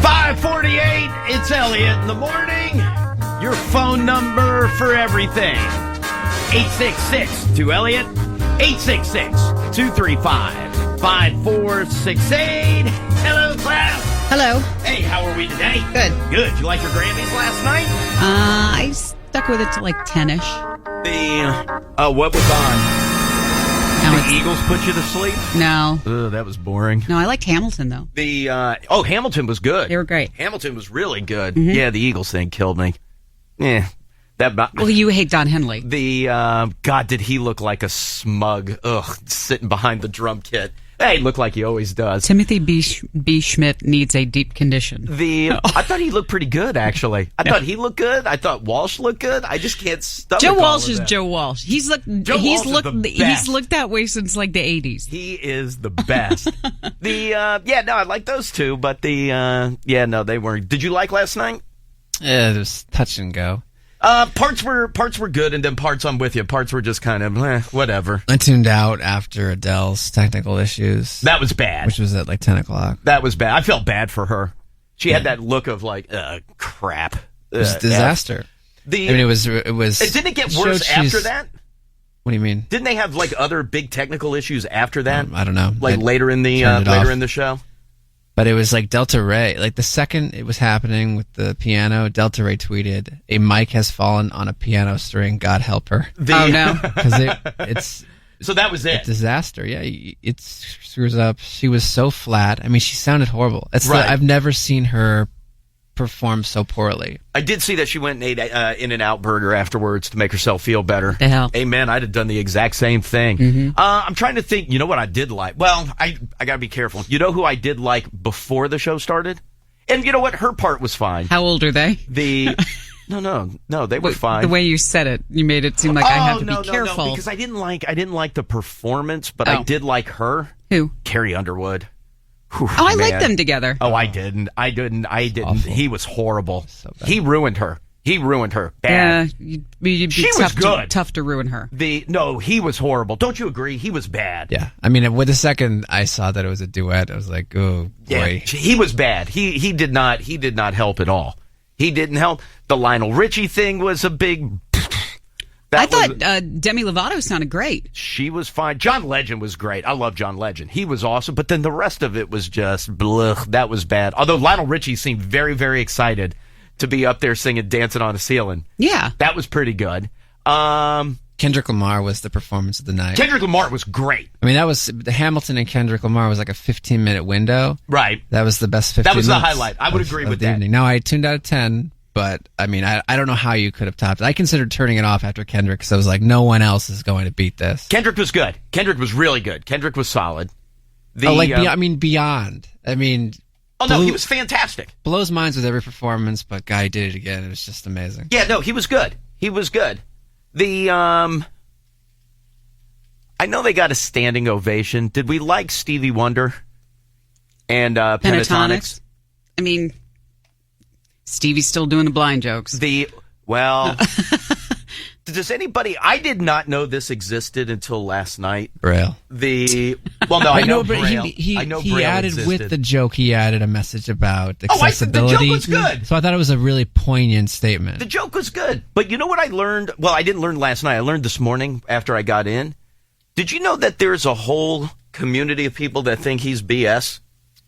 5:48, it's Elliot in the morning. Your phone number for everything. 866-2-ELLIOT, 866-235-5468. Hello, class. Hello. Hey, how are we today? Good. Good. You like your Grammys last night? I stuck with it to like 10-ish. What was on? No, The Eagles put you to sleep? No. Ugh, that was boring. No, I liked Hamilton, though. Hamilton was good. They were great. Hamilton was really good. Mm-hmm. Yeah, the Eagles thing killed me. Yeah. Well, you hate Don Henley. God, did he look like a smug, sitting behind the drum kit. Hey, looked like he always does. Timothy B. Schmidt needs a deep condition. I thought he looked pretty good, actually. I thought he looked good. I thought Walsh looked good. I just can't stomach Joe all Walsh of is that. Joe Walsh. He's looked He's looked that way since like the 80s. He is the best. I like those two, but they weren't. Did you like last night? Yeah, it was touch and go. Parts were good, and then parts I'm with you. Parts were just kind of whatever. I tuned out after Adele's technical issues. That was bad. Which was at like 10 o'clock. That was bad. I felt bad for her. She had that look of like, crap. It was a disaster. It was. Didn't it get worse after that? What do you mean? Didn't they have like other big technical issues after that? I don't know. Like later in the show. But it was like Delta Ray. Like the second it was happening with the piano, Delta Ray tweeted, "A mic has fallen on a piano string. God help her." Oh no! Because it's so that was it. A disaster. Yeah, it screws up. She was so flat. I mean, she sounded horrible. Right. I've never seen her perform so poorly. I did see that she went and ate In-N-Out burger afterwards to make herself feel better. The hell? Amen. I'd have done the exact same thing. Mm-hmm. I'm trying to think. You know what I did like? Well, I got to be careful. You know who I did like before the show started? And you know what? Her part was fine. How old are they? No, they were fine. The way you said it, you made it seem like I have to be careful. No, because I didn't like the performance, but I did like her. Who? Carrie Underwood. Whew, I liked them together. Oh, I didn't. Awful. He was horrible. So bad. He ruined her. Bad. Yeah, you'd be She was good. Tough to ruin her. No, he was horrible. Don't you agree? He was bad. Yeah. I mean, with the second I saw that it was a duet, I was like, oh, boy. Yeah, he was bad. He did not help at all. He didn't help. The Lionel Richie thing was a big... I thought Demi Lovato sounded great. She was fine. John Legend was great. I love John Legend. He was awesome. But then the rest of it was just blech. That was bad. Although Lionel Richie seemed very, very excited to be up there singing Dancing on a Ceiling. Yeah. That was pretty good. Kendrick Lamar was the performance of the night. Kendrick Lamar was great. I mean, that was Hamilton and Kendrick Lamar was like a 15-minute window. Right. That was the best 15 minutes. That was the highlight. I would agree with that. Evening. Now, I tuned out of 10, but I mean, I don't know how you could have topped it. I considered turning it off after Kendrick because I was like, no one else is going to beat this. Kendrick was good. Kendrick was really good. Kendrick was solid. Beyond. I mean... Oh, no, he was fantastic. Blows minds with every performance, but Guy did it again. It was just amazing. Yeah, no, he was good. He was good. I know they got a standing ovation. Did we like Stevie Wonder and Pentatonics? I mean, Stevie's still doing the blind jokes. Does anybody... I did not know this existed until last night. Braille. I know but Braille. he Braille added existed. with the joke, he added a message about accessibility. The joke was good. So I thought it was a really poignant statement. The joke was good. But you know what I learned? Well, I didn't learn last night. I learned this morning after I got in. Did you know that there's a whole community of people that think he's BS?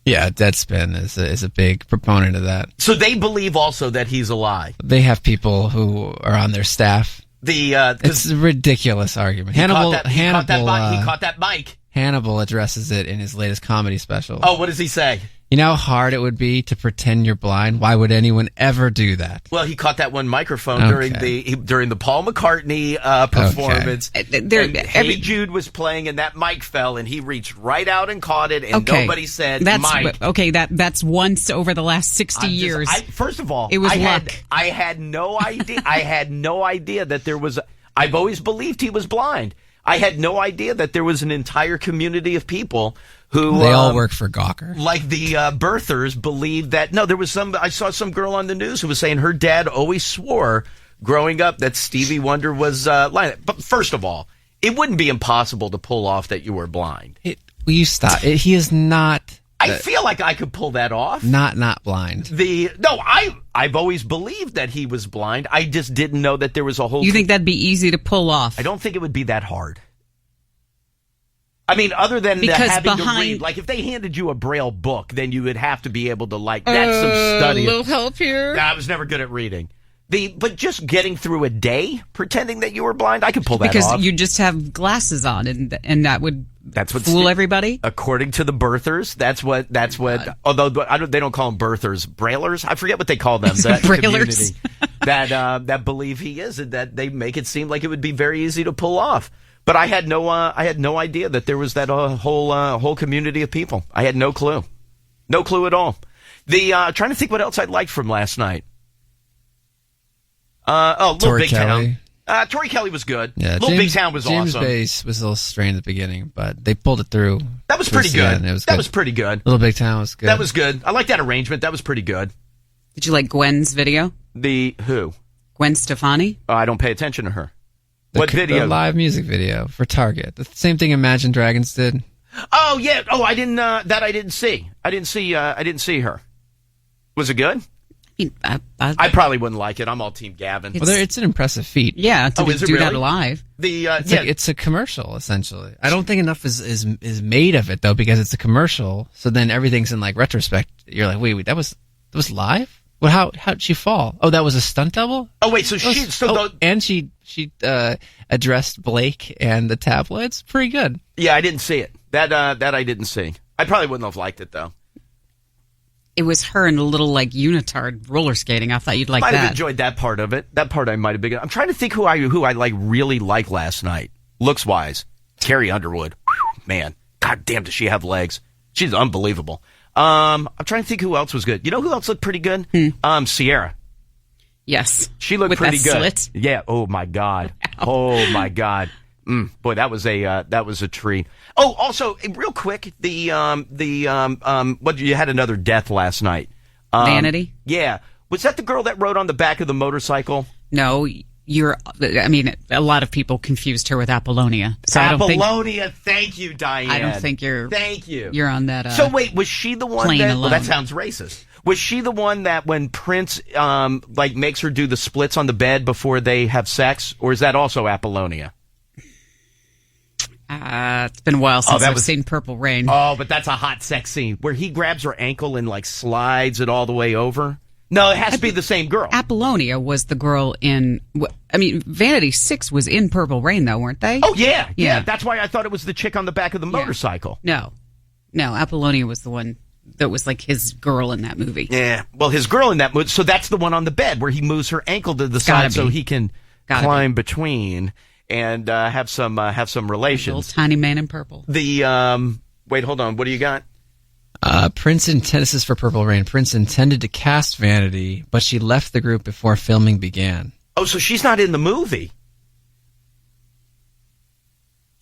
Yeah, Deadspin is a big proponent of that. So they believe also that he's a lie. They have people who are on their staff. It's a ridiculous argument. He caught that mic. Hannibal addresses it in his latest comedy special. Oh, what does he say? You know how hard it would be to pretend you're blind? Why would anyone ever do that? Well, he caught that one microphone during the Paul McCartney performance. Hey Jude was playing, and that mic fell, and he reached right out and caught it, and nobody said Mike. Okay, that's once over the last 60 years. First of all, it was luck. I had no idea. I had no idea that there was. I've always believed he was blind. I had no idea that there was an entire community of people who... They all work for Gawker. Like the birthers believed that... No, there was I saw some girl on the news who was saying her dad always swore growing up that Stevie Wonder was lying. But first of all, it wouldn't be impossible to pull off that you were blind. Will you stop? He is not... I feel like I could pull that off. Not blind. I've always believed that he was blind. I just didn't know that there was a whole. You think that'd be easy to pull off? I don't think it would be that hard. I mean, other than having to read, like if they handed you a Braille book, then you would have to be able to that's some study. A little help here. I was never good at reading. But just getting through a day pretending that you were blind, I could pull that off. Because you just have glasses on, and that would fool everybody. According to the birthers, that's what. Although they don't call them birthers, Braillers. I forget what they call them. That Braillers. community that believe he is, and that they make it seem like it would be very easy to pull off. But I had no idea that there was that whole community of people. I had no clue at all. Trying to think what else I liked from last night. Little Big Kelly. Town. Tori Kelly was good. Yeah, Little Big Town was James awesome. Bass was a little strained at the beginning, but they pulled it through. That was pretty good. That was pretty good. Little Big Town was good. That was good. I like that arrangement. That was pretty good. Did you like Gwen's video? The who? Gwen Stefani? I don't pay attention to her. What video? The live music video for Target. The same thing Imagine Dragons did. Oh yeah. Oh, I didn't. I didn't see. I didn't see her. Was it good? I probably wouldn't like it. I'm all Team Gavin. It's an impressive feat. Yeah, to do really? that live. It's a commercial essentially. I don't think enough is made of it though, because it's a commercial. So then everything's in like retrospect. You're like, wait, that was live? Well, how'd she fall? Oh, that was a stunt double? Oh wait, so she addressed Blake and the tabloids. Pretty good. Yeah, I didn't see it. That I didn't see. I probably wouldn't have liked it though. It was her in a little like unitard roller skating. I thought you'd like that. Might have enjoyed that part of it. That part I might have been. I'm trying to think who I like really liked last night, looks wise. Carrie Underwood, whew, man, god damn, does she have legs? She's unbelievable. I'm trying to think who else was good. You know who else looked pretty good? Sierra. Yes, she looked with pretty that good. Slit. Yeah. Oh my god. Oh my god. Boy, that was a treat. Oh, also, real quick, what you had another death last night. Vanity? Yeah. Was that the girl that rode on the back of the motorcycle? No, a lot of people confused her with Apollonia. So Apollonia, thank you, Diane. I don't think you're. Thank you. You're on that. So wait, was she the one plane that? alone. Well, that sounds racist. Was she the one that when Prince makes her do the splits on the bed before they have sex, or is that also Apollonia? It's been a while since I've seen Purple Rain. Oh, but that's a hot sex scene where he grabs her ankle and like slides it all the way over. No, it has to be the same girl. Apollonia was the girl in. Vanity 6 was in Purple Rain, though, weren't they? Oh yeah. That's why I thought it was the chick on the back of the motorcycle. No, Apollonia was the one that was like his girl in that movie. Yeah, well, his girl in that movie. So that's the one on the bed where he moves her ankle to the side so he can climb between. And have some relations. Little tiny man in purple. Wait, hold on. What do you got? This is for Purple Rain. Prince intended to cast Vanity, but she left the group before filming began. Oh, so she's not in the movie.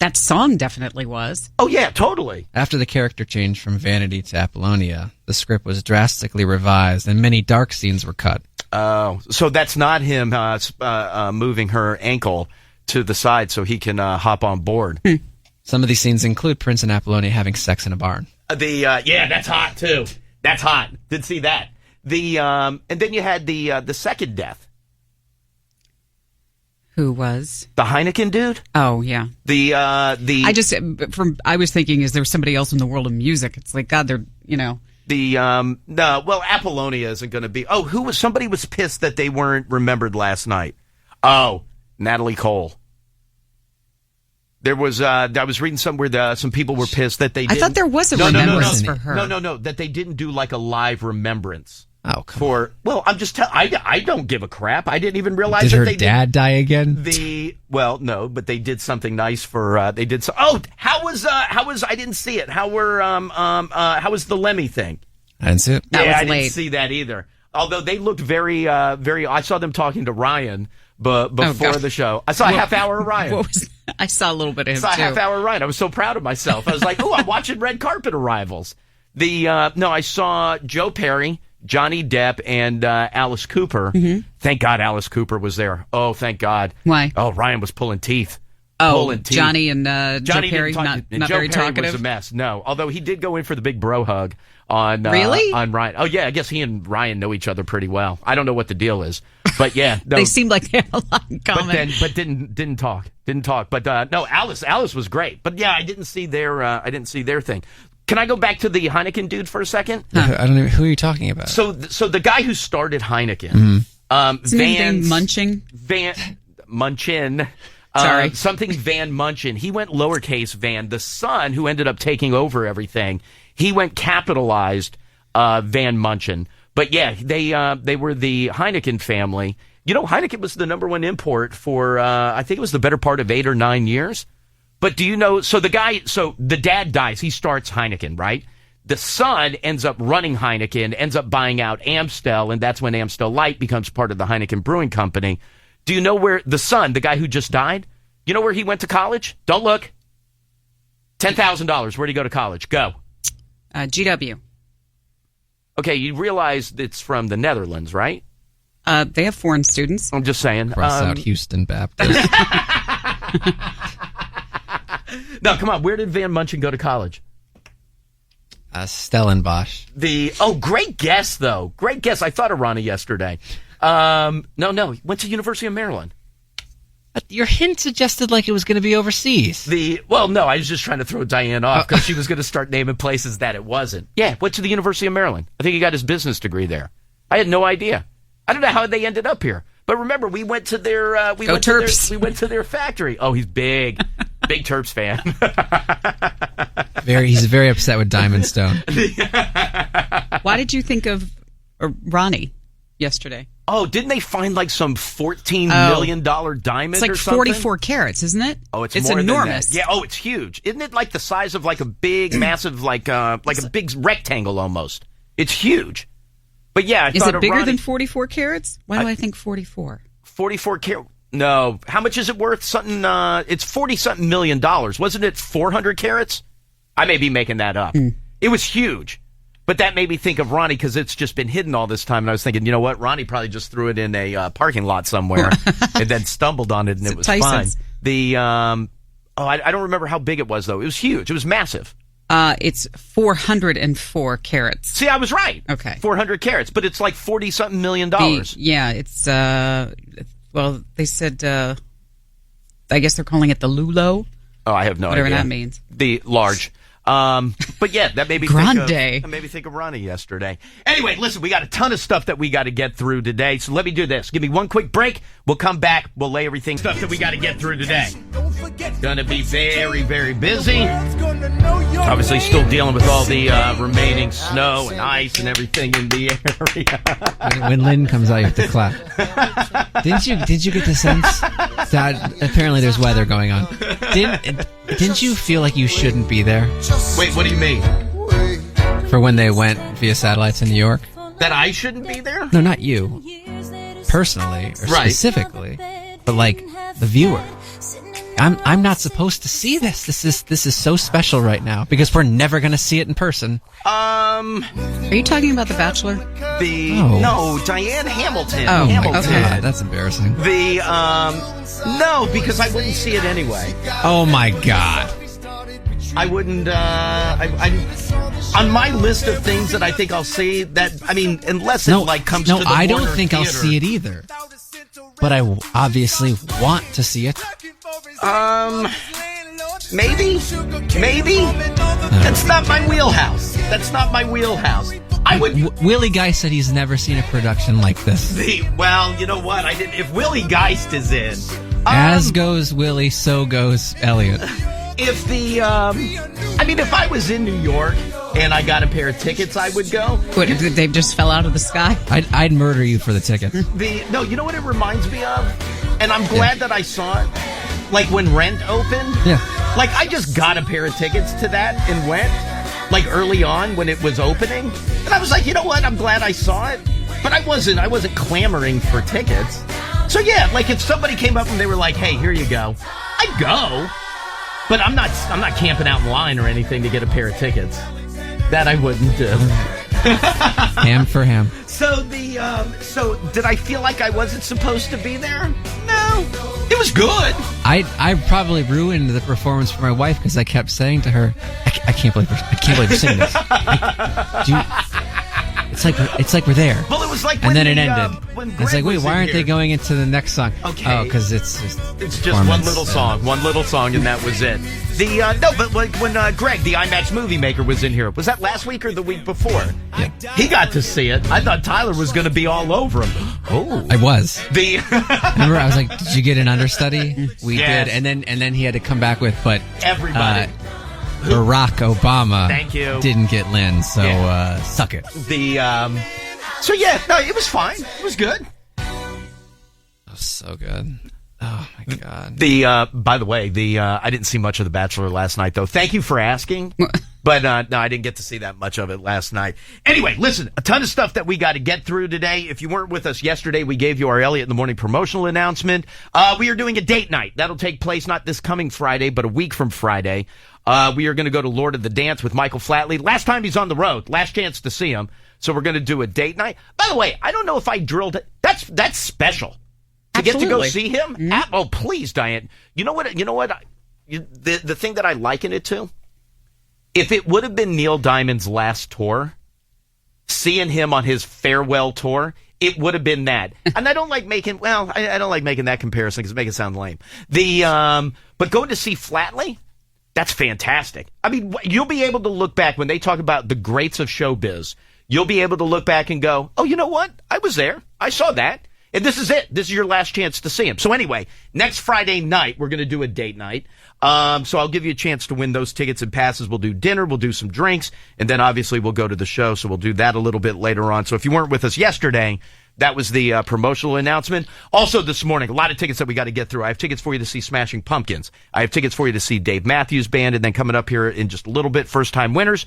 That song definitely was. Oh yeah, totally. After the character changed from Vanity to Apollonia, the script was drastically revised, and many dark scenes were cut. Oh, so that's not him moving her ankle to the side so he can hop on board. Some of these scenes include Prince and Apollonia having sex in a barn. That's hot too. That's hot. Did see that. And then you had the second death. Who was the Heineken dude? Oh yeah. I was thinking, is there somebody else in the world of music? It's like God, they're Apollonia isn't going to be. Oh, somebody was pissed that they weren't remembered last night. Oh. Natalie Cole. There was I was reading somewhere some people were pissed that they didn't. I thought there was a remembrance for her. No, that they didn't do like a live remembrance. Oh, come on. Well, I'm just I don't give a crap. I didn't even realize did that her they dad die again? No, but they did something nice for they did so. Oh, how was I didn't see it. How was the Lemmy thing? I didn't see it. I didn't see that either. Although they looked very I saw them talking to Ryan before the show. I saw a half hour of Ryan. I saw a little bit of him, too. I saw a half hour of Ryan. I was so proud of myself. I was like, I'm watching red carpet arrivals. I saw Joe Perry, Johnny Depp, and Alice Cooper. Mm-hmm. Thank God Alice Cooper was there. Oh, thank God. Why? Oh, Ryan was pulling teeth. pulling teeth. Johnny and Johnny Joe Perry, didn't talk, not Joe very Perry talkative. was a mess. No, although he did go in for the big bro hug on Really? on Ryan. Oh yeah, I guess he and Ryan know each other pretty well. I don't know what the deal is, but yeah, no, They seemed like they had a lot in common. but didn't talk. But no, Alice was great. But yeah, I didn't see their thing. Can I go back to the Heineken dude for a second? I don't know who are you talking about. So the guy who started Heineken, Isn't his name Munching? Munchin. Sorry. Something Van Munchin. He went lowercase Van. The son who ended up taking over everything, he went capitalized Van Munchin. But yeah, they were the Heineken family. You know, Heineken was the number one import for, I think it was the better part of 8 or 9 years. But do you know, so the dad dies, he starts Heineken, right? The son ends up running Heineken, ends up buying out Amstel, and that's when Amstel Light becomes part of the Heineken Brewing Company. Do you know where the son, the guy who just died, you know where he went to college? Don't look. $10,000. Where'd he go to college? Go. GW. Okay, you realize it's from the Netherlands, right? They have foreign students. I'm just saying. Cross out Houston Baptist. No, come on. Where did Van Munchin go to college? Stellenbosch. Great guess, though. Great guess. I thought of Ronnie yesterday. No. He went to University of Maryland. But your hint suggested like it was going to be overseas. No, I was just trying to throw Diane off because she was going to start naming places that it wasn't. Yeah, went to the University of Maryland. I think he got his business degree there. I had no idea. I don't know how they ended up here. But remember, we went to their we went to their factory. Oh, he's big. Big Terps fan. He's very upset with Diamond Stone. Why did you think of Ronnie yesterday? Oh, didn't they find like some $14 million diamond? It's like or something? 44 carats, isn't it? Oh, it's more enormous. Than that. Yeah. Oh, it's huge. Isn't it like the size of like a big, massive, like a big rectangle almost? It's huge. But yeah, Is it bigger than 44 carats? Why do I think 44? 44 carats. No. How much is it worth? Something. It's $40-something million. Wasn't it 400 carats? I may be making that up. It was huge. But that made me think of Ronnie because it's just been hidden all this time. And I was thinking, you know what? Ronnie probably just threw it in a parking lot somewhere and then stumbled on it and it was Tyson's? fine. I don't remember how big it was, though. It was huge. It was massive. It's 404 carats. See, I was right. Okay. 400 carats, but it's like $40-something million. It's, well, they said, I guess they're calling it the Lulo. Oh, I have no idea. Whatever that means. The large. But yeah, that made me think of Ronnie yesterday. Anyway, listen, we got a ton of stuff that we got to get through today. So let me do this. Give me one quick break. We'll come back. We'll lay everything stuff that we got to get through today. Gonna be very, very busy. Obviously, still dealing with all the remaining snow and ice and everything in the area. When Lynn comes out, you have to clap. Did you get the sense that apparently there's weather going on? Didn't you feel like you shouldn't be there? Wait, what do you mean? For when they went via satellites in New York? That I shouldn't be there? No, not you. Personally, or specifically. But like, the viewer. I'm not supposed to see this. This is so special right now because we're never going to see it in person. Are you talking about The Bachelor? No, Diane Hamilton. Oh, Hamilton. okay. That's embarrassing. No, because I wouldn't see it anyway. Oh my God. I wouldn't, on my list of things that I think I'll see, unless it comes to the I don't Warner think Theater. I'll see it either. But I obviously want to see it. Maybe. That's not my wheelhouse. I would. Willie Geist said he's never seen a production like this. Well, you know what? If Willie Geist is in, as goes Willie, so goes Elliot. If I was in New York and I got a pair of tickets, I would go. What, they just fell out of the sky? I'd murder you for the ticket. You know what it reminds me of? And I'm glad that I saw it. Like when Rent opened. Yeah. Like I just got a pair of tickets to that and went. Like early on when it was opening. And I was like, you know what? I'm glad I saw it. But I wasn't clamoring for tickets. So yeah, like if somebody came up and they were like, hey, here you go. I'd go. But I'm not camping out in line or anything to get a pair of tickets. That I wouldn't do. Ham for ham. So did I feel like I wasn't supposed to be there? No. It was good. I probably ruined the performance for my wife because I kept saying to her, I can't believe we're singing this. It's like we're there. Well, it was like and when then it ended. It's like, wait, why aren't they going into the next song? Okay. Oh, because it's just one little song, and that was it. But like when Greg, the IMAX movie maker, was in here, was that last week or the week before? Yeah. He got to see it. I thought Tyler was going to be all over him. Oh, I was. Remember, I was like, did you get an understudy? We Yes. did, and then he had to come back with, but everybody. Barack Obama Thank you. didn't get Lynn, so suck it. So yeah, no, it was fine. It was good. That was so good. Oh my god. By the way, I didn't see much of The Bachelor last night, though. Thank you for asking. But no, I didn't get to see that much of it last night. Anyway, listen, a ton of stuff that we got to get through today. If you weren't with us yesterday, we gave you our Elliot in the Morning promotional announcement. We are doing a date night. That'll take place not this coming Friday, but a week from Friday. We are going to go to Lord of the Dance with Michael Flatley. Last time he's on the road. Last chance to see him. So we're going to do a date night. By the way, I don't know if I drilled it. That's special. To get to go see him? Mm-hmm. Oh, please, Diane. You know what? The thing that I liken it to? If it would have been Neil Diamond's last tour, seeing him on his farewell tour, it would have been that. And I don't like making, I don't like making that comparison because it makes it sound lame. But going to see Flatley, that's fantastic. I mean, you'll be able to look back when they talk about the greats of showbiz. You'll be able to look back and go, oh, you know what? I was there. I saw that. And this is it. This is your last chance to see him. So anyway, next Friday night, we're going to do a date night. So I'll give you a chance to win those tickets and passes. We'll do dinner. We'll do some drinks. And then obviously we'll go to the show. So we'll do that a little bit later on. So if you weren't with us yesterday, that was the promotional announcement. Also this morning, a lot of tickets that we got to get through. I have tickets for you to see Smashing Pumpkins. I have tickets for you to see Dave Matthews Band. And then coming up here in just a little bit, first-time winners.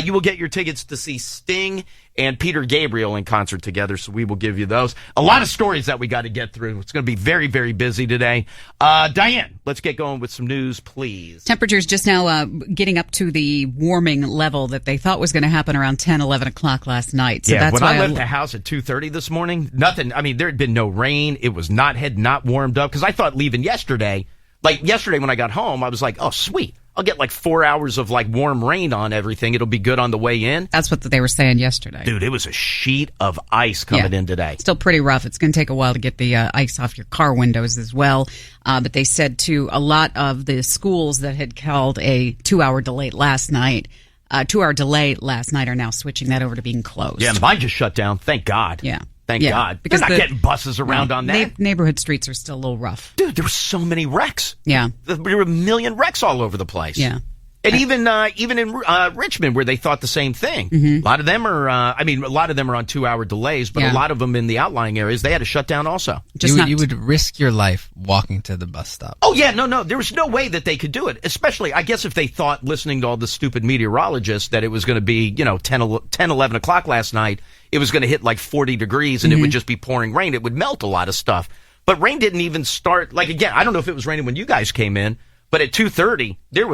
You will get your tickets to see Sting and Peter Gabriel in concert together, so we will give you those. A lot of stories that we got to get through. It's going to be very, very busy today. Diane, let's get going with some news, please. Temperatures just now getting up to the warming level that they thought was going to happen around 10, 11 o'clock last night. So yeah, that's when why I left the house at 2:30 this morning, nothing. I mean, there had been no rain. It was had not warmed up because I thought leaving yesterday, when I got home, I was like, oh, sweet. I'll get like 4 hours of like warm rain on everything. It'll be good on the way in. That's what they were saying yesterday. Dude, it was a sheet of ice coming in today. Still pretty rough. It's going to take a while to get the ice off your car windows as well. But they said to a lot of the schools that had called a 2-hour delay last night, are now switching that over to being closed. Yeah, mine just shut down. Thank God. Yeah. Thank God. Because they're not getting buses around on that. Neighborhood streets are still a little rough. Dude, there were so many wrecks. Yeah. There were a million wrecks all over the place. Yeah. And even in Richmond, where they thought the same thing. Mm-hmm. A lot of them are, a lot of them are on 2-hour delays, but a lot of them in the outlying areas, they had to shut down also. You would risk your life walking to the bus stop. Oh, yeah, no. There was no way that they could do it, especially, I guess, if they thought, listening to all the stupid meteorologists, that it was going to be, 10, 11 o'clock last night, it was going to hit like 40 degrees and it would just be pouring rain. It would melt a lot of stuff. But rain didn't even start, again, I don't know if it was raining when you guys came in, but at 2:30, it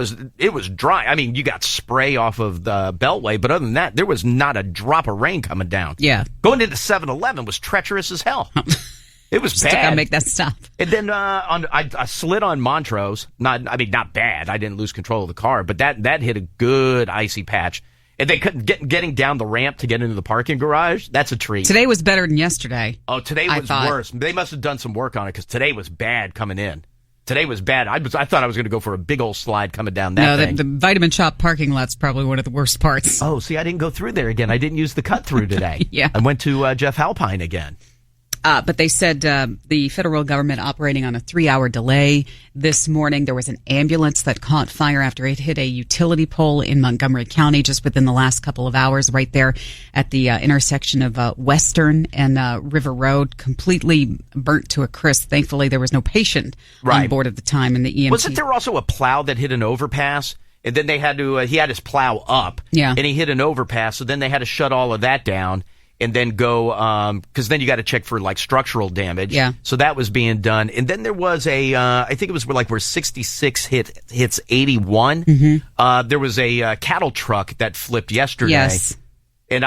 was dry. I mean, you got spray off of the Beltway, but other than that, there was not a drop of rain coming down. Yeah. Going into 7-Eleven was treacherous as hell. It was bad. Gotta make that stop. And then I slid on Montrose. Not bad. I didn't lose control of the car, but that hit a good icy patch. And they couldn't getting down the ramp to get into the parking garage. That's a treat. Today was better than yesterday. Oh, today was worse. They must have done some work on it because today was bad coming in. Today was bad. I thought I was going to go for a big old slide coming down that thing. The Vitamin Shop parking lot's probably one of the worst parts. Oh, see, I didn't go through there again. I didn't use the cut through today. Yeah. I went to Jeff Halpine again. But they said the federal government operating on a 3-hour delay. This morning, there was an ambulance that caught fire after it hit a utility pole in Montgomery County just within the last couple of hours, right there at the intersection of Western and River Road, completely burnt to a crisp. Thankfully, there was no patient on board at the time, and the EMT. Wasn't there also a plow that hit an overpass? And then they had to, he had his plow up. Yeah. And he hit an overpass, so then they had to shut all of that down. And then go, because then you got to check for like structural damage. Yeah. So that was being done. And then there was I think it was where 66 hits 81. Mm-hmm. There was a cattle truck that flipped yesterday. Yes. And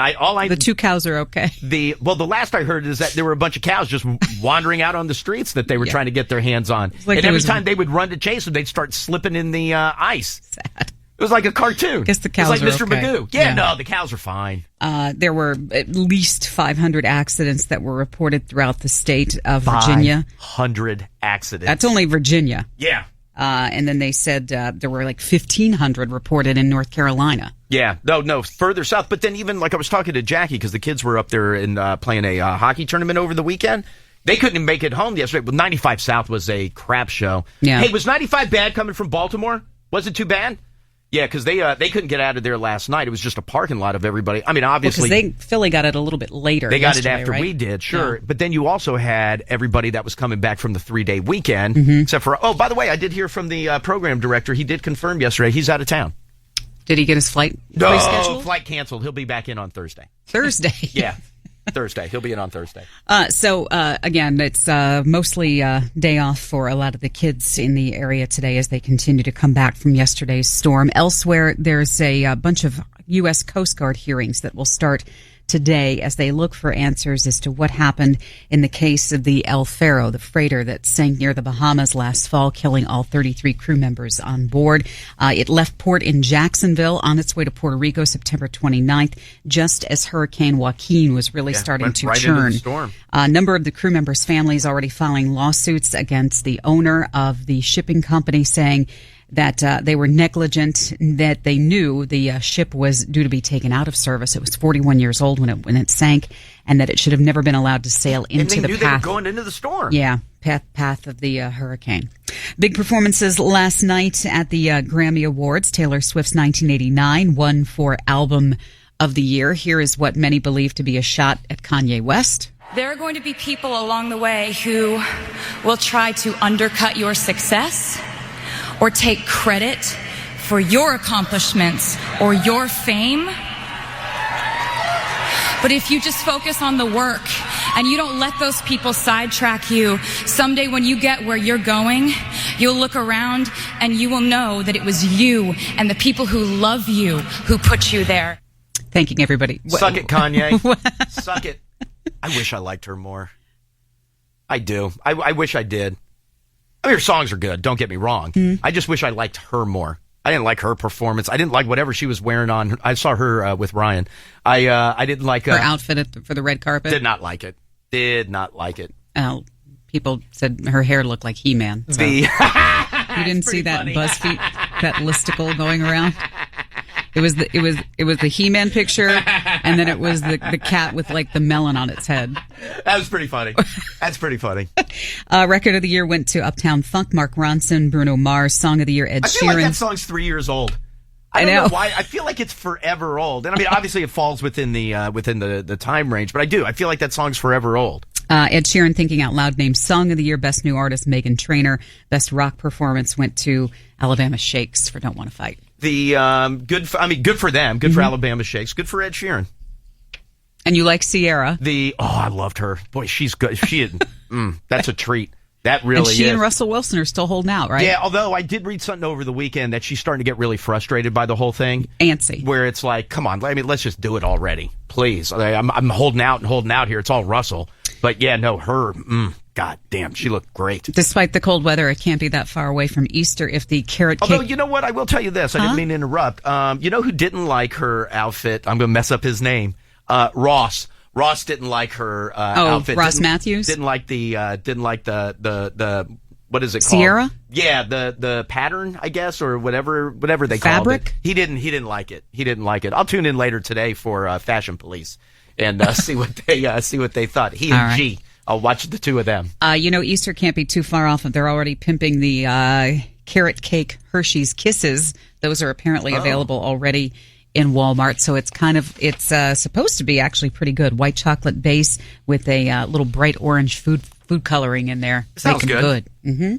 the 2 cows are okay. The last I heard is that there were a bunch of cows just wandering out on the streets that they were trying to get their hands on. Like and every time they would run to chase them, they'd start slipping in the ice. Sad. It was like a cartoon. I guess the cows it was like are Mr. okay. Magoo. Yeah, no, the cows are fine. There were at least 500 accidents that were reported throughout the state of Virginia. 500 accidents. That's only Virginia. Yeah. And then they said there were like 1,500 reported in North Carolina. Yeah, no, further south. But then even, like, I was talking to Jackie because the kids were up there and playing a hockey tournament over the weekend. They couldn't even make it home yesterday. Well, 95 South was a crap show. Yeah. Hey, was 95 bad coming from Baltimore? Was it too bad? Yeah, because they couldn't get out of there last night. It was just a parking lot of everybody. I mean, obviously... Because Philly got it a little bit later. They got it after right? we did, sure. Yeah. But then you also had everybody that was coming back from the 3-day weekend, except for... Oh, by the way, I did hear from the program director. He did confirm yesterday he's out of town. Did he get his flight No, rescheduled? flight canceled. He'll be back in on Thursday. Thursday. Yeah, Thursday. He'll be in on Thursday. So again, it's mostly day off for a lot of the kids in the area today as they continue to come back from yesterday's storm. Elsewhere, there's a bunch of U.S. Coast Guard hearings that will start today as they look for answers as to what happened in the case of the El Faro, the freighter that sank near the Bahamas last fall, killing all 33 crew members on board. It left port in Jacksonville on its way to Puerto Rico September 29th, just as Hurricane Joaquin was really starting to right churn. Into the storm. A number of the crew members' families already filing lawsuits against the owner of the shipping company, saying that they were negligent, that they knew the ship was due to be taken out of service. It was 41 years old when it sank, and that it should have never been allowed to sail into the path. They were going into the storm. Yeah, path of the hurricane. Big performances last night at the Grammy Awards. Taylor Swift's 1989 won for Album of the Year. Here is what many believe to be a shot at Kanye West. There are going to be people along the way who will try to undercut your success or take credit for your accomplishments or your fame. But if you just focus on the work and you don't let those people sidetrack you, someday when you get where you're going, you'll look around and you will know that it was you and the people who love you who put you there. Thanking everybody. Suck it, Kanye. Suck it. I wish I liked her more. I do. I wish I did. I mean, her songs are good. Don't get me wrong. I just wish I liked her more. I didn't like her performance. I didn't like whatever she was wearing on. I saw her with Ryan. I didn't like her outfit for the red carpet. Did not like it. Did not like it. People said her hair looked like He-Man. So. You didn't see that funny. BuzzFeed, that listicle going around? It was the He-Man picture, and then it was the cat with like the melon on its head. That was pretty funny. That's pretty funny. Record of the year went to Uptown Funk, Mark Ronson, Bruno Mars. Song of the year, Ed Sheeran. I feel like that song's 3 years old. I don't know why. I feel like it's forever old. And I mean, obviously it falls within the time range, but I do. I feel like that song's forever old. Ed Sheeran, Thinking Out Loud, named Song of the Year. Best New Artist, Meghan Trainor. Best Rock Performance went to Alabama Shakes for Don't Want to Fight. Good for them. Good for Alabama Shakes. Good for Ed Sheeran. And you like Sierra. I loved her. Boy, she's good. She is, that's a treat. That really is. And she and Russell Wilson are still holding out, right? Yeah, although I did read something over the weekend that she's starting to get really frustrated by the whole thing. Antsy. Where it's like, come on, let's just do it already. Please. I'm holding out here. It's all Russell. But yeah, no, her, God damn, she looked great. Despite the cold weather, it can't be that far away from Easter if the carrot cake... Although, you know what? I will tell you this. I didn't mean to interrupt. You know who didn't like her outfit? I'm going to mess up his name. Ross. Ross didn't like her outfit. Ross Matthews? Didn't like the what is it called? Sierra? Yeah, the pattern, I guess, or whatever they called it. He didn't like it. He didn't like it. I'll tune in later today for Fashion Police and see what they thought. He and right. G. I'll watch the two of them. Easter can't be too far off. They're already pimping the carrot cake Hershey's Kisses. Those are apparently available already in Walmart. So it's supposed to be actually pretty good. White chocolate base with a little bright orange food coloring in there. Sounds good. Mm-hmm.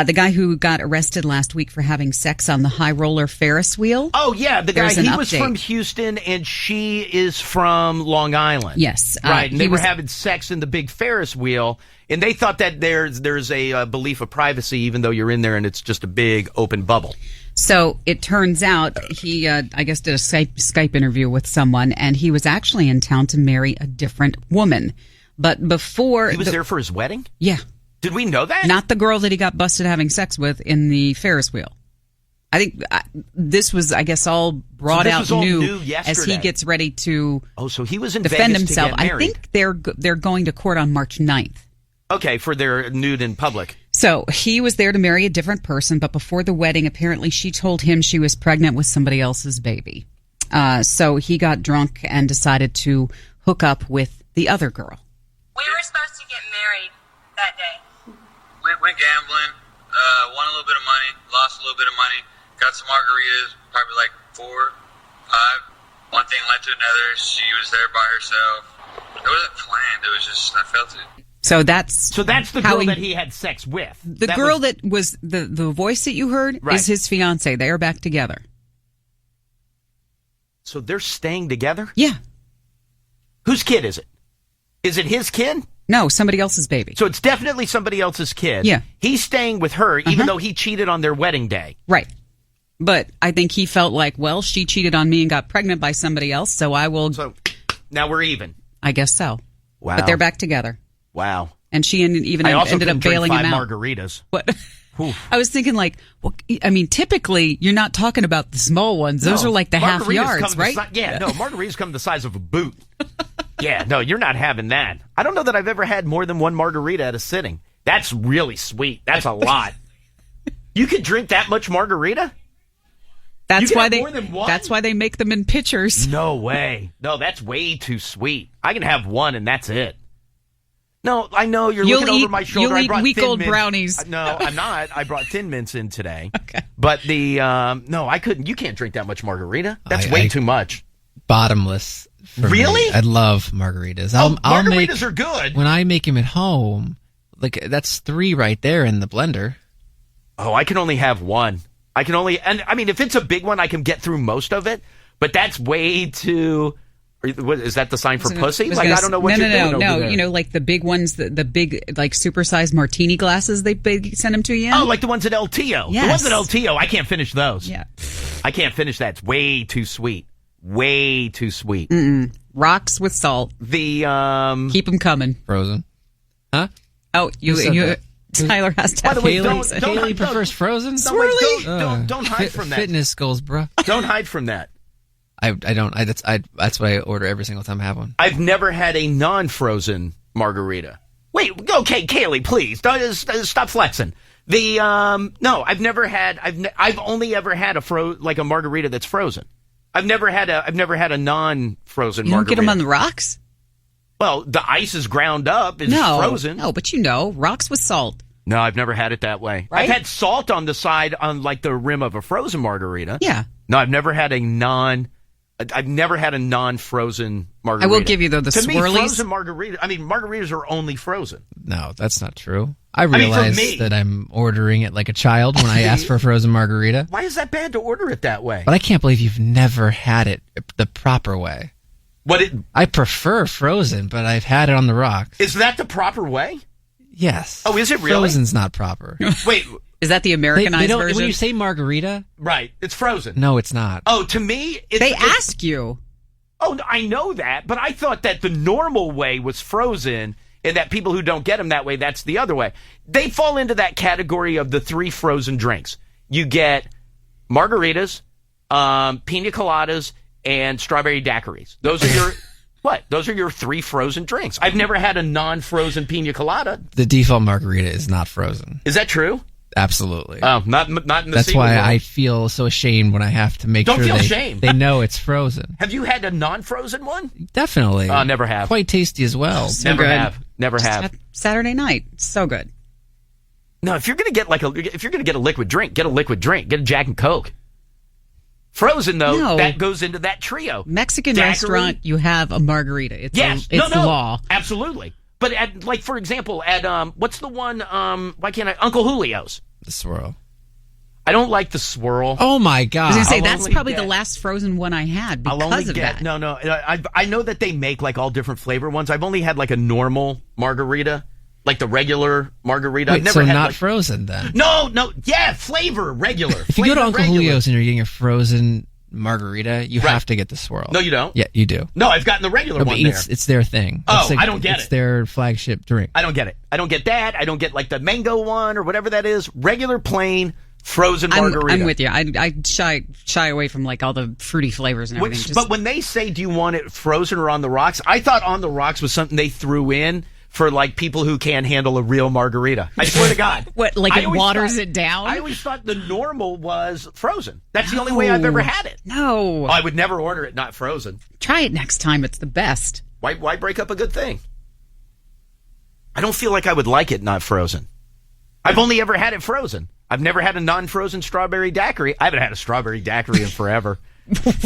The guy who got arrested last week for having sex on the high roller Ferris wheel. Oh, yeah. The guy, he was from Houston and she is from Long Island. Yes. Right. And they were having sex in the big Ferris wheel. And they thought that there's a belief of privacy, even though you're in there and it's just a big open bubble. So it turns out he, I guess, did a Skype interview with someone, and he was actually in town to marry a different woman. But before... He was there for his wedding? Yeah. Did we know that? Not the girl that he got busted having sex with in the Ferris wheel. I think this was, I guess, all brought out new as he gets ready to so he was in defend Vegas himself. to get married. I think they're going to court on March 9th. Okay, for their nude in public. So he was there to marry a different person, but before the wedding, apparently she told him she was pregnant with somebody else's baby. So he got drunk and decided to hook up with the other girl. We were supposed to get married that day. We went gambling, won a little bit of money, lost a little bit of money, got some margaritas, probably like 4, 5. One thing led to another. She was there by herself. It wasn't planned. It was just, I felt it. So that's the girl that he had sex with. The girl that was the voice that you heard is his fiance. They are back together. So they're staying together? Yeah. Whose kid is it? Is it his kid? No, somebody else's baby. So it's definitely somebody else's kid. Yeah. He's staying with her, even though he cheated on their wedding day. Right. But I think he felt like, well, she cheated on me and got pregnant by somebody else, so I will... So now we're even. I guess so. Wow. But they're back together. Wow. And she ended up bailing him out. Margaritas. What? I was thinking, like, well, I mean, typically you're not talking about the small ones. Those are like the half yards, right? Margaritas come the size of a boot. Yeah, no, you're not having that. I don't know that I've ever had more than one margarita at a sitting. That's really sweet. That's a lot. You could drink that much margarita? That's why more than one? That's why they make them in pitchers. No way. No, that's way too sweet. I can have one and that's it. No, I know you're looking over my shoulder. You'll eat week old brownies. No, I'm not. I brought Thin Mints in today. Okay. But no, I couldn't. You can't drink that much margarita. That's way too much. Bottomless. Really? Me. I love margaritas. Margaritas are good. When I make them at home, like that's 3 right there in the blender. Oh, I can only have one. And I mean, if it's a big one, I can get through most of it. But that's way too. What, is that the sign for pussy? Like, I don't know what you're doing over there. You know, like the big ones, the big, like, supersized martini glasses they send them to you in? Oh, like the ones at LTO. Yes. The ones at LTO, I can't finish those. Yeah. I can't finish that. It's way too sweet. Way too sweet. Mm-mm. Rocks with salt. Keep them coming. Frozen. Huh? Oh, Tyler has to have Kaylee prefers frozen? Don't hide from that. Fitness goals, bro. Don't hide from that. I don't. That's why I order every single time I have one. I've never had a non-frozen margarita. Wait, okay, Kaylee, please stop flexing. No, I've never had. I've only ever had a margarita that's frozen. I've never had a non-frozen margarita. You don't get them on the rocks? Well, the ice is ground up. It's frozen. No, but rocks with salt. No, I've never had it that way. Right? I've had salt on the side, on like the rim of a frozen margarita. Yeah. No, I've never had a non-frozen margarita. I will give you, though, the to swirlies. Me, frozen margarita. I mean, margaritas are only frozen. No, that's not true. I realize that I'm ordering it like a child when I ask for a frozen margarita. Why is that bad to order it that way? But I can't believe you've never had it the proper way. I prefer frozen, but I've had it on the rocks. Is that the proper way? Yes. Oh, is it really? Frozen's not proper. Wait. Is that the Americanized version? When you say margarita... Right. It's frozen. No, it's not. Oh, to me... They ask you. Oh, I know that, but I thought that the normal way was frozen, and that people who don't get them that way, that's the other way. They fall into that category of the 3 frozen drinks. You get margaritas, pina coladas, and strawberry daiquiris. Those are your... What? Those are your 3 frozen drinks. I've never had a non-frozen pina colada. The default margarita is not frozen. Is that true? Absolutely. Oh, not in the That's why world. I feel so ashamed when I have to make Don't sure feel shame. They know it's frozen. Have you had a non-frozen one? Definitely. Never have. Quite tasty as well. So never good. have. Never have. Saturday night. So good. No, if you're gonna get a liquid drink, get a liquid drink. Get a Jack and Coke. Frozen, though, that goes into that trio. Mexican restaurant, you have a margarita. It's the law. Absolutely. But for example, what's the one? Why can't I? Uncle Julio's. The swirl. I don't like the swirl. Oh my God! I was gonna say that's probably the last frozen one I had because of that. No. I know that they make like all different flavor ones. I've only had like a normal margarita. Like the regular margarita. Wait, I've never so had not frozen then? No, yeah, flavor, regular. If you go to Uncle Julio's and you're getting a frozen margarita, you have to get the swirl. No, you don't? Yeah, you do. No, I've gotten the regular one there. It's their thing. Oh, I don't get it. It's their flagship drink. I don't get it. I don't get that. I don't get like the mango one or whatever that is. Regular, plain, frozen margarita. I'm with you. I shy away from like all the fruity flavors and everything. But when they say, do you want it frozen or on the rocks? I thought on the rocks was something they threw in for like people who can't handle a real margarita. I swear to God. What, like it waters it down? I always thought the normal was frozen. That's the only way I've ever had it. No. I would never order it not frozen. Try it next time. It's the best. Why break up a good thing? I don't feel like I would like it not frozen. I've only ever had it frozen. I've never had a non-frozen strawberry daiquiri. I haven't had a strawberry daiquiri in forever.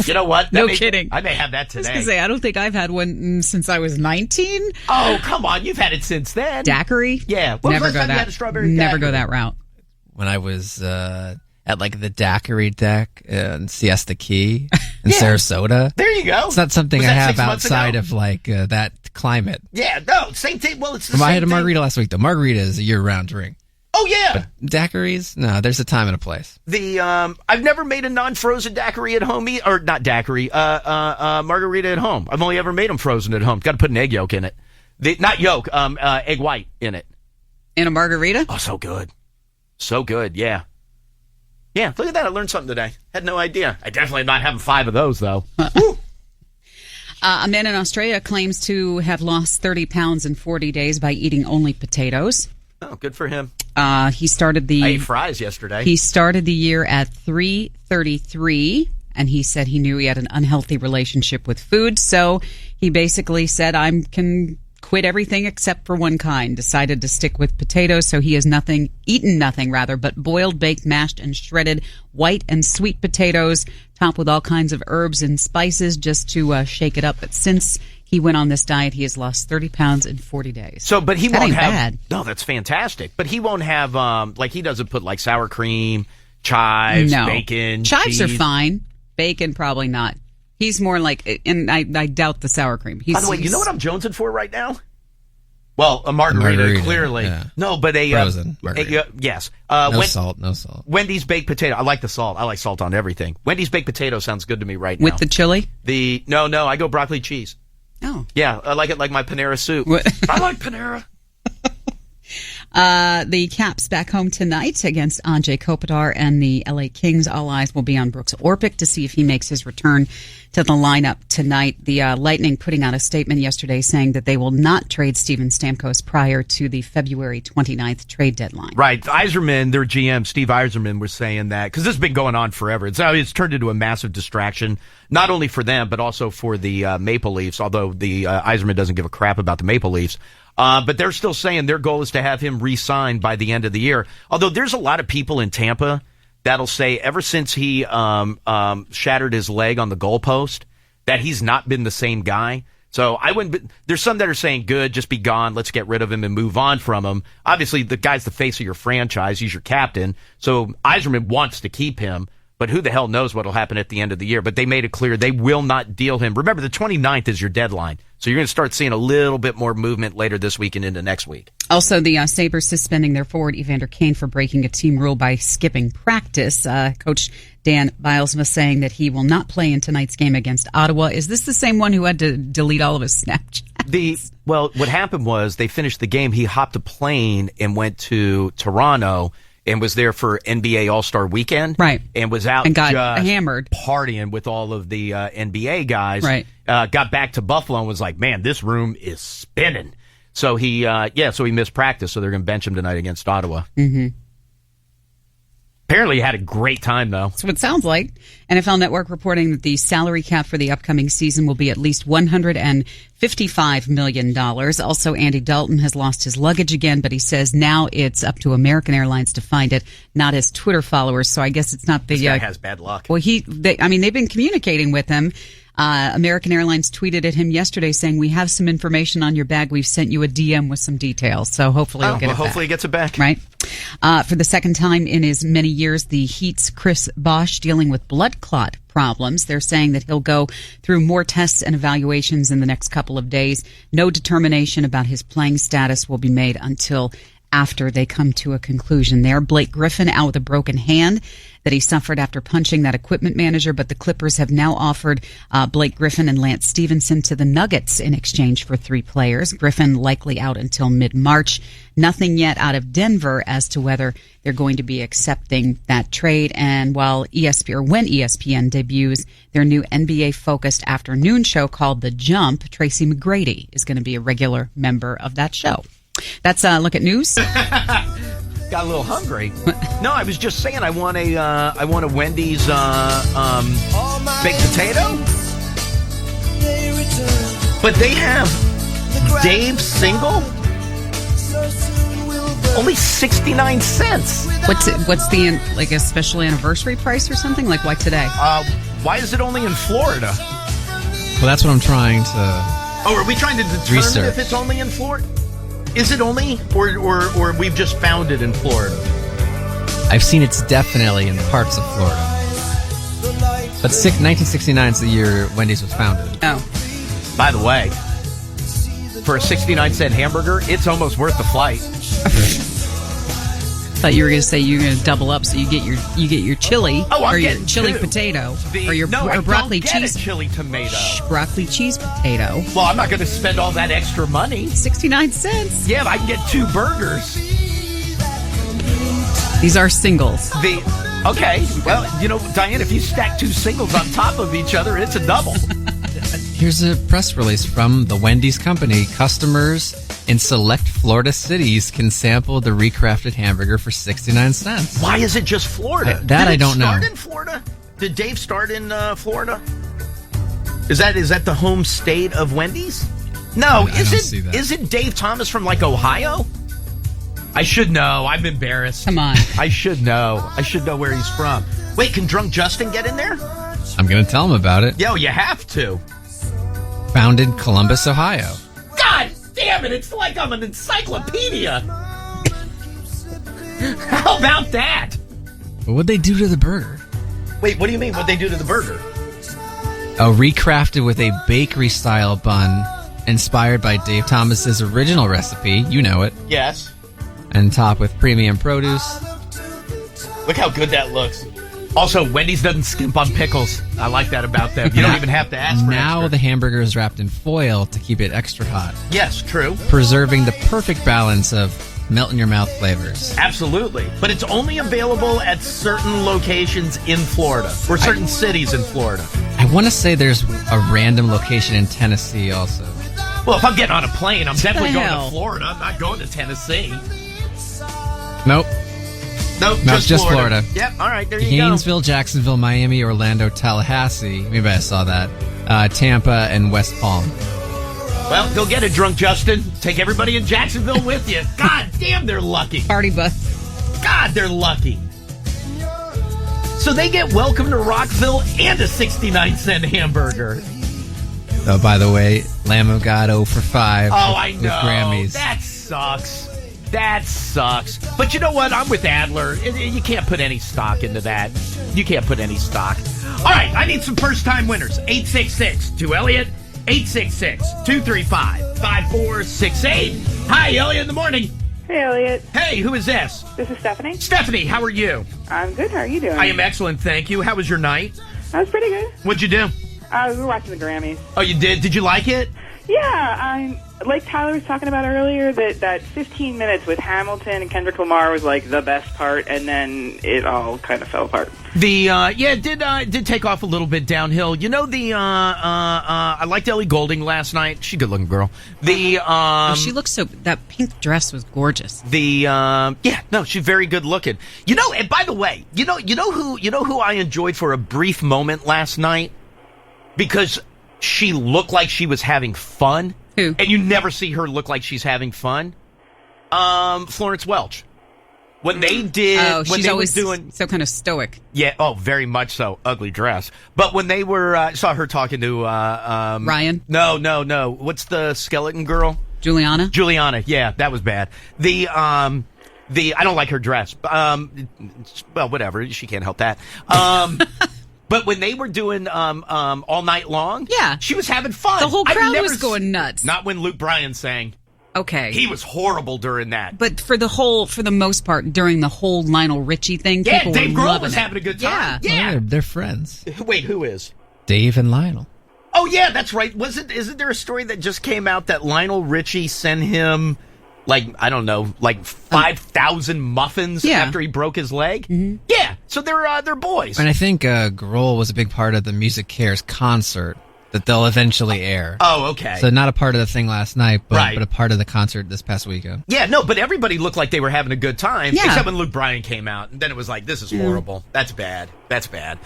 You know what? No kidding. I may have that today. I was going to say, I don't think I've had one since I was 19. Oh, come on. You've had it since then. Daiquiri? Yeah. When never was the last go time you that. had a strawberry never daiquiri? go that route. When I was at like the daiquiri deck in Siesta Key in Sarasota. There you go. It's not something Was I that have 6 months outside ago? of like that climate. Yeah, no, same thing. Well, it's the same I had a thing. margarita last week. The margarita is a year-round drink. Oh, yeah. Daiquiris? No, there's a time and a place. I've never made a non-frozen daiquiri at home, or not daiquiri, margarita at home. I've only ever made them frozen at home. Got to put an egg yolk in it. Not yolk, egg white in it. In a margarita? Oh, so good. So good, yeah. Yeah, look at that. I learned something today. Had no idea. I definitely am not having 5 of those, though. Woo. A man in Australia claims to have lost 30 pounds in 40 days by eating only potatoes. Oh, good for him. He started the... I ate fries yesterday. He started the year at 333, and he said he knew he had an unhealthy relationship with food, so he basically said, I can quit everything except for one kind. Decided to stick with potatoes, so he has eaten nothing but boiled, baked, mashed, and shredded white and sweet potatoes, topped with all kinds of herbs and spices just to shake it up. But since he went on this diet, he has lost 30 pounds in 40 days. So, but he That won't ain't have. bad. No, that's fantastic. But he won't have like he doesn't put like sour cream, chives, No. bacon. Chives are cheese. fine. Bacon, probably not. He's more like, and I doubt the sour cream. By the way, you know what I'm jonesing for right now? Well, a margarita, clearly. Yeah. No, but a frozen margarita. yes. No salt. Wendy's baked potato. I like the salt. I like salt on everything. Wendy's baked potato sounds good to me right now. with the chili? No, I go broccoli cheese. Oh. Yeah, I like it like my Panera soup. I like Panera. The Caps back home tonight against Anze Kopitar and the LA Kings. All eyes will be on Brooks Orpik to see if he makes his return to the lineup tonight. The Lightning putting out a statement yesterday saying that they will not trade Steven Stamkos prior to the February 29th trade deadline. Right. Yzerman, their GM, Steve Yzerman, was saying that, because this has been going on forever. It's turned into a massive distraction, not only for them, but also for the Maple Leafs, although the Yzerman doesn't give a crap about the Maple Leafs. But they're still saying their goal is to have him re-signed by the end of the year. Although there's a lot of people in Tampa that'll say ever since he shattered his leg on the goalpost that he's not been the same guy. So there's some that are saying, good, just be gone. Let's get rid of him and move on from him. Obviously, the guy's the face of your franchise. He's your captain. So Yzerman wants to keep him. But who the hell knows what will happen at the end of the year. But they made it clear they will not deal him. Remember, the 29th is your deadline. So you're going to start seeing a little bit more movement later this week and into next week. Also, the Sabres suspending their forward Evander Kane for breaking a team rule by skipping practice. Coach Dan Bilesma saying that he will not play in tonight's game against Ottawa. Is this the same one who had to delete all of his Snapchats? Well, what happened was they finished the game. He hopped a plane and went to Toronto and was there for NBA All-Star Weekend. Right. And was out and got just hammered. partying with all of the NBA guys. Right. Got back to Buffalo and was like, man, this room is spinning. So he missed practice, so they're going to bench him tonight against Ottawa. Mm-hmm. Apparently he had a great time, though. That's what it sounds like. NFL Network reporting that the salary cap for the upcoming season will be at least $155 million. Also, Andy Dalton has lost his luggage again, but he says now it's up to American Airlines to find it, not his Twitter followers. So I guess it's not the... This guy has bad luck. Well, they've been communicating with him. American Airlines tweeted at him yesterday saying, we have some information on your bag. We've sent you a DM with some details. So hopefully he'll get it back. Hopefully he gets it back. Right. For the second time in his many years, the Heat's Chris Bosch dealing with blood clot problems. They're saying that he'll go through more tests and evaluations in the next couple of days. No determination about his playing status will be made until after they come to a conclusion there. Blake Griffin out with a broken hand that he suffered after punching that equipment manager, but the Clippers have now offered Blake Griffin and Lance Stevenson to the Nuggets in exchange for 3 players. Griffin likely out until mid-March. Nothing yet out of Denver as to whether they're going to be accepting that trade. And when ESPN debuts their new NBA-focused afternoon show called The Jump, Tracy McGrady is going to be a regular member of that show. That's a look at news. Got a little hungry. No, I was just saying I want a Wendy's baked potato. But they have Dave single, only 69 cents. What's the like a special anniversary price or something? Like why today? Why is it only in Florida? Well, that's what I'm trying to. Oh, are we trying to determine research if it's only in Florida? Is it only, or we've just found it in Florida? I've seen it's definitely in parts of Florida. But 1969 is the year Wendy's was founded. Oh. By the way, for a 69-cent hamburger, it's almost worth the flight. Thought you were going to say you're going to double up, so you get your chili or your chili potato or your broccoli cheese chili tomato. Broccoli cheese potato. Well, I'm not going to spend all that extra money. 69 cents. Yeah, but I can get 2 burgers. These are singles. Okay. Well, Diane, if you stack 2 singles on top of each other, it's a double. Here's a press release from the Wendy's company. Customers in select Florida cities can sample the recrafted hamburger for 69 cents. Why is it just Florida? That I don't know. Did it start in Florida? Did Dave start in Florida? Is that the home state of Wendy's? No, isn't Dave Thomas from like Ohio? I should know. I'm embarrassed. Come on. I should know. I should know where he's from. Wait, can Drunk Justin get in there? I'm going to tell him about it. Yo, you have to. Found in Columbus, Ohio. God damn it, it's like I'm an encyclopedia. How about that? What'd they do to the burger? Wait, what do you mean, what'd they do to the burger? Recrafted with a bakery-style bun inspired by Dave Thomas's original recipe. You know it. Yes. And topped with premium produce. Look how good that looks. Also, Wendy's doesn't skimp on pickles. I like that about them. You don't even have to ask for Now extra. the hamburger is wrapped in foil to keep it extra hot. Yes, true. Preserving the perfect balance of melt-in-your-mouth flavors. Absolutely. But it's only available at certain locations in Florida, or certain cities in Florida. I want to say there's a random location in Tennessee also. Well, if I'm getting on a plane, I'm definitely going hell? to Florida. I'm not going to Tennessee. Nope. Nope, No, just Florida. Yep, all right, there you Gainesville, Jacksonville, Miami, Orlando, Tallahassee. Maybe I saw that. Tampa and West Palm. go. Well, go get it, Drunk Justin. Take everybody in Jacksonville with you. God damn, they're lucky. Party bus. God, they're lucky. So they get welcome to Rockville and a 69-cent hamburger. Oh, by the way, Lamb of God 0 for 5 I with know. Grammys. That sucks. That sucks. But you know what? I'm with Adler. You can't put any stock into that. You can't put any stock. All right, I need some first-time winners. 866-2-ELLIOT. 866-235-5468. Hi, Elliot in the morning. Hey, Elliot. Hey, who is this? This is Stephanie. Stephanie, how are you? I'm good. How are you doing? I am excellent, thank you. How was your night? That was pretty good. What'd you do? We were watching the Grammys. Oh, you did? Did you like it? Yeah, like Tyler was talking about earlier, that 15 minutes with Hamilton and Kendrick Lamar was like the best part, and then it all kind of fell apart. It did take off a little bit downhill. You know, I liked Ellie Goulding last night. She's a good-looking girl. She looks that pink dress was gorgeous. She's very good looking. You know, and by the way, you know who I enjoyed for a brief moment last night because she looked like she was having fun. Who? And you never see her look like she's having fun. Florence Welch. When they did, she's always doing so kind of stoic. Yeah, very much so. Ugly dress. But when they were, saw her talking to Ryan. No. What's the skeleton girl? Juliana. Yeah, that was bad. I don't like her dress. Well, whatever. She can't help that. But when they were doing All Night Long, Yeah. she was having fun. The whole I've crowd never was going nuts. Not when Luke Bryan sang. Okay. He was horrible during that. But for the most part, during the whole Lionel Richie thing, Yeah, people Dave were Grohl loving was it. having a good time. Yeah. Oh, they're friends. Wait, who is? Dave and Lionel. Oh, yeah, that's right. Isn't there a story that just came out that Lionel Richie sent him, like, I don't know, like 5,000 muffins Yeah. after he broke his leg? Mm-hmm. Yeah, so they're boys. And I think Grohl was a big part of the Music Cares concert that they'll eventually air. Oh, okay. So not a part of the thing last night, but, Right. but a part of the concert this past weekend. Yeah, no, but everybody looked like they were having a good time, Yeah. except when Luke Bryan came out, and then it was like, this is horrible. That's bad. That's bad.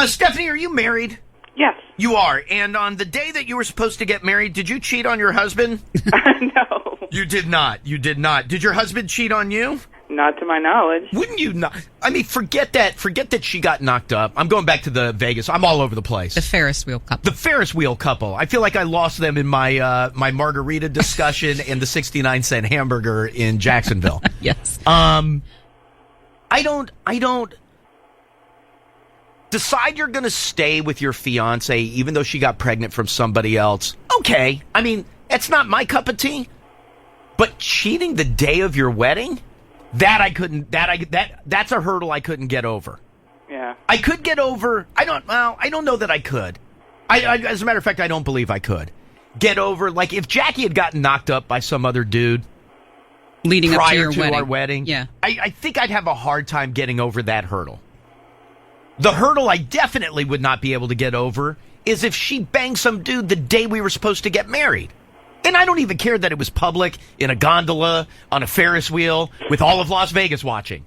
Stephanie, are you married? Yes. You are. And on the day that you were supposed to get married, did you cheat on your husband? No. You did not. You did not. Did your husband cheat on you? Not to my knowledge. Wouldn't you not? I mean, forget that. Forget that she got knocked up. I'm going back to the Vegas. I'm all over the place. The Ferris wheel couple. The Ferris wheel couple. I feel like I lost them in my my margarita discussion and the 69-cent hamburger in Jacksonville. Yes. I don't decide you're going to stay with your fiance even though she got pregnant from somebody else. Okay. I mean, that's not my cup of tea. But cheating the day of your wedding? That's a hurdle I couldn't get over. Yeah. I could get over. I don't know that I could. As a matter of fact, I don't believe I could get over. Like if Jackie had gotten knocked up by some other dude Leading up to prior your to wedding. our wedding, Yeah. I think I'd have a hard time getting over that hurdle. The hurdle I definitely would not be able to get over is if she banged some dude the day we were supposed to get married. And I don't even care that it was public, in a gondola, on a Ferris wheel, with all of Las Vegas watching.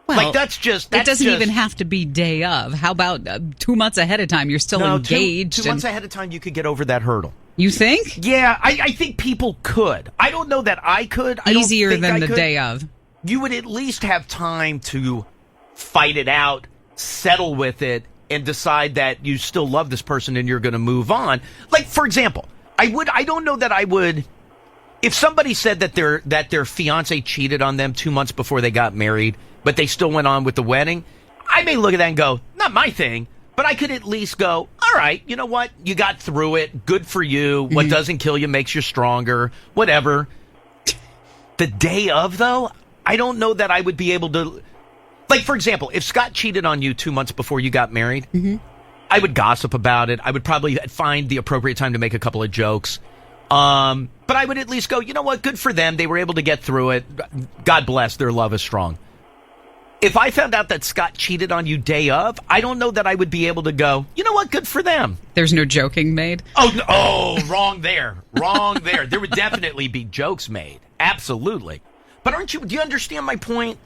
Well, Like, that's it doesn't even have to be day of. How about 2 months ahead of time? You're still engaged. Two months ahead of time, you could get over that hurdle. You think? Yeah, I think people could. I don't know that I could. I don't Easier think than I the could. day of. You would at least have time to fight it out, settle with it, and decide that you still love this person and you're going to move on. Like, for example, I don't know that I would. If somebody said that their fiance cheated on them 2 months before they got married, but they still went on with the wedding, I may look at that and go, not my thing. But I could at least go, all right, you know what? You got through it. Good for you. Mm-hmm. What doesn't kill you makes you stronger. Whatever. The day of, though, I don't know that I would be able to. Like, for example, if Scott cheated on you 2 months before you got married, I would gossip about it. I would probably find the appropriate time to make a couple of jokes. But I would at least go, you know what? Good for them. They were able to get through it. God bless. Their love is strong. If I found out that Scott cheated on you day of, I don't know that I would be able to go, you know what? Good for them. There's no joking made. Wrong there. Wrong there. There would definitely be jokes made. Absolutely. But do you understand my point?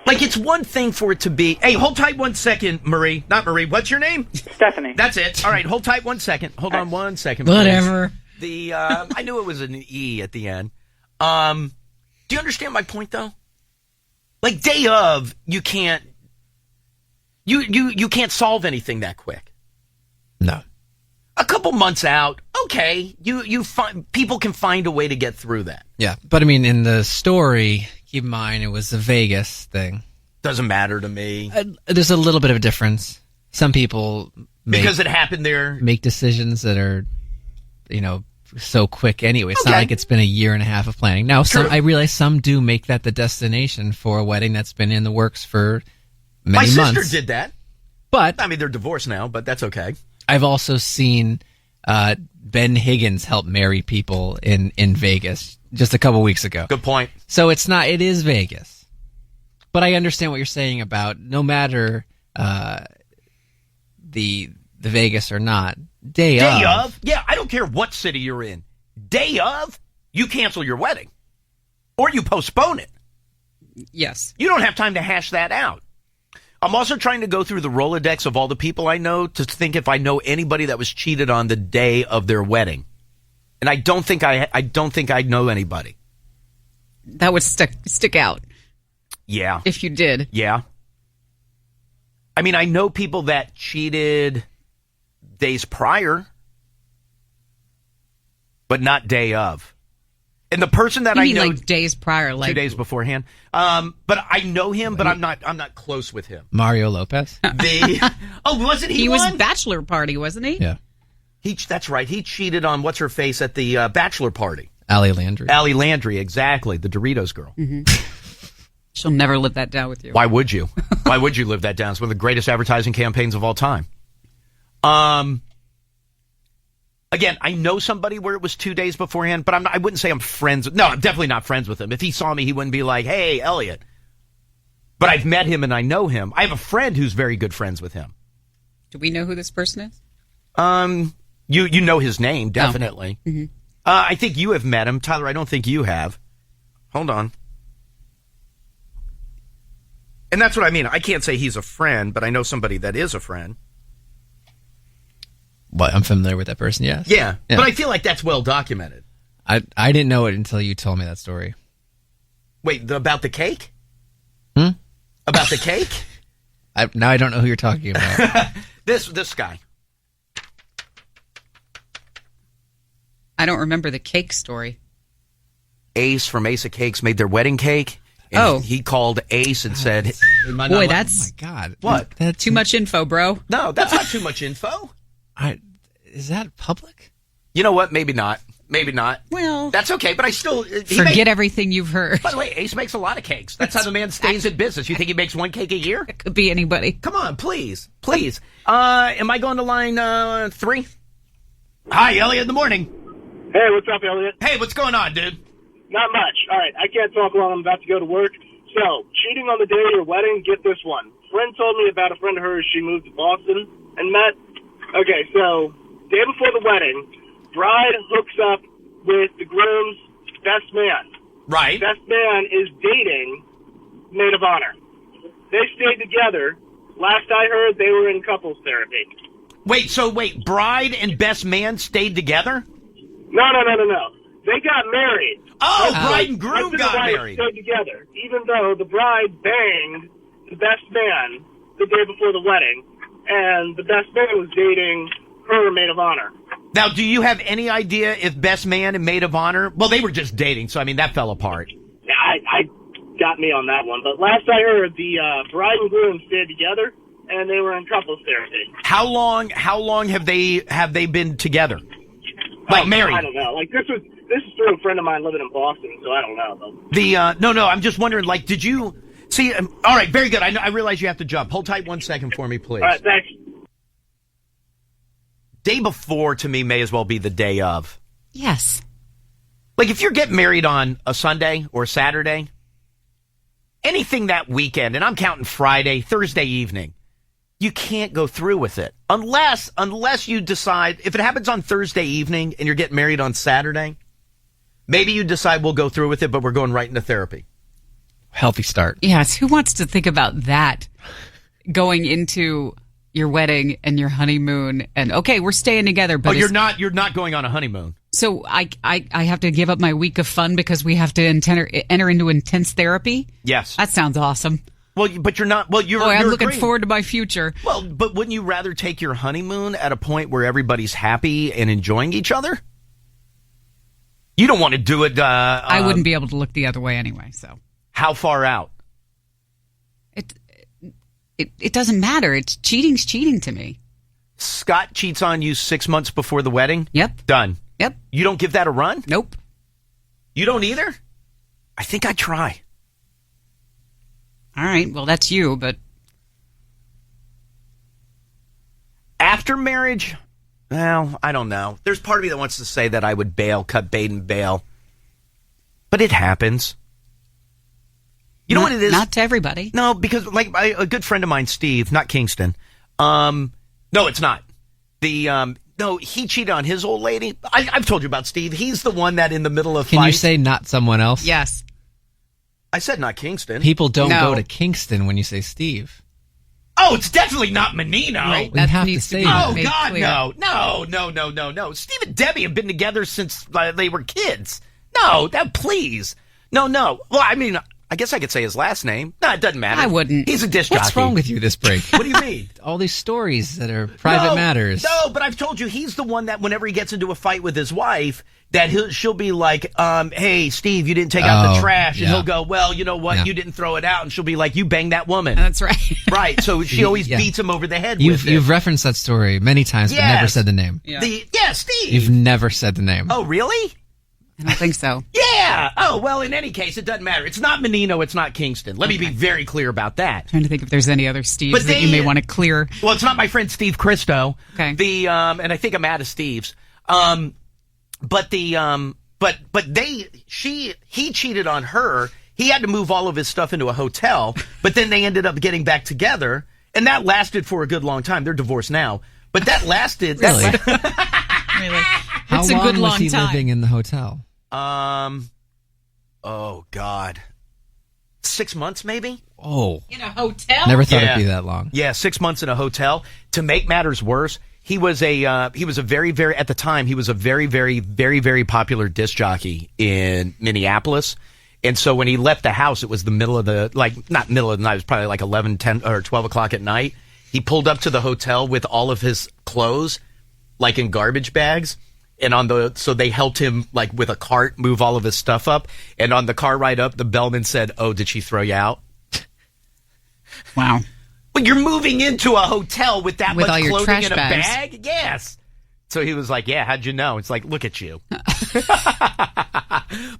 Like, it's one thing for it to be, hey, hold tight 1 second, Marie. Not Marie. What's your name? Stephanie. That's it. All right, hold tight 1 second. Hold on 1 second. please. Whatever. I knew it was an E at the end. Do you understand my point, though? Like, day of, you can't solve anything that quick. No. A couple months out, okay, people can find a way to get through that. Yeah, but I mean, in the story, keep in mind it was a Vegas thing. Doesn't matter to me. There's a little bit of a difference. Some people Because it happened there. make decisions that are, so quick anyway. It's not Okay. like it's been a year and a half of planning. Now, True. I realize some do make that the destination for a wedding that's been in the works for many My months. sister did that. But I mean, they're divorced now, but that's okay. I've also seen Ben Higgins help marry people in Vegas just a couple weeks ago. Good point. So it is Vegas. But I understand what you're saying about no matter the Vegas or not, day of. Yeah, I don't care what city you're in. Day of, you cancel your wedding. Or you postpone it. Yes. You don't have time to hash that out. I'm also trying to go through the Rolodex of all the people I know to think if I know anybody that was cheated on the day of their wedding. And I don't think I know anybody. That would stick out Yeah. if you did. Yeah. I mean, I know people that cheated days prior, but not day of. And the person that You I mean know like days prior, like 2 days beforehand. But I know him, but I'm not close with him. Mario Lopez? Wasn't he? he was one? bachelor party, wasn't he? Yeah. That's right. He cheated on what's her face at the bachelor party. Allie Landry. Allie Landry, exactly, the Doritos girl. Mm-hmm. She'll never live that down with you. Why would you? Why would you live that down? It's one of the greatest advertising campaigns of all time. Again, I know somebody where it was 2 days beforehand, but I wouldn't say I'm friends. No, I'm definitely not friends with him. If he saw me, he wouldn't be like, "Hey, Elliot." But I've met him and I know him. I have a friend who's very good friends with him. Do we know who this person is? You know his name, definitely. Oh. Mm-hmm. I think you have met him. Tyler, I don't think you have. Hold on. And that's what I mean. I can't say he's a friend, but I know somebody that is a friend. What? I'm familiar with that person, yes. Yeah, but I feel like that's well documented. I didn't know it until you told me that story. Wait, about the cake? About the cake? Now I don't know who you're talking about. This guy. I don't remember the cake story. Ace from Ace of Cakes made their wedding cake. And he called Ace and said, Boy, that's... Oh, my God. What? That's too much info, bro. No, that's not too much info. Is that public? You know what? Maybe not. Maybe not. Well... That's okay, but I still... Forget everything you've heard. By the way, Ace makes a lot of cakes. That's how the man stays in business. You think he makes one cake a year? It could be anybody. Come on, please. Please. Am I going to line 3? Hi, Elliot, in the morning. Hey, what's up, Elliot? Hey, what's going on, dude? Not much. All right, I can't talk while I'm about to go to work. So, cheating on the day of your wedding, get this one. Friend told me about a friend of hers she moved to Boston and met. Okay, so, day before the wedding, bride hooks up with the groom's best man. Right. Best man is dating maid of honor. They stayed together. Last I heard, they were in couples therapy. Wait, bride and best man stayed together? No. They got married. Oh, bride and groom Husband and got wife married. Stayed together, even though the bride banged the best man the day before the wedding, and the best man was dating her maid of honor. Now, do you have any idea if best man and maid of honor? Well, they were just dating, so I mean that fell apart. Yeah, I got me on that one. But last I heard, the bride and groom stayed together, and they were in couples therapy. How long have they been together? Like married? I don't know. Like this is through a friend of mine living in Boston, so I don't know. But No, I'm just wondering. Like, did you see? All right, very good. I realize you have to jump. Hold tight 1 second for me, please. All right, thanks. Day before to me may as well be the day of. Yes. Like if you're getting married on a Sunday or Saturday, anything that weekend, and I'm counting Friday, Thursday evening, you can't go through with it unless you decide, if it happens on Thursday evening and you're getting married on Saturday, maybe you decide we'll go through with it, but we're going right into therapy. Healthy start. Yes. Who wants to think about that going into your wedding and your honeymoon and okay, we're staying together, but you're not going on a honeymoon. So I have to give up my week of fun because we have to enter into intense therapy? Yes. That sounds awesome. Well, but you're not. Well, you're. Boy, I'm you're looking agreeing. forward to my future. Well, but wouldn't you rather take your honeymoon at a point where everybody's happy and enjoying each other? You don't want to do it. I wouldn't be able to look the other way anyway. So how far out? It doesn't matter. It's cheating's cheating to me. Scott cheats on you 6 months before the wedding. Yep. Done. Yep. You don't give that a run? Nope. You don't either? I think I'd try. All right. Well, that's you, but after marriage, well, I don't know. There's part of me that wants to say that I would bail, cut bait and bail. But it happens. You know what it is? Not to everybody. No, because like a good friend of mine, Steve, not Kingston. No, it's not. No, he cheated on his old lady. I've told you about Steve. He's the one that in the middle of Can you fights- say not someone else? Yes. I said not Kingston. People don't No. go to Kingston when you say Steve. Oh, it's definitely not Menino. Right. We That have to needs to say be that. Oh, made God, clear. no. Steve and Debbie have been together since they were kids. No, please. No. Well, I mean, I guess I could say his last name. No, it doesn't matter. I wouldn't. He's a disc jockey. What's wrong with you this break? What do you mean? All these stories that are private matters. No, but I've told you he's the one that whenever he gets into a fight with his wife, that she'll be like, hey, Steve, you didn't take out the trash. And he'll go, well, you know what? Yeah. You didn't throw it out. And she'll be like, you banged that woman. That's right. Right. So she always beats him over the head with it. You've referenced that story many times, but never said the name. Yeah. Steve. You've never said the name. Oh, really? I don't think so. Yeah. Oh, well, in any case, it doesn't matter. It's not Menino. It's not Kingston. Let me be very clear about that. Trying to think if there's any other Steves that you may want to clear. Well, it's not my friend Steve Christo. Okay. And I think I'm out of Steve's. He cheated on her. He had to move all of his stuff into a hotel, but then they ended up getting back together, and that lasted for a good long time. They're divorced now, but that lasted. Really? Really? How It's a long good long was he time. living in the hotel? Oh God, 6 months maybe. Oh, In a hotel? never thought it'd be that long. Yeah, 6 months in a hotel. To make matters worse, he was a very, very, at the time, he was a very, very, very, very popular disc jockey in Minneapolis. And so when he left the house, it was the middle of the, not middle of the night, it was probably like 11, 10, or 12 o'clock at night. He pulled up to the hotel with all of his clothes, like in garbage bags. And so they helped him, like, with a cart, move all of his stuff up. And on the car ride up, the bellman said, "Oh, did she throw you out?" Wow. But you're moving into a hotel with that With much all your clothing trash in a bags. bag? Yes. So he was like, yeah, how'd you know? It's like, look at you.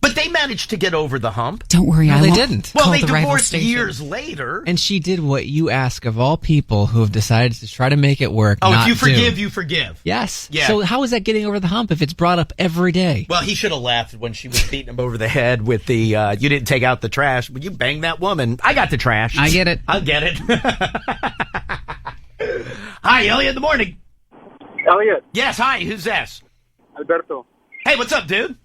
But they managed to get over the hump. Don't worry, No, I they won't didn't. Well, call they the rival divorced station. years later. And she did what you ask of all people who have decided to try to make it work. Oh, not if you forgive, do. you forgive. Yes. Yeah. So how is that getting over the hump if it's brought up every day? Well, he should have laughed when she was beating him over the head with the, you didn't take out the trash, but you banged that woman. I got the trash. I get it. I'll get it. Hi, Elliot, in the morning. Elliot, Yes, hi, who's this? Alberto. Hey, what's up, dude?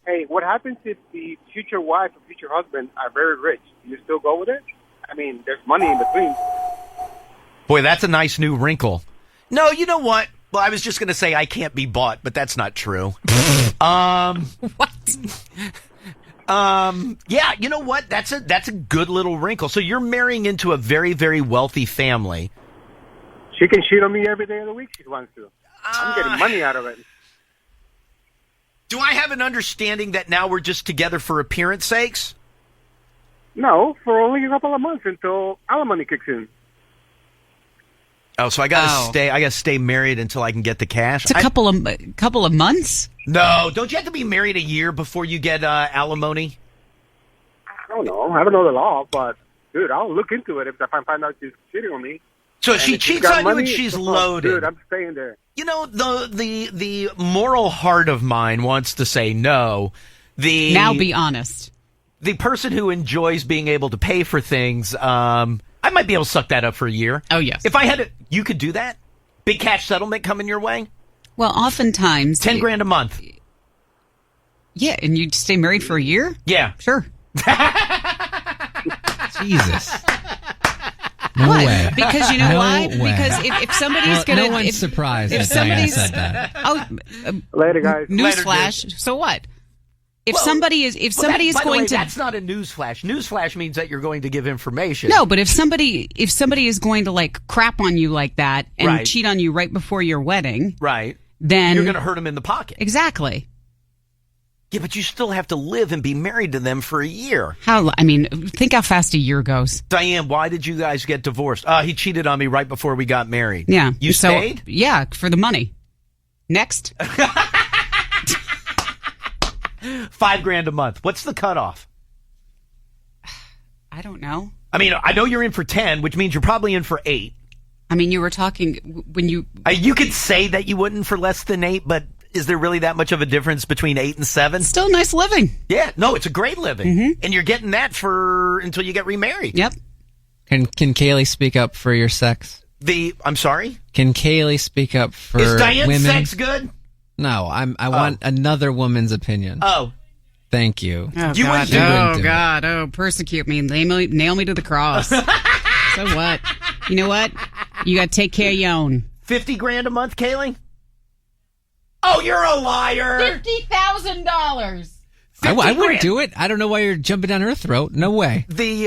Hey, what happens if the future wife or future husband are very rich? Do you still go with it? I mean, there's money in between. Boy, that's a nice new wrinkle. No, you know what? Well, I was just going to say I can't be bought, but that's not true. What? Yeah, you know what? That's a good little wrinkle. So you're marrying into a very, very wealthy family. She can cheat on me every day of the week if she wants to. I'm getting money out of it. Do I have an understanding that now we're just together for appearance sakes? No, for only a couple of months until alimony kicks in. Oh, so I gotta stay married until I can get the cash. It's a couple of months? No, don't you have to be married a year before you get alimony? I don't know. I don't know the law, but, dude, I'll look into it if I find out she's cheating on me. So if And she if she's cheats got on you money, and she's fuck, loaded. Dude, I'm staying there. You know, the moral heart of mine wants to say no. Now be honest. The person who enjoys being able to pay for things, I might be able to suck that up for a year. Oh, yes. If I had it, you could do that? Big cash settlement coming your way? Well, oftentimes... $10,000 a month. Yeah, and you'd stay married for a year? Yeah. Sure. Jesus. No What? way. Because you know No why? way. Because if somebody's going to... No one's surprised if that Diana somebody's- said that. Oh, Later, guys. newsflash. So what? If somebody is By the going way, to... that's not a newsflash. Newsflash means that you're going to give information. No, but if somebody is going to like crap on you like that and Right. cheat on you right before your wedding, Right. then You're going to hurt them in the pocket. exactly. Yeah, but you still have to live and be married to them for a year. Think how fast a year goes. Diane, why did you guys get divorced? He cheated on me right before we got married. Yeah. You stayed? Yeah, for the money. Next. $5,000 a month. What's the cutoff? I don't know. I mean, I know you're in for 10, which means you're probably in for 8. I mean, you were talking when you... You could say that you wouldn't for less than 8, but is there really that much of a difference between 8 and 7? Still nice living. Yeah, no, it's a great living. And you're getting that until you get remarried. Yep. Can Kaylee speak up for your sex? I'm sorry? Can Kaylee speak up for Is Diane's women? sex good? No, I want another woman's opinion. Oh. Thank you. Oh, You God. wouldn't do it. Oh, God. Oh, persecute me. Nail me to the cross. So what? You know what? You got to take care of your own. $50,000 a month, Kaylee? Oh, you're a liar. $50,000. I wouldn't grand. do it. I don't know why you're jumping down her throat. No way. The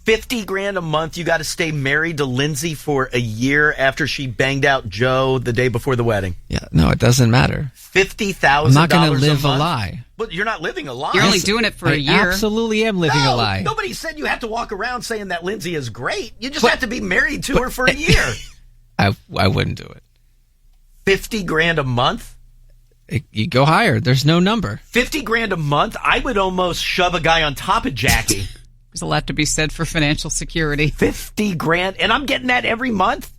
$50,000 a month. You got to stay married to Lindsay for a year after she banged out Joe the day before the wedding. Yeah, no, it doesn't matter. $50,000. I'm not going to live a a month. lie. But you're not living a lie. You're only doing it for a I year. absolutely am living a lie. Nobody said you have to walk around saying that Lindsay is great. You just have to be married to her for a year. I wouldn't do it. $50,000 a month. You go higher. There's no number. $50,000 a month. I would almost shove a guy on top of Jackie. There's a lot to be said for financial security. $50,000, and I'm getting that every month.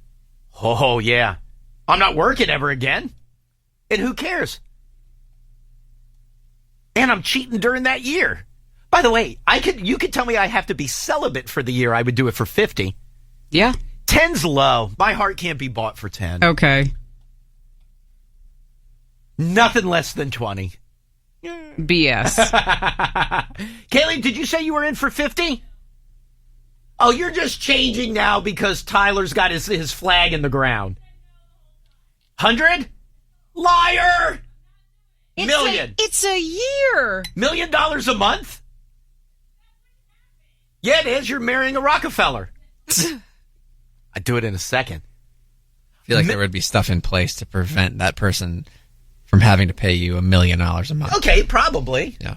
Oh yeah, I'm not working ever again, and who cares? And I'm cheating during that year. By the way, you could tell me I have to be celibate for the year. I would do it for 50. Yeah. 10's low. My heart can't be bought for 10. Okay. Nothing less than 20. BS. Kaylee, did you say you were in for 50? Oh, you're just changing now because Tyler's got his flag in the ground. 100? Liar! Million. It's a year. $1 million a month? Yeah, it is. You're marrying a Rockefeller. I'd do it in a second. I feel like there would be stuff in place to prevent that person from having to pay you $1 million a month. Okay, probably. Yeah.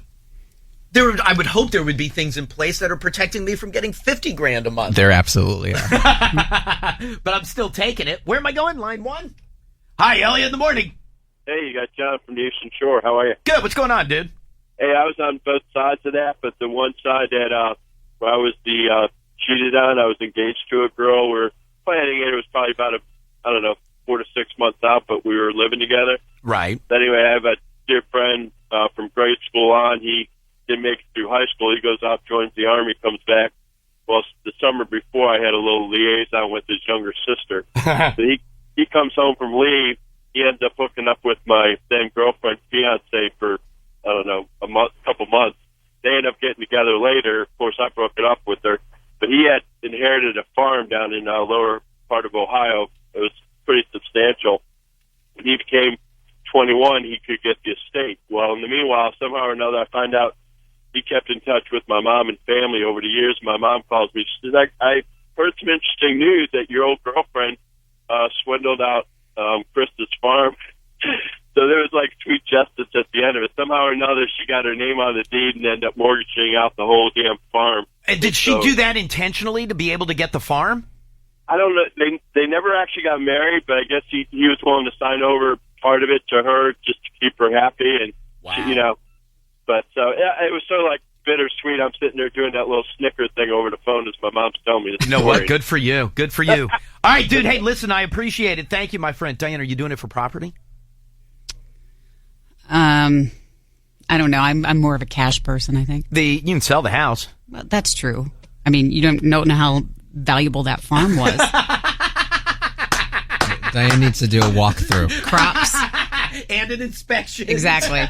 I would hope there would be things in place that are protecting me from getting $50,000 a month. There absolutely are. But I'm still taking it. Where am I going? Line 1? Hi, Elliot in the morning. Hey, you got John from the Eastern Shore. How are you? Good. What's going on, dude? Hey, I was on both sides of that, but the one side that where I was cheated on, I was engaged to a girl. We were planning it. It was probably about 4 to 6 months out, but we were living together. Right. Anyway, I have a dear friend from grade school on. He didn't make it through high school. He goes off, joins the Army, comes back. Well, the summer before, I had a little liaison with his younger sister. So he comes home from leave. He ends up hooking up with my then girlfriend's fiance for, couple months. They end up getting together later. Of course, I broke it up with her. But he had inherited a farm down in lower part of Ohio. It was pretty substantial. When he became 21, he could get the estate. Well, in the meanwhile, somehow or another, I find out he kept in touch with my mom and family over the years. My mom calls me. She says, I heard some interesting news that your old girlfriend swindled out Krista's farm. So there was like sweet justice at the end of it. Somehow or another, she got her name on the deed and ended up mortgaging out the whole damn farm. And did she do that intentionally to be able to get the farm? I don't know. They never actually got married, but I guess he was willing to sign over part of it to her just to keep her happy. And, wow. But it was sort of like bittersweet. I'm sitting there doing that little snicker thing over the phone as my mom's telling me this You know story. what? Good for you. Good for you. All right, dude. Hey, listen, I appreciate it. Thank you, my friend. Diane, are you doing it for property? I don't know. I'm more of a cash person, I think. You can sell the house. Well, that's true. I mean, you don't know how valuable that farm was. Diane needs to do a walkthrough. Crops. And an inspection. Exactly.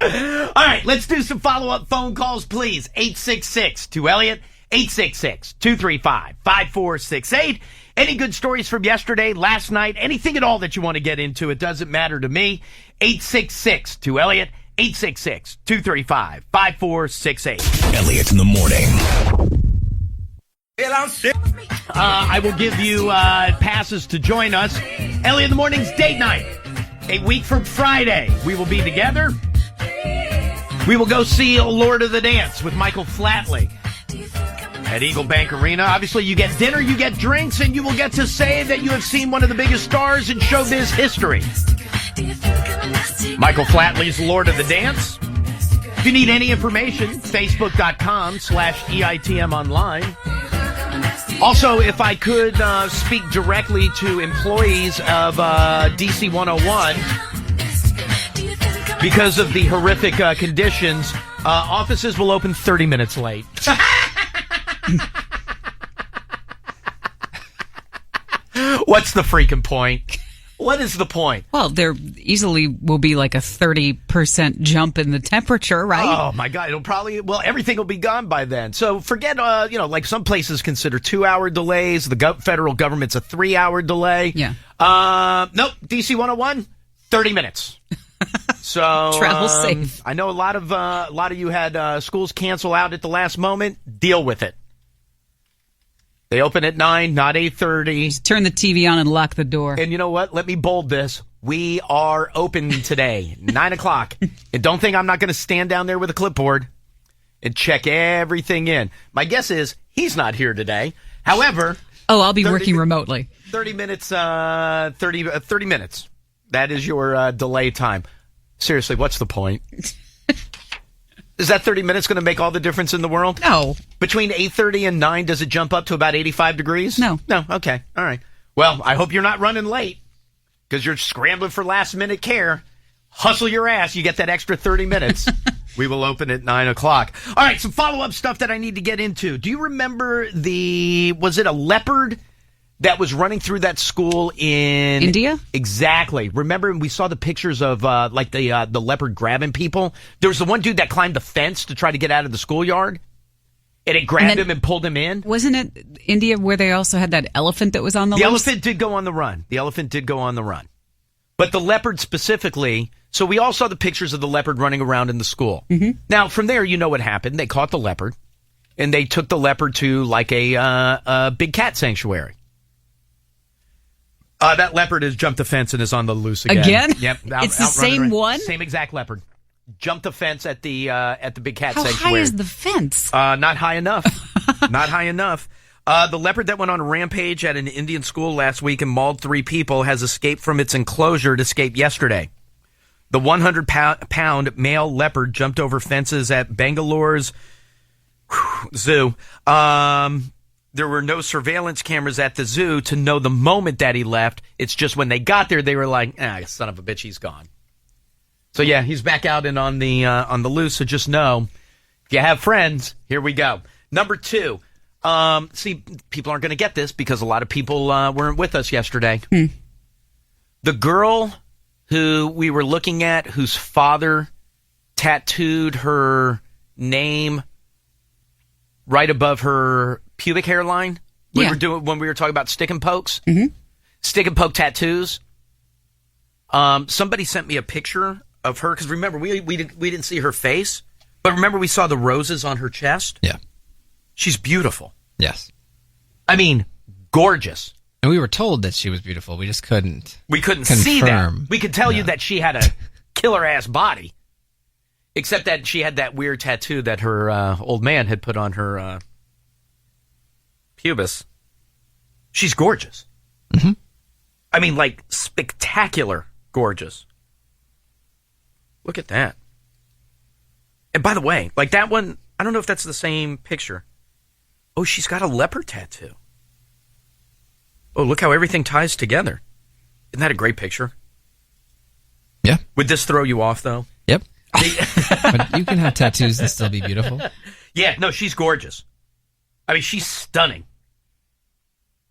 All right, let's do some follow-up phone calls, please. 866 to Elliot, 866-235-5468. Any good stories from yesterday, last night, anything at all that you want to get into, it doesn't matter to me. 866 to Elliot, 866-235-5468. Elliot in the morning. I will give you passes to join us. Elliot in the morning's date night. A week from Friday, we will be together. We will go see Lord of the Dance with Michael Flatley at Eagle Bank Arena. Obviously, you get dinner, you get drinks, and you will get to say that you have seen one of the biggest stars in showbiz history. Michael Flatley's Lord of the Dance. If you need any information, facebook.com/EITM online. Also, if I could speak directly to employees of DC 101, because of the horrific conditions, offices will open 30 minutes late. What's the freaking point? What is the point? Well, there easily will be like a 30% jump in the temperature, right? Oh, my God. Everything will be gone by then. So forget, like some places consider 2-hour delays. The federal government's a 3-hour delay. Yeah. Nope. DC 101, 30 minutes. So Travel safe. I know a lot of you had schools cancel out at the last moment. Deal with it. They open at 9, not 8:30. Just turn the TV on and lock the door. And you know what? Let me bold this. We are open today, 9 o'clock. And don't think I'm not going to stand down there with a clipboard and check everything in. My guess is he's not here today. However... Oh, I'll be working remotely. 30 minutes, 30 minutes. That is your delay time. Seriously, what's the point? Is that 30 minutes going to make all the difference in the world? No. Between 8:30 and 9, does it jump up to about 85 degrees? No. No, okay, all right. Well, I hope you're not running late because you're scrambling for last-minute care. Hustle your ass. You get that extra 30 minutes. We will open at 9 o'clock. All right, some follow-up stuff that I need to get into. Do you remember was it a leopard that was running through that school in... India? Exactly. Remember we saw the pictures of the leopard grabbing people? There was the one dude that climbed the fence to try to get out of the schoolyard, and it grabbed him and pulled him in. Wasn't it India where they also had that elephant that was on the loose? The elephant did go on the run. But the leopard specifically... So we all saw the pictures of the leopard running around in the school. Mm-hmm. Now, from there, you know what happened. They caught the leopard, and they took the leopard to like a big cat sanctuary. That leopard has jumped the fence and is on the loose again. Again? Yep. It's the same one? Same exact leopard. Jumped the fence at the big cat How sanctuary. high is the fence? Not high enough. Not high enough. The leopard that went on a rampage at an Indian school last week and mauled 3 people has escaped from its enclosure. It escaped yesterday. The 100-pound male leopard jumped over fences at Bangalore's zoo. There were no surveillance cameras at the zoo to know the moment that he left. It's just when they got there, they were like, son of a bitch, he's gone. So, yeah, he's back out and on the loose, so just know, if you have friends, here we go. Number 2. See, people aren't going to get this because a lot of people weren't with us yesterday. The girl who we were looking at, whose father tattooed her name right above her pubic hairline when we were talking about stick and pokes. Mm-hmm. Stick and poke tattoos. Somebody sent me a picture of her because remember we didn't see her face, but remember we saw the roses on her chest. Yeah, she's beautiful. Yes, I mean gorgeous. And we were told that she was beautiful. We just couldn't. We couldn't confirm. See that. We could tell you that she had a killer ass body, except that she had that weird tattoo that her old man had put on her pubis. She's gorgeous. Mm-hmm. I mean, like spectacular gorgeous. Look at that. And by the way, like that one, I don't know if that's the same picture. Oh, she's got a leopard tattoo. Oh, look how everything ties together. Isn't that a great picture? Yeah. Would this throw you off, though? Yep. But you can have tattoos and still be beautiful. Yeah, no, she's gorgeous. I mean, she's stunning.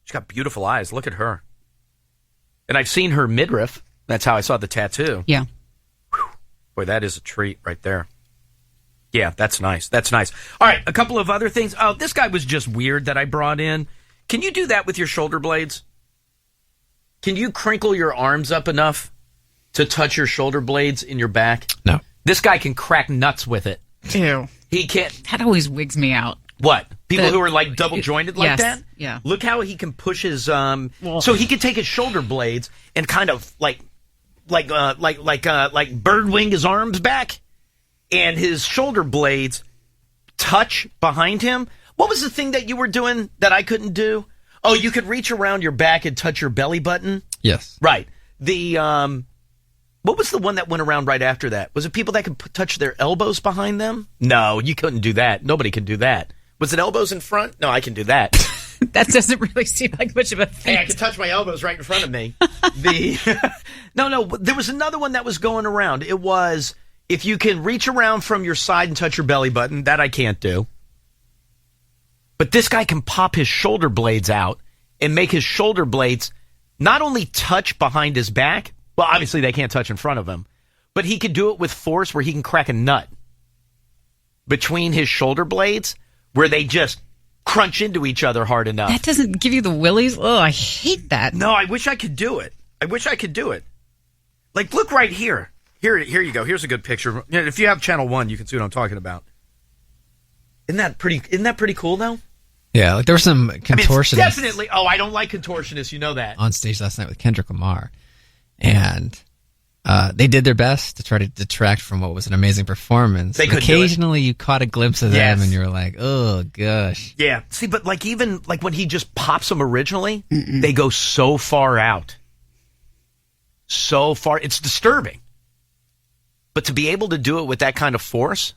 She's got beautiful eyes. Look at her. And I've seen her midriff. That's how I saw the tattoo. Yeah. Whew. Boy, that is a treat right there. Yeah, that's nice. That's nice. All right, a couple of other things. Oh, this guy was just weird that I brought in. Can you do that with your shoulder blades? Can you crinkle your arms up enough to touch your shoulder blades in your back? No. This guy can crack nuts with it. Ew. He can't. That always wigs me out. What? People who are like double jointed like that? Yeah. Look how he can push his so he can take his shoulder blades and kind of like bird wing his arms back, and his shoulder blades touch behind him. What was the thing that you were doing that I couldn't do? Oh, you could reach around your back and touch your belly button? Yes. Right. The what was the one that went around right after that? Was it people that could touch their elbows behind them? No, you couldn't do that. Nobody can do that. Was it elbows in front? No, I can do that. That doesn't really seem like much of a thing. Hey, I can touch my elbows right in front of me. No, there was another one that was going around. It was if you can reach around from your side and touch your belly button. That I can't do. But this guy can pop his shoulder blades out and make his shoulder blades not only touch behind his back, well, obviously they can't touch in front of him, but he can do it with force where he can crack a nut between his shoulder blades where they just crunch into each other hard enough. That doesn't give you the willies? Oh, I hate that. No, I wish I could do it. Like, look right here. Here you go. Here's a good picture. If you have Channel 1, you can see what I'm talking about. Isn't that pretty cool, though? Yeah, like there were some contortionists. Definitely. Oh, I don't like contortionists. You know that. On stage last night with Kendrick Lamar. And they did their best to try to detract from what was an amazing performance. Occasionally you caught a glimpse of them and you were like, oh, gosh. Yeah. See, but like even like when he just pops them originally, they go so far out. So far. It's disturbing. But to be able to do it with that kind of force,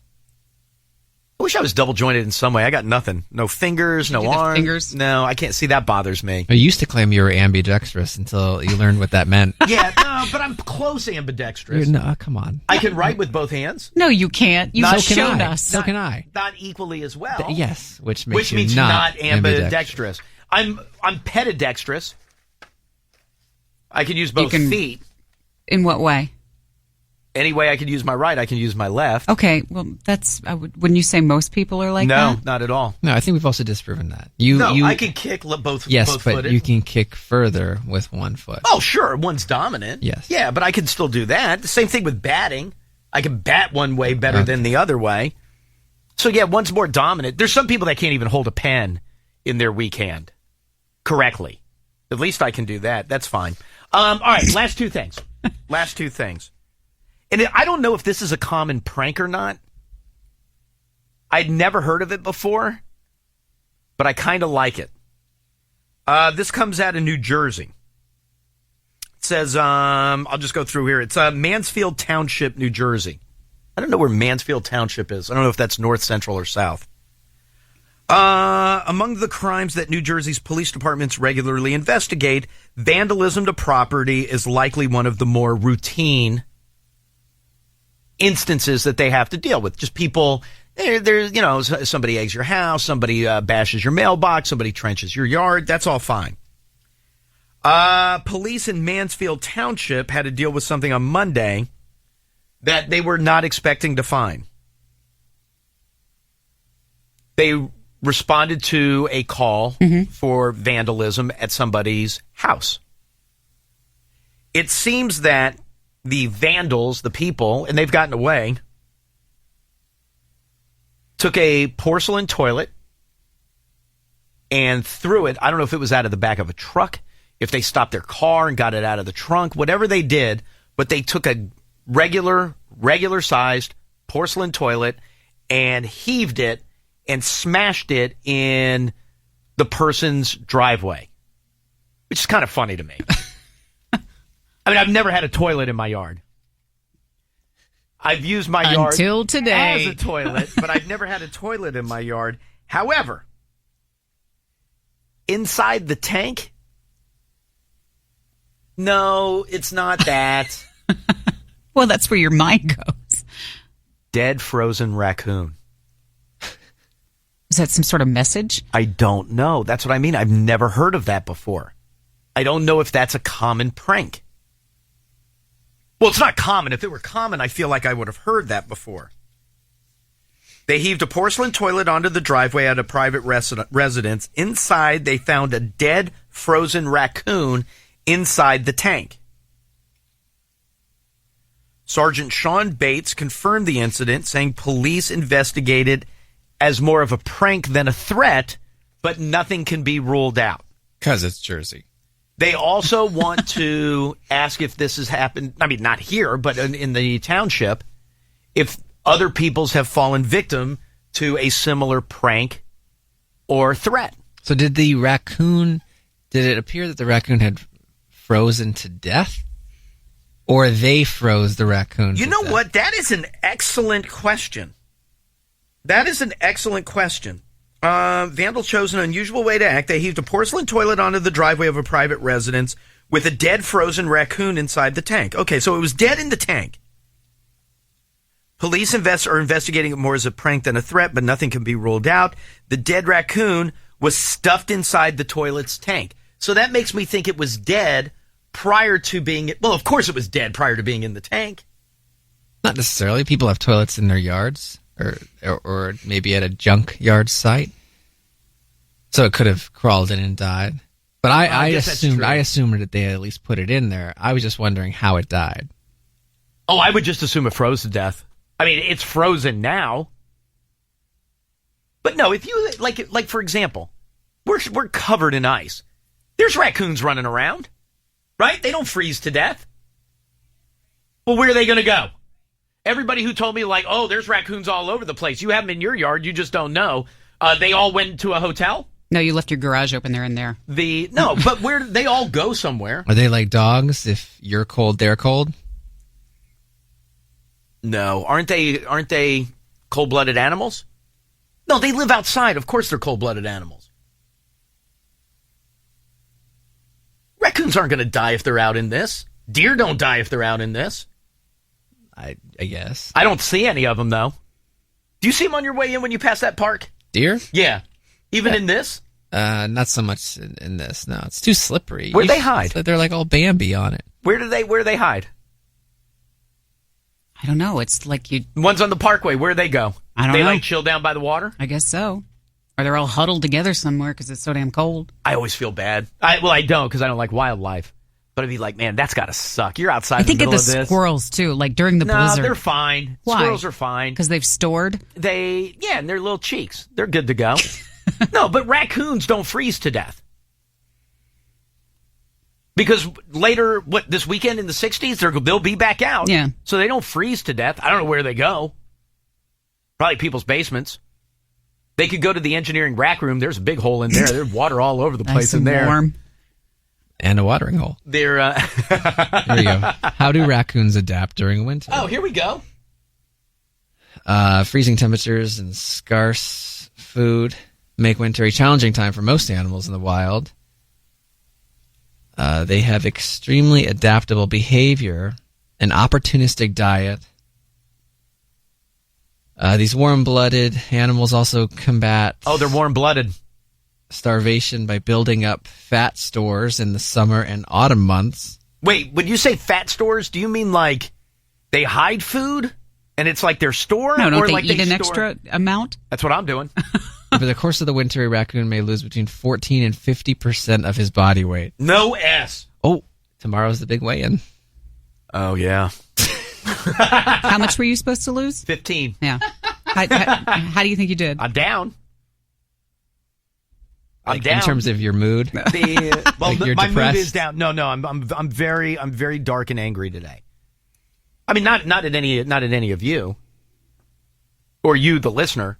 I wish I was double jointed in some way. I got nothing. No fingers, no arms. Fingers? No, I can't see. That bothers me. I used to claim you were ambidextrous until you learned what that meant. Yeah, no, but I'm close ambidextrous. No, come on. I can write with both hands. No, you can't. You've shown us. So can I. Not equally as well. Yes, which means you're not ambidextrous. I'm pedidextrous. I can use both feet. In what way? Any way I can use my right, I can use my left. Okay, well, wouldn't you say most people are like that? No, not at all. No, I think we've also disproven that. I can kick both Yes, footed. but you can kick further with one foot. Oh, sure, one's dominant. Yes. Yeah, but I can still do that. The same thing with batting. I can bat one way better than the other way. So, yeah, one's more dominant. There's some people that can't even hold a pen in their weak hand correctly. At least I can do that. That's fine. All right, last two things. And I don't know if this is a common prank or not. I'd never heard of it before, but I kind of like it. This comes out of New Jersey. It says, I'll just go through here. It's Mansfield Township, New Jersey. I don't know where Mansfield Township is. I don't know if that's north, central, or south. Among the crimes that New Jersey's police departments regularly investigate, vandalism to property is likely one of the more routine instances that they have to deal with. Just people, somebody eggs your house, somebody bashes your mailbox, somebody trenches your yard. That's all fine. Police in Mansfield Township had to deal with something on Monday that they were not expecting to find. They responded to a call for vandalism at somebody's house. It seems that the vandals, the people, and they've gotten away, took a porcelain toilet and threw it. I don't know if it was out of the back of a truck, if they stopped their car and got it out of the trunk, whatever they did, but they took a regular-sized porcelain toilet and heaved it and smashed it in the person's driveway, which is kind of funny to me. I mean, I've never had a toilet in my yard. I've used my yard until today as a toilet, but I've never had a toilet in my yard. However, inside the tank, no, it's not that. Well, that's where your mind goes. Dead frozen raccoon. Is that some sort of message? I don't know. That's what I mean. I've never heard of that before. I don't know if that's a common prank. Well, it's not common. If it were common, I feel like I would have heard that before. They heaved a porcelain toilet onto the driveway at a private residence. Inside, they found a dead, frozen raccoon inside the tank. Sergeant Sean Bates confirmed the incident, saying police investigated as more of a prank than a threat, but nothing can be ruled out. Because it's Jersey. They also want to ask if this has happened, I mean, not here, but in the township, if other peoples have fallen victim to a similar prank or threat. So did it appear that the raccoon had frozen to death? Or they froze the raccoon You know death? what? That is an excellent question. Vandal chose an unusual way to act. They heaved a porcelain toilet onto the driveway of a private residence with a dead frozen raccoon inside the tank. Okay, so it was dead in the tank. Police are investigating it more as a prank than a threat, but nothing can be ruled out. The dead raccoon was stuffed inside the toilet's tank. So that makes me think it was dead prior to being... Well, of course it was dead prior to being in the tank. Not necessarily. People have toilets in their yards. Or maybe at a junkyard site. So it could have crawled in and died. But I assumed that they at least put it in there. I was just wondering how it died. Oh, I would just assume it froze to death. I mean, it's frozen now. But no, if you, like for example, we're covered in ice. There's raccoons running around, right? They don't freeze to death. Well, where are they going to go? Everybody who told me, like, oh, there's raccoons all over the place. You have them in your yard. You just don't know. They all went to a hotel? No, you left your garage open. They're in there. No, but where they all go somewhere. Are they like dogs? If you're cold, they're cold? No, aren't they cold-blooded animals? No, they live outside. Of course they're cold-blooded animals. Raccoons aren't going to die if they're out in this. Deer don't die if they're out in this. I guess. I don't see any of them, though. Do you see them on your way in when you pass that park? Deer? Yeah. Even in this? Not so much in this. No, it's too slippery. Where'd they hide? They're like all Bambi on it. Where do they hide? I don't know. It's like you. Ones on the parkway. Where do they go? I don't know. They like chill down by the water? I guess so. Or they're all huddled together somewhere because it's so damn cold. I always feel bad. I don't because I don't like wildlife. But I'd be like, man, that's got to suck. You're outside I think in the of middle the of this. squirrels, too, like during the blizzard. No, they're fine. Why? Squirrels are fine. Because they've stored? And they're little cheeks. They're good to go. No, but raccoons don't freeze to death. Because later, this weekend in the 60s, they'll be back out. Yeah. So they don't freeze to death. I don't know where they go. Probably people's basements. They could go to the engineering rack room. There's a big hole in there. There's water all over the place in there. Warm. And a watering hole. Here we go. How do raccoons adapt during winter? Oh, here we go. Freezing temperatures and scarce food make winter a challenging time for most animals in the wild. They have extremely adaptable behavior, an opportunistic diet. These warm-blooded animals also combat... Oh, they're warm-blooded. ...starvation by building up fat stores in the summer and autumn months. Wait, when you say fat stores, do you mean like they hide food and it's like their store? No, don't or they like eat an store? extra amount? That's what I'm doing. Over the course of the winter, a raccoon may lose between 14 and 50% of his body weight. No S. Oh, tomorrow's the big weigh-in. Oh, yeah. How much were you supposed to lose? 15. Yeah. How do you think you did? I'm down. I'm down. In terms of your mood? My depressed? mood is down. No, I'm very dark and angry today. I mean, not at any of you. Or you, the listener.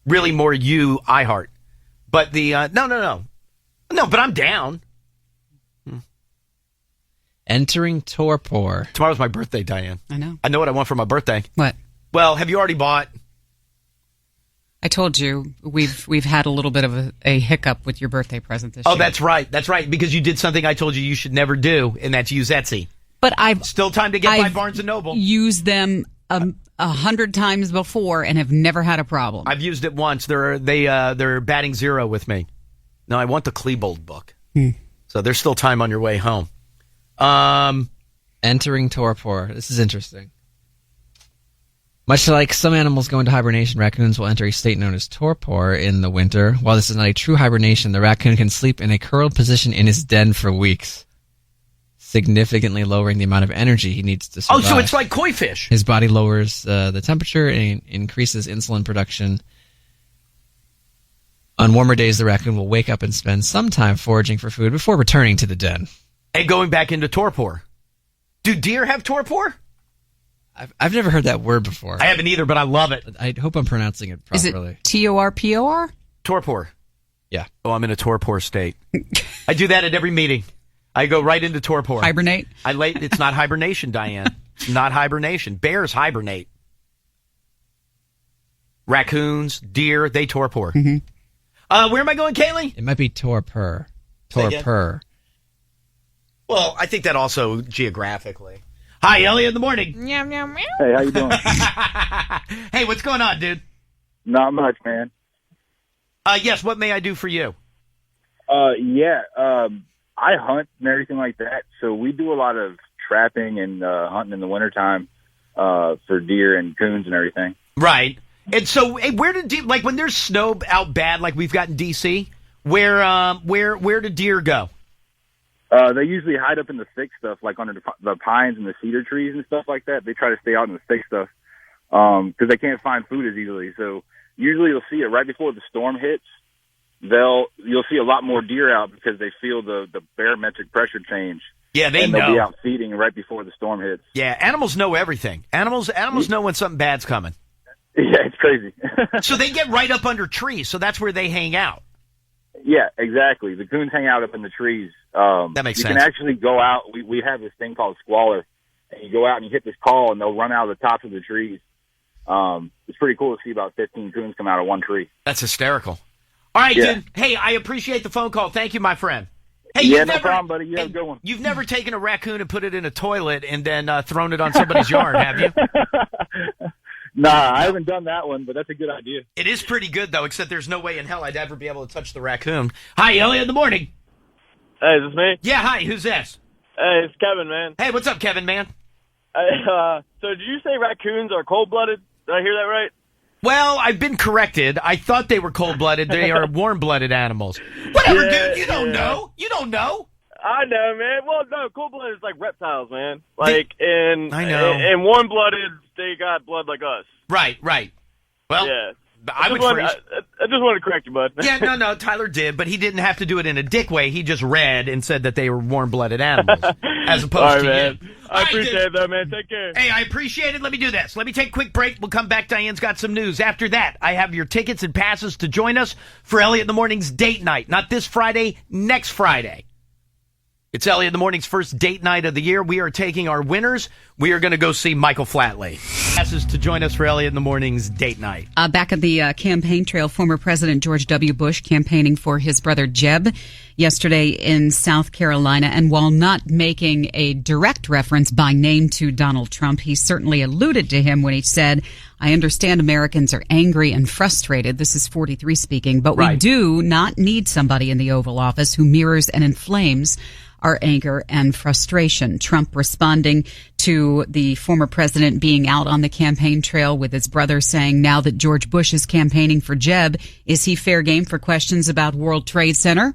Really more you, iHeart. But no, but I'm down. Entering torpor. Tomorrow's my birthday, Diane. I know. I know what I want for my birthday. What? Well, have you already bought? I told you we've had a little bit of a hiccup with your birthday present this year. Oh, that's right. That's right. Because you did something I told you should never do, and that's use Etsy. But I've still time to get by Barnes and Noble. Used them 100 times before and have never had a problem. I've used it once. They're batting zero with me. No, I want the Klebold book. So there's still time on your way home. Entering torpor. This is interesting. Much like some animals go into hibernation, raccoons will enter a state known as torpor in the winter. While this is not a true hibernation, the raccoon can sleep in a curled position in his den for weeks, significantly lowering the amount of energy he needs to survive. Oh, so it's like koi fish. His body lowers the temperature and increases insulin production. On warmer days, the raccoon will wake up and spend some time foraging for food before returning to the den. And going back into torpor. Do deer have torpor? I've never heard that word before. I haven't either, but I love it. I hope I'm pronouncing it properly. Is it Torpor? Torpor. Yeah. Oh, I'm in a torpor state. I do that at every meeting. I go right into torpor. Hibernate? It's not hibernation, Diane. It's not hibernation. Bears hibernate. Raccoons, deer, they torpor. Mm-hmm. Where am I going, Kaylee? It might be torpor. Torpor. Well, I think that also geographically. Hi, Elliot in the morning. Hey, how you doing? Hey, what's going on, dude? Not much, man. Yes, what may I do for you? I hunt and everything like that, so we do a lot of trapping and hunting in the wintertime for deer and coons and everything. Right. And so, hey, where do deer, like when there's snow out bad, like we've got in D.C., where do deer go? They usually hide up in the thick stuff, like under the pines and the cedar trees and stuff like that. They try to stay out in the thick stuff because they can't find food as easily. So usually you'll see it right before the storm hits. You'll see a lot more deer out because they feel the barometric pressure change. Yeah, they'll be out feeding right before the storm hits. Yeah, animals know everything. Animals know when something bad's coming. Yeah, it's crazy. So they get right up under trees, so that's where they hang out. Yeah, exactly. The coons hang out up in the trees. That makes sense. You can actually go out. We have this thing called squalor, and you go out and you hit this call, and they'll run out of the tops of the trees. It's pretty cool to see about 15 coons come out of one tree. That's hysterical. All right, Yeah. dude. Hey, I appreciate the phone call. Thank you, my friend. Hey, Yeah, no problem, buddy. You have a good one. You've never taken a raccoon and put it in a toilet and then thrown it on somebody's yard, have you? Nah, I haven't done that one, but that's a good idea. It is pretty good, though, except there's no way in hell I'd ever be able to touch the raccoon. Hi, Elliot in the morning. Hey, is this me? Yeah, hi. Who's this? Hey, it's Kevin, man. Hey, what's up, Kevin, man? So did you say raccoons are cold-blooded? Did I hear that right? Well, I've been corrected. I thought they were cold-blooded. They are warm-blooded animals. Whatever, dude. You don't know. You don't know. I know, man. Well, no, cold-blooded is like reptiles, man. Like, I know. And warm-blooded, they got blood like us. Right. Well, yeah. I just wanted to correct you, bud. Yeah, no, Tyler did, but he didn't have to do it in a dick way. He just read and said that they were warm-blooded animals, as opposed to man. you. I appreciate it, though, man. Take care. Hey, I appreciate it. Let me do this. Let me take a quick break. We'll come back. Diane's got some news. After that, I have your tickets and passes to join us for Elliot in the Morning's date night. Not this Friday, next Friday. It's Elliot in the Morning's first date night of the year. We are taking our winners. We are going to go see Michael Flatley. Passes to join us for Elliot in the Morning's date night. Back at the campaign trail, former President George W. Bush campaigning for his brother Jeb yesterday in South Carolina. And while not making a direct reference by name to Donald Trump, he certainly alluded to him when he said, I understand Americans are angry and frustrated. This is 43 speaking, but we do not need somebody in the Oval Office who mirrors and inflames our anger and frustration. Trump responding to the former president being out on the campaign trail with his brother saying, now that George Bush is campaigning for Jeb, is he fair game for questions about World Trade Center,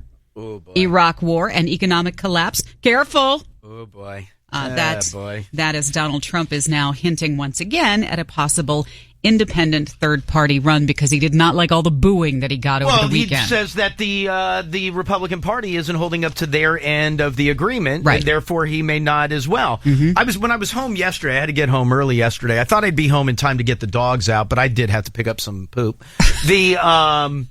Iraq War, and economic collapse? Careful. Oh, boy. That is Donald Trump is now hinting once again at a possible independent third-party run because he did not like all the booing that he got over the weekend. Well, he says that the Republican Party isn't holding up to their end of the agreement, right, and therefore he may not as well. Mm-hmm. When I was home yesterday, I had to get home early yesterday. I thought I'd be home in time to get the dogs out, but I did have to pick up some poop. I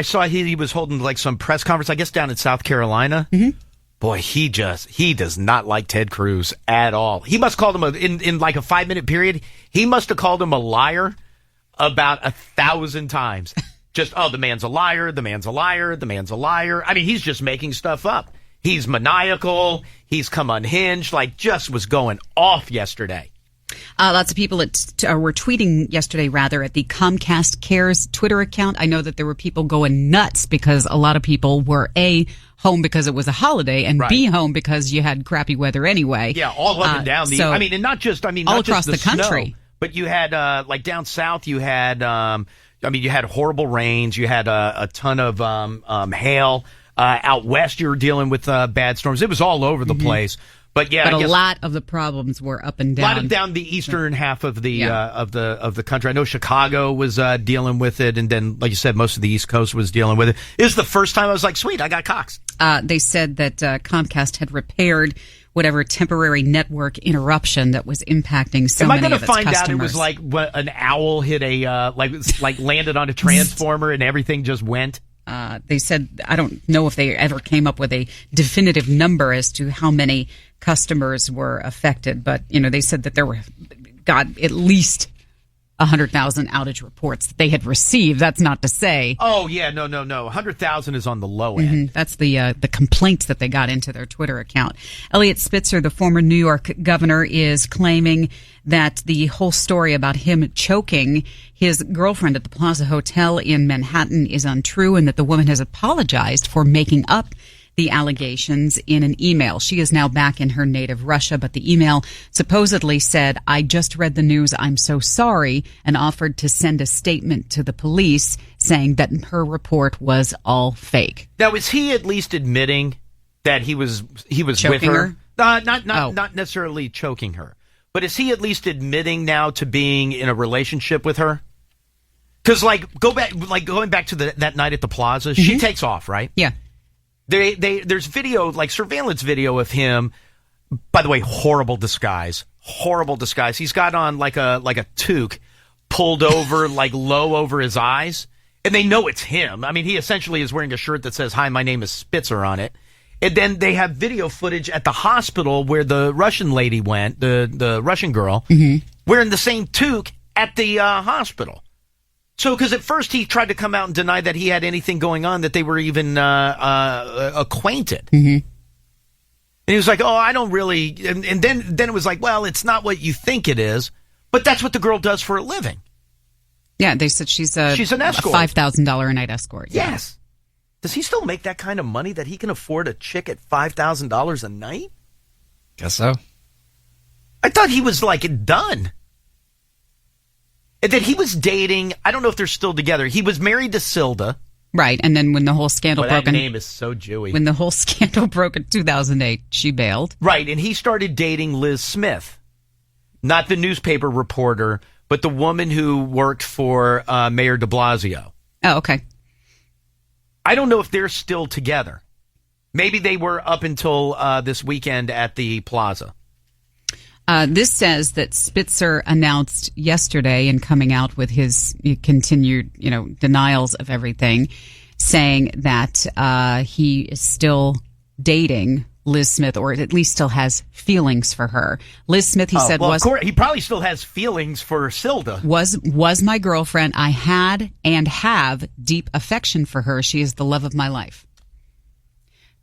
saw he was holding like some press conference, I guess down in South Carolina. Mm-hmm. Boy, he does not like Ted Cruz at all. He must call him in like a 5-minute period. He must have called him a liar about 1,000 times. Just, the man's a liar. The man's a liar. The man's a liar. I mean, he's just making stuff up. He's maniacal. He's come unhinged. Like, just was going off yesterday. Lots of people were tweeting yesterday, at the Comcast Cares Twitter account. I know that there were people going nuts because a lot of people were A, home because it was a holiday, and B, home because you had crappy weather anyway. Yeah, all up and down. And not just across the country. Snow, but you had, like down south, you had, you had horrible rains. You had a ton of hail. Out west, you were dealing with bad storms. It was all over the place. But yeah, a lot of the problems were up and down. A lot of down the eastern half of the of the country. I know Chicago was dealing with it, and then, like you said, most of the East Coast was dealing with it. It was the first time I was like, "Sweet, I got Cox." They said that Comcast had repaired whatever temporary network interruption that was impacting so many of its customers. Am I going to find out it was like an owl hit a like landed on a transformer and everything just went? They said, I don't know if they ever came up with a definitive number as to how many customers were affected, but they said that there were, at least 100,000 outage reports that they had received. That's not to say. Oh yeah, no. 100,000 is on the low end. Mm-hmm. That's the complaints that they got into their Twitter account. Elliot Spitzer, the former New York governor, is claiming that the whole story about him choking his girlfriend at the Plaza Hotel in Manhattan is untrue, and that the woman has apologized for making up the allegations in an email. She is now back in her native Russia, but the email supposedly said, I just read the news, I'm so sorry, and offered to send a statement to the police saying that her report was all fake. Now, is he at least admitting that he was Choking with her? her? Not necessarily choking her, but is he at least admitting now to being in a relationship with her? Because going back to that night at the Plaza, she takes off, right? Yeah. There's video, like surveillance video of him. By the way, horrible disguise. He's got on like a toque pulled over like low over his eyes, and they know it's him. I mean, he essentially is wearing a shirt that says "Hi, my name is Spitzer" on it. And then they have video footage at the hospital where the Russian lady went, the Russian girl, wearing the same toque at the hospital. So, because at first he tried to come out and deny that he had anything going on, that they were even acquainted. And he was like, "Oh, I don't really." And then it was like, "Well, it's not what you think it is," but that's what the girl does for a living. Yeah, they said she's an escort, $5,000 a night escort. Yes. Does he still make that kind of money that he can afford a chick at $5,000 a night? Guess so. I thought he was like done. And that he was dating, I don't know if they're still together. He was married to Silda. Right, and then when the whole scandal broke... That name is so Jewy. When the whole scandal broke in 2008, she bailed. Right, and he started dating Liz Smith. Not the newspaper reporter, but the woman who worked for Mayor de Blasio. Oh, okay. I don't know if they're still together. Maybe they were up until this weekend at the Plaza. This says that Spitzer announced yesterday, in coming out with his continued, denials of everything, saying that he is still dating Liz Smith, or at least still has feelings for her. Liz Smith, he said, of course, he probably still has feelings for Silda. Was my girlfriend. I had and have deep affection for her. She is the love of my life.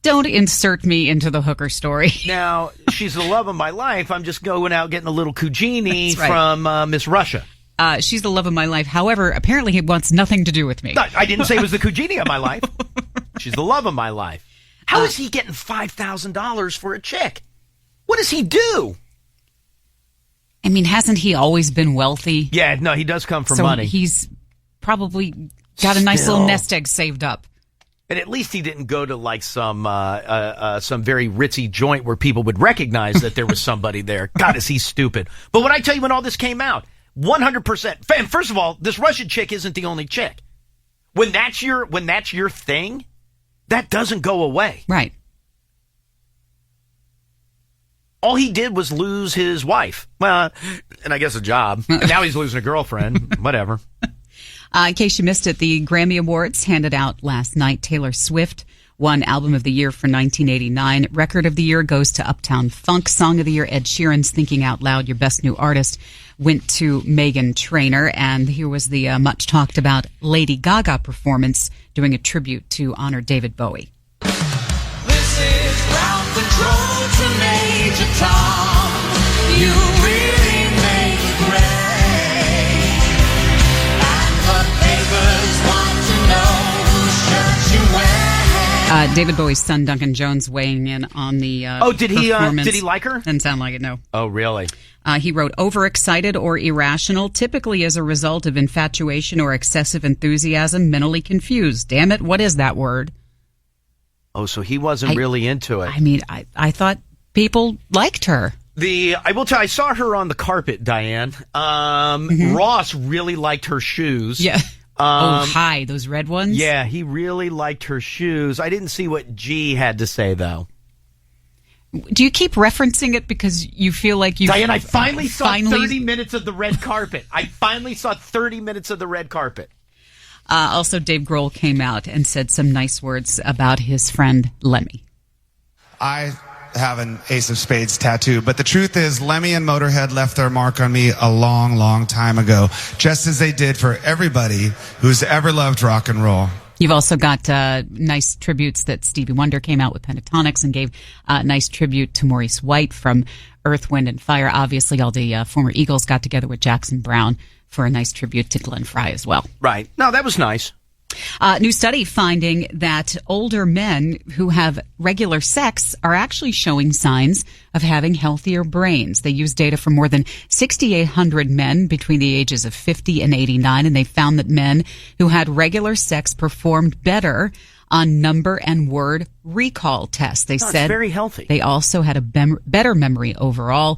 Don't insert me into the hooker story. Now, she's the love of my life. I'm just going out getting a little Cugini right. from Miss Russia. She's the love of my life. However, apparently he wants nothing to do with me. No, I didn't say it was the Cugini of my life. She's the love of my life. How is he getting $5,000 for a chick? What does he do? I mean, hasn't he always been wealthy? Yeah, no, he does come from money. He's probably got a nice little nest egg saved up. And at least he didn't go to like some very ritzy joint where people would recognize that there was somebody there. God, is he stupid. But when I tell you, when all this came out, 100%. And first of all, this Russian chick isn't the only chick. When that's your thing, that doesn't go away. Right. All he did was lose his wife. Well, and I guess a job. And now he's losing a girlfriend. Whatever. In case you missed it, the Grammy Awards handed out last night. Taylor Swift won Album of the Year for 1989. Record of the Year goes to Uptown Funk. Song of the Year, Ed Sheeran's Thinking Out Loud. Your Best New Artist went to Meghan Trainor. And here was the much talked about Lady Gaga performance doing a tribute to honor David Bowie. This is ground control to Major Tom. You really make it great. David Bowie's son Duncan Jones weighing in on the performance. Did he like her? Didn't sound like it, no. Oh, really? He wrote, overexcited or irrational, typically as a result of infatuation or excessive enthusiasm, mentally confused. Damn it, what is that word? Oh, so he wasn't really into it. I mean, I thought people liked her. I will tell you, I saw her on the carpet, Diane. Ross really liked her shoes. Yeah. Those red ones? Yeah, he really liked her shoes. I didn't see what G had to say, though. Do you keep referencing it because you feel like you... Diane, I finally saw 30 minutes of the red carpet. I finally saw 30 minutes of the red carpet. Also, Dave Grohl came out and said some nice words about his friend Lemmy. I have an Ace of Spades tattoo, but the truth is Lemmy and Motorhead left their mark on me a long, long time ago, just as they did for everybody who's ever loved rock and roll. You've also got nice tributes that Stevie Wonder came out with Pentatonix and gave a nice tribute to Maurice White from Earth, Wind, and Fire. Obviously, all the former Eagles got together with Jackson Browne for a nice tribute to Glenn Frey as well. Right. No, that was nice. New study finding that older men who have regular sex are actually showing signs of having healthier brains. They used data from more than 6,800 men between the ages of 50 and 89, and they found that men who had regular sex performed better on number and word recall test. They It's said very healthy. they also had a better memory overall.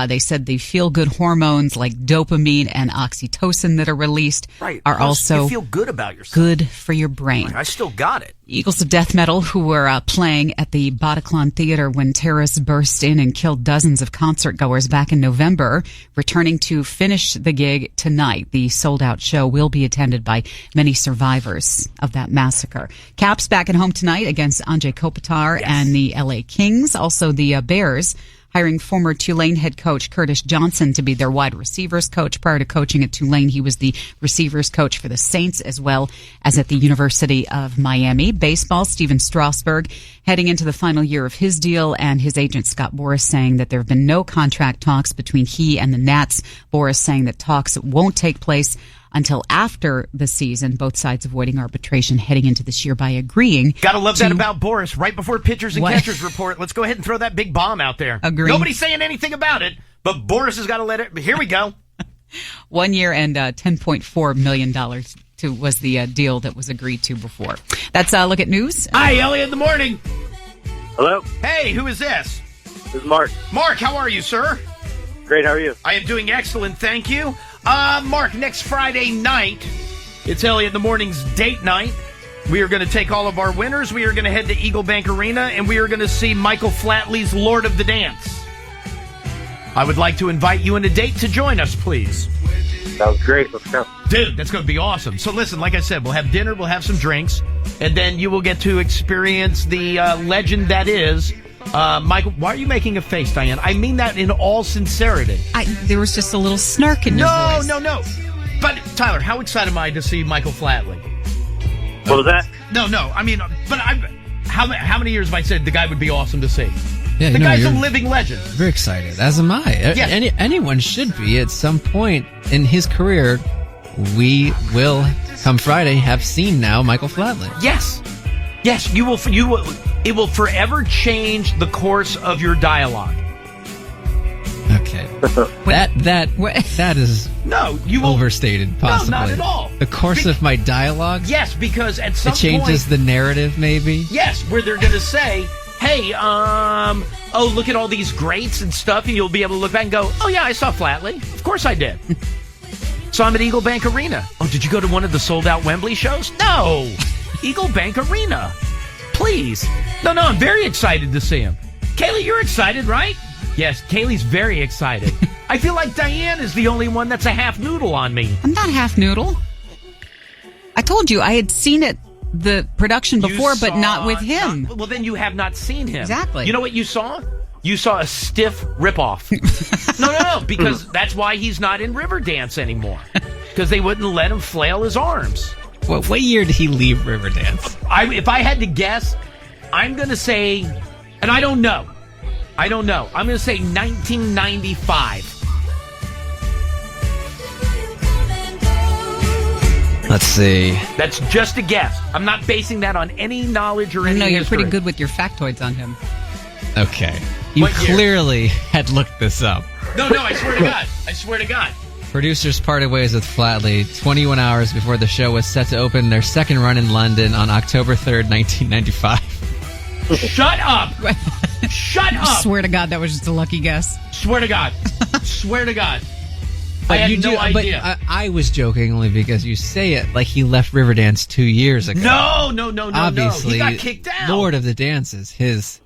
They said the feel-good hormones like dopamine and oxytocin that are released are also you feel good about yourself. good for your brain. I still got it. Eagles of Death Metal, who were playing at the Bataclan Theater when terrorists burst in and killed dozens of concertgoers back in November, returning to finish the gig tonight. The sold-out show will be attended by many survivors of that massacre. Caps back at home tonight against Anze Kopitar and the LA Kings. Also, the Bears hiring former Tulane head coach Curtis Johnson to be their wide receivers coach. Prior to coaching at Tulane, he was the receivers coach for the Saints as well as at the University of Miami. Baseball, Steven Strasburg heading into the final year of his deal, and his agent Scott Boras saying that there have been no contract talks between he and the Nats. Boras saying that talks won't take place until after the season, both sides avoiding arbitration heading into this year by agreeing. Gotta love that about Boris. Right before pitchers and catchers report, let's go ahead and throw that big bomb out there. Agreed. Nobody's saying anything about it, but Boris has got to let it. Here we go. 1 year and $10.4 million was the deal that was agreed to before. That's a look at news. Hi, Elliot in the morning. Hello? Hey, who is this? This is Mark. Mark, how are you, sir? Great, how are you? I am doing excellent, thank you. Mark, next Friday night, it's Elliot in the Morning's date night. We are going to take all of our winners. We are going to head to Eagle Bank Arena, and we are going to see Michael Flatley's Lord of the Dance. I would like to invite you on a date to join us, please. Sounds great. Let's go. Dude, that's going to be awesome. So listen, like I said, we'll have dinner, we'll have some drinks, and then you will get to experience the legend that is Michael. Why are you making a face, Diane? I mean that in all sincerity. There was just a little snark in your voice. No. But, Tyler, how excited am I to see Michael Flatley? What was that? No. I mean, but how many years have I said the guy would be awesome to see? Yeah, the guy's a living legend. Very excited, as am I. Yes. Anyone should be at some point in his career. We will, come Friday, have seen now Michael Flatley. Yes, you will. It will forever change the course of your dialogue. Okay, that is you will, overstated. Possibly, no, not at all. The course of my dialogue. Yes, because at some point it changes the narrative. Maybe. Yes, where they're going to say, hey, oh, look at all these greats and stuff, and you'll be able to look back and go, oh, yeah, I saw Flatley. Of course I did. So I'm at Eagle Bank Arena. Oh, did you go to one of the sold-out Wembley shows? No. Eagle Bank Arena. Please. No, I'm very excited to see him. Kaylee, you're excited, right? Yes, Kaylee's very excited. I feel like Diane is the only one that's a half noodle on me. I'm not half noodle. I told you I had seen it. The production before, but not with him. Well, then you have not seen him. Exactly. You know what you saw? You saw a stiff ripoff. No, because that's why he's not in Riverdance anymore. Because they wouldn't let him flail his arms. What year did he leave Riverdance? If I had to guess, I'm going to say, and I don't know. I'm going to say 1995. Let's see. That's just a guess. I'm not basing that on any knowledge or any No, you're history. pretty good with your factoids on him. Okay. You clearly had looked this up. No, I swear to God. Producers parted ways with Flatley 21 hours before the show was set to open their second run in London on October 3rd, 1995. Shut up! Shut up! Swear to God, that was just a lucky guess. Swear to God. Swear to God. But I had no idea. But I was joking only because you say it like he left Riverdance 2 years ago. No. Obviously, He got kicked out. Lord of the Dance is his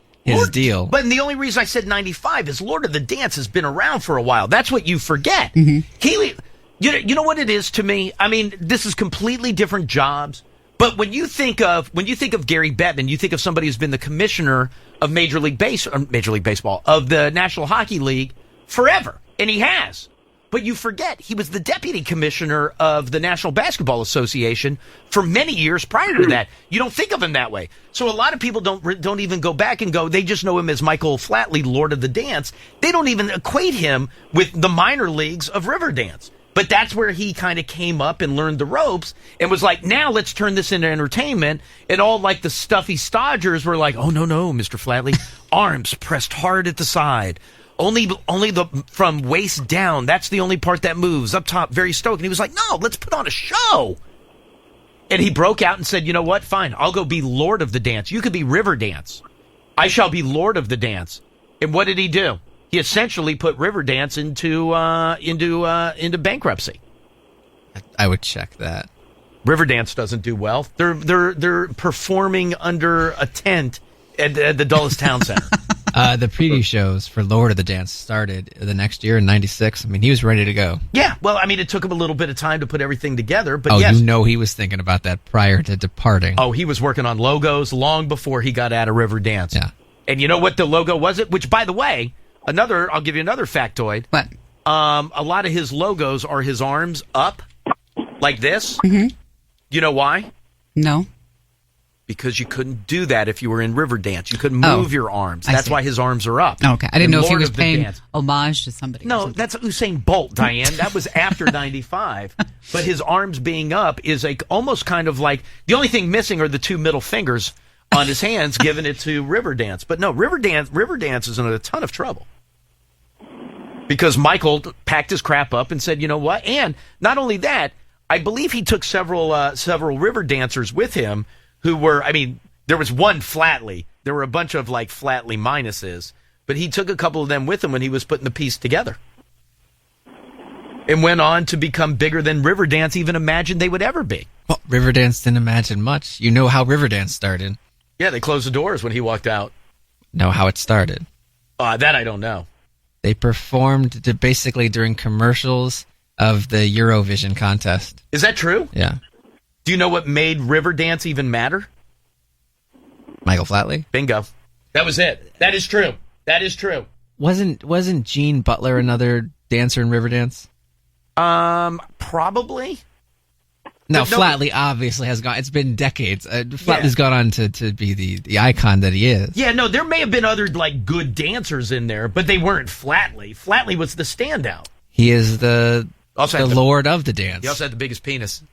deal. But the only reason I said 95 is Lord of the Dance has been around for a while. That's what you forget. Healy, you know what it is to me? I mean, this is completely different jobs. But when you think of Gary Bettman, you think of somebody who's been the commissioner of Major League Baseball, of the National Hockey League forever. And he has. But you forget, he was the deputy commissioner of the National Basketball Association for many years prior to that. You don't think of him that way. So a lot of people don't even go back and go, they just know him as Michael Flatley, Lord of the Dance. They don't even equate him with the minor leagues of Riverdance. But that's where he kind of came up and learned the ropes and was like, now let's turn this into entertainment. And all like the stuffy stodgers were like, oh, no, Mr. Flatley, arms pressed hard at the side. Only the from waist down. That's the only part that moves. Up top, very stoked. And he was like, no, let's put on a show. And he broke out and said, you know what? Fine, I'll go be Lord of the Dance. You could be River Dance. I shall be Lord of the Dance. And what did he do? He essentially put River Dance into bankruptcy. I would check that. Riverdance doesn't do well. They're performing under a tent at the Dulles Town Center. The preview shows for Lord of the Dance started the next year in '96. I mean, he was ready to go. Yeah, well, I mean, it took him a little bit of time to put everything together, but Oh, yes. you know he was thinking about that prior to departing. Oh, he was working on logos long before he got out of Riverdance. Yeah. And you know what the logo was? Which, by the way, I'll give you another factoid. What? A lot of his logos are his arms up like this. Mm-hmm. You know why? No. Because you couldn't do that if you were in Riverdance. You couldn't move your arms. I That's see. why his arms are up. Okay. I didn't know if he Lord was of the paying Dance. homage to somebody. or No, something. that's Usain Bolt, Diane. That was after 95. But his arms being up is almost kind of like, the only thing missing are the two middle fingers on his hands, giving it to Riverdance. But no, Riverdance is in a ton of trouble. Because Michael packed his crap up and said, you know what? And not only that, I believe he took several River dancers with him who were, I mean, there was one Flatley. There were a bunch of like Flatley minuses, but he took a couple of them with him when he was putting the piece together. And went on to become bigger than Riverdance even imagined they would ever be. Well, Riverdance didn't imagine much. You know how Riverdance started. Yeah, they closed the doors when he walked out. Know how it started. That I don't know. They performed basically during commercials of the Eurovision contest. Is that true? Yeah. Do you know what made Riverdance even matter? Michael Flatley? Bingo. That was it. That is true. That is true. Wasn't Gene Butler another dancer in Riverdance? Probably. No, But no- Flatley obviously has gone. It's been decades. Flatley's gone on to be the icon that he is. Yeah, no, there may have been other like good dancers in there, but they weren't Flatley. Flatley was the standout. He is the Lord of the Dance. He also had the biggest penis.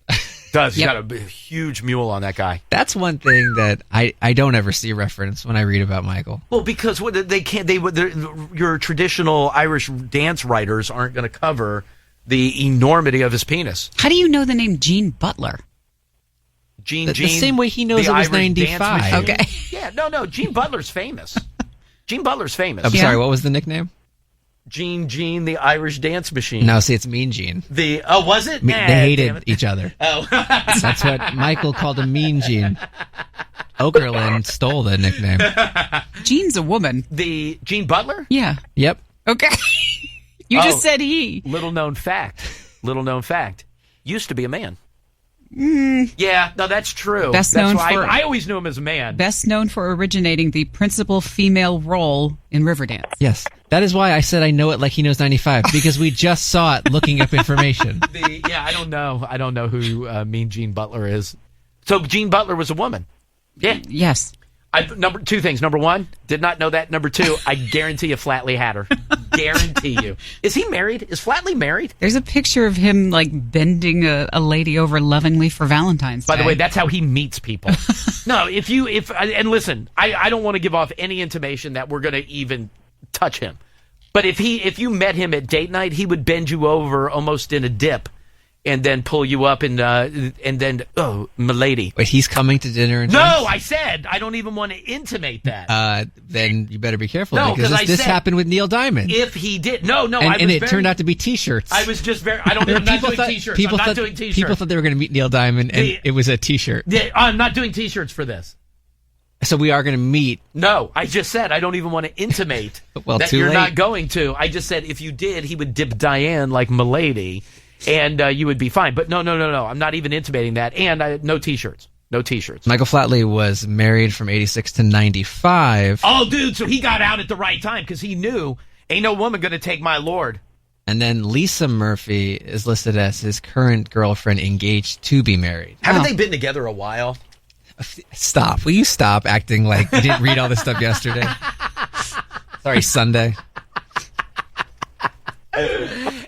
Does. He's got a huge mule on that guy. That's one thing that I don't ever see reference when I read about Michael. Well, because your traditional Irish dance writers aren't going to cover the enormity of his penis. How do you know the name Gene Butler? Gene, The same way he knows the it was Irish dance 95. machine. Okay. Yeah, no, Gene Butler's famous. Gene Butler's famous. I'm sorry, what was the nickname? Gene, the Irish dance machine. No, see, it's Mean Gene. Was it? They Nah, hated damn it. each other. Oh. That's what Michael called him, Mean Gene. Okerlund stole the nickname. Gene's a woman. The Gene Butler? Yeah. Yep. Okay. You just said he. Little known fact. Used to be a man. Yeah, no, that's true. Best That's known why for- I always knew him as a man. Best known for originating the principal female role in Riverdance. Yes. That is why I said I know it like he knows 95, because we just saw it looking up information. I don't know. I don't know who Mean Gene Butler is. So Gene Butler was a woman. Yeah. Yes. Two things. Number one, did not know that. Number two, I guarantee you Flatley had her. Guarantee you. Is he married? Is Flatley married? There's a picture of him like bending a lady over lovingly for Valentine's Day. By the way, that's how he meets people. No, and listen, I don't want to give off any intimation that we're going to even touch him. But if you met him at date night, he would bend you over almost in a dip and then pull you up and then, oh, milady. Wait, he's coming to dinner and No, I said I don't even want to intimate that. then you better be careful, No, because 'cause this I said- happened with Neil Diamond. If he did. No, and it turned out to be T-shirts. I was just very, I'm not doing T-shirts. I'm not doing T-shirts. People thought they were going to meet Neil Diamond, and it was a T-shirt. I'm not doing T-shirts for this. So we are going to meet. No, I just said I don't even want to intimate Well, that too you're late. not going to. I just said if you did, he would dip Diane like milady, and you would be fine. But no. I'm not even intimating that. And no T-shirts. No T-shirts. Michael Flatley was married from 86 to 95. Oh, dude, so he got out at the right time because he knew ain't no woman going to take my lord. And then Lisa Murphy is listed as his current girlfriend, engaged to be married. Haven't they been together a while? Stop. Will you stop acting like you didn't read all this stuff yesterday? Sorry, Sunday.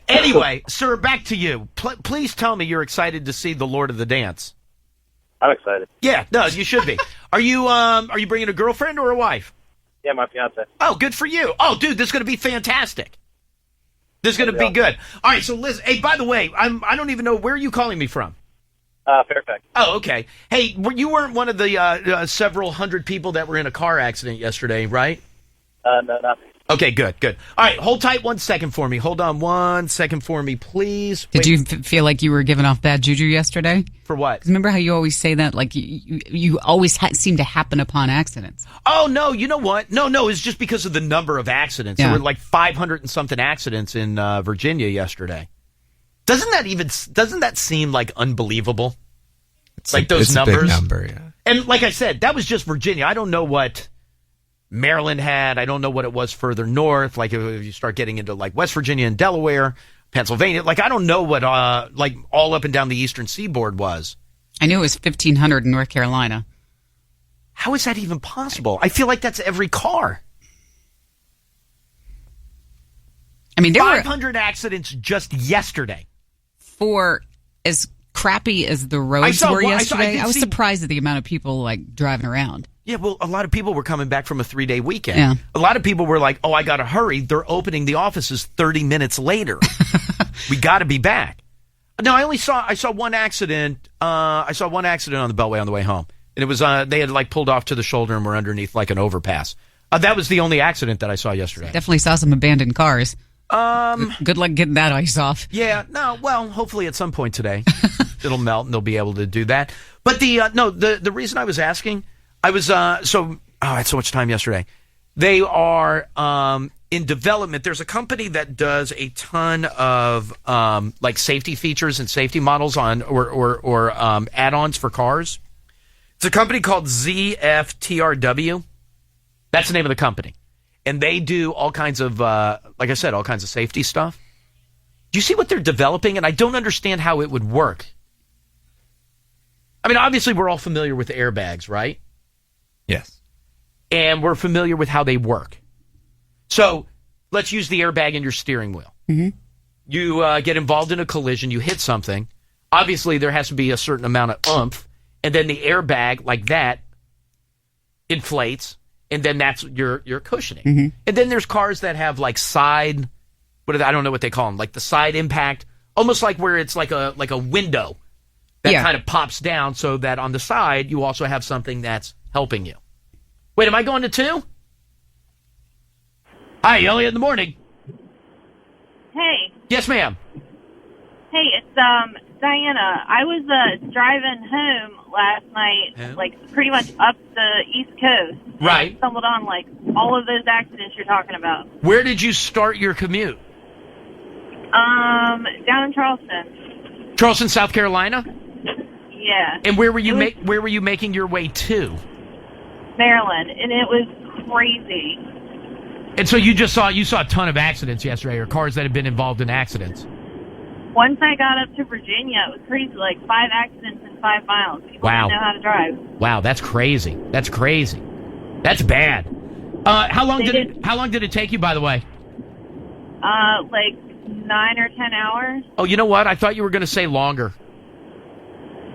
Anyway, sir, back to you. Please tell me you're excited to see the Lord of the Dance. I'm excited. Yeah, no, you should be. Are you bringing a girlfriend or a wife? Yeah, my fiance. Oh, good for you. Oh, dude, this is going to be fantastic. This is going to be good. All right, so listen. Hey, by the way, I don't even know, where are you calling me from? Fairfax. Oh, okay. Hey, you weren't one of the several hundred people that were in a car accident yesterday, right? No, nothing. Okay, good. All right, hold tight 1 second for me. Hold on 1 second for me, please. Did you feel like you were giving off bad juju yesterday? For what? 'Cause remember how you always say that? Like, you always seem to happen upon accidents. Oh, no, you know what? No, it's just because of the number of accidents. Yeah. There were like 500 and something accidents in Virginia yesterday. Doesn't that seem like unbelievable? Like those it's numbers? a big number, yeah. And like I said, that was just Virginia. I don't know what Maryland had. I don't know what it was further north. Like if you start getting into like West Virginia and Delaware, Pennsylvania. Like I don't know what like all up and down the eastern seaboard was. I knew it was 1,500 in North Carolina. How is that even possible? I feel like that's every car. I mean, there 500 accidents just yesterday. For as crappy as the roads were yesterday, I was surprised at the amount of people like driving around. Yeah, well, a lot of people were coming back from a 3-day weekend. Yeah. A lot of people were like, "Oh, I got to hurry. They're opening the offices 30 minutes later. We got to be back." No, I saw one accident. I saw one accident on the Beltway on the way home, and it was they had like pulled off to the shoulder and were underneath like an overpass. That was the only accident that I saw yesterday. Definitely saw some abandoned cars. Good luck getting that ice off. Yeah, no, well, hopefully at some point today it'll melt and they'll be able to do that. But the reason I was asking, I had so much time yesterday. They are in development. There's a company that does a ton of like safety features and safety models on or add-ons for cars. It's a company called ZFTRW. That's the name of the company. And they do all kinds of, like I said, all kinds of safety stuff. Do you see what they're developing? And I don't understand how it would work. I mean, obviously, we're all familiar with airbags, right? Yes. And we're familiar with how they work. So let's use the airbag in your steering wheel. Mm-hmm. You get involved in a collision, you hit something. Obviously, there has to be a certain amount of oomph. And then the airbag, like that, inflates. And then that's your cushioning. Mm-hmm. And then there's cars that have like side, I don't know what they call them, like the side impact, almost like where it's like a window that kind of pops down so that on the side you also have something that's helping you. Wait, am I going to 2? Hi, Elliot in the morning. Hey. Yes, ma'am. Hey, it's Diana. I was driving home last night, like pretty much up the East Coast. Right. I stumbled on like all of those accidents you're talking about. Where did you start your commute? Down in Charleston. Charleston, South Carolina? Yeah. And where were you making your way to? Maryland, and it was crazy. And so you saw a ton of accidents yesterday, or cars that had been involved in accidents. Once I got up to Virginia, it was crazy, like 5 accidents in 5 miles. People didn't know how to drive. Wow, that's crazy. That's crazy. That's bad. How long did it take you, by the way? Like 9 or 10 hours. Oh, you know what? I thought you were going to say longer.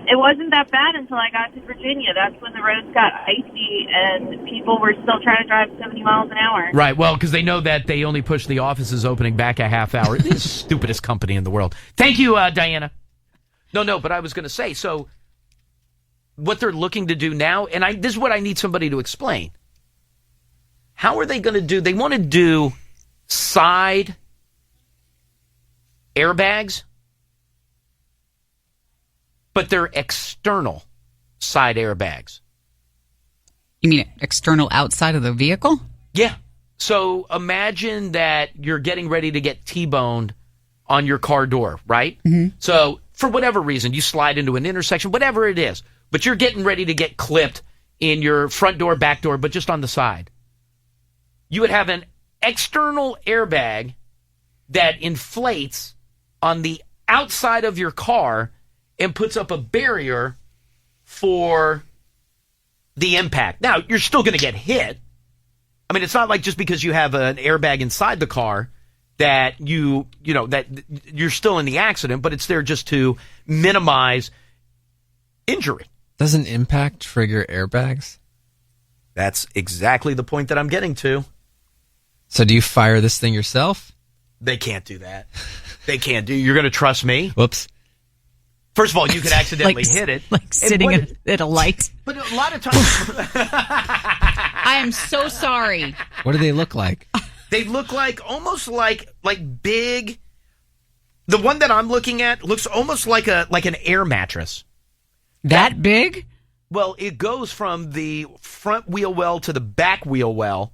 It wasn't that bad until I got to Virginia. That's when the roads got icy and people were still trying to drive 70 miles an hour. Right, well, because they know that they only push the offices opening back a half hour. It's the stupidest company in the world. Thank you, Diana. No, but I was going to say, so what they're looking to do now, and this is what I need somebody to explain. How are they going to do, they want to do side airbags, but they're external side airbags. You mean external outside of the vehicle? Yeah. So imagine that you're getting ready to get T-boned on your car door, right? Mm-hmm. So for whatever reason, you slide into an intersection, whatever it is, but you're getting ready to get clipped in your front door, back door, but just on the side. You would have an external airbag that inflates on the outside of your car and puts up a barrier for the impact. Now, you're still going to get hit. I mean, it's not like just because you have an airbag inside the car that that you're still in the accident, but it's there just to minimize injury. Doesn't impact trigger airbags? That's exactly the point that I'm getting to. So do you fire this thing yourself? They can't do that. They can't do. You're going to trust me? Whoops. First of all, you could accidentally hit it. Like sitting at a light. But a lot of times... I am so sorry. What do they look like? They look like almost like big... The one that I'm looking at looks almost like an air mattress. That big? Well, it goes from the front wheel well to the back wheel well